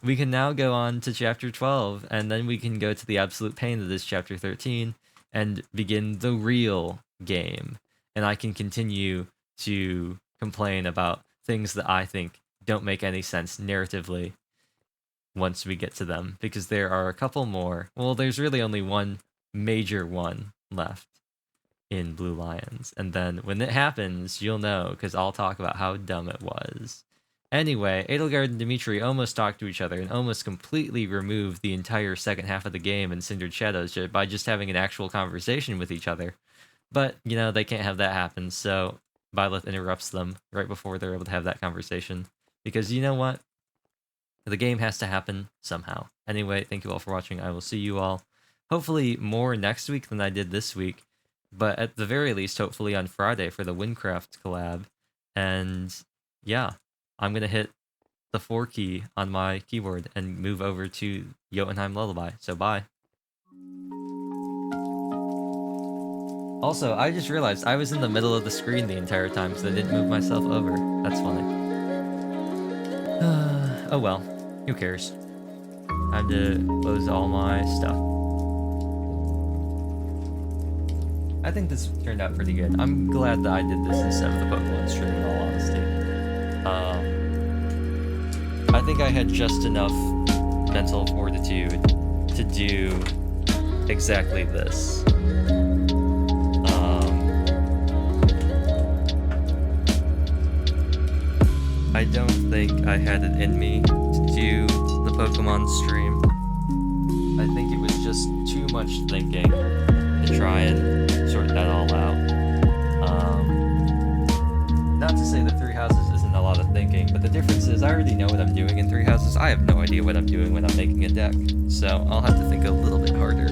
S1: We can now go on to chapter 12, and then we can go to the absolute pain that is chapter 13, and begin the real game. And I can continue to complain about things that I think don't make any sense narratively once we get to them, because there are a couple more. Well, there's really only one major one left in Blue Lions, and then when it happens, you'll know, because I'll talk about how dumb it was. Anyway, Edelgard and Dimitri almost talked to each other and almost completely removed the entire second half of the game in Cindered Shadows by just having an actual conversation with each other. But, you know, they can't have that happen, so Byleth interrupts them right before they're able to have that conversation. Because you know what? The game has to happen somehow. Anyway, thank you all for watching. I will see you all hopefully more next week than I did this week. But at the very least, hopefully on Friday for the Windcraft collab. And yeah, I'm going to hit the 4 key on my keyboard and move over to Jotunheim Lullaby. So bye. Also, I just realized I was in the middle of the screen the entire time because I didn't move myself over. That's funny. Oh well, who cares? Time to close all my stuff. I think this turned out pretty good. I'm glad that I did this instead of the Pokemon stream, in all honesty. I think I had just enough mental fortitude to do exactly this. I don't think I had it in me to do the Pokemon stream. I think it was just too much thinking to try and sort that all out. Not to say that Three Houses isn't a lot of thinking, but the difference is I already know what I'm doing in Three Houses. I have no idea what I'm doing when I'm making a deck, so I'll have to think a little bit harder.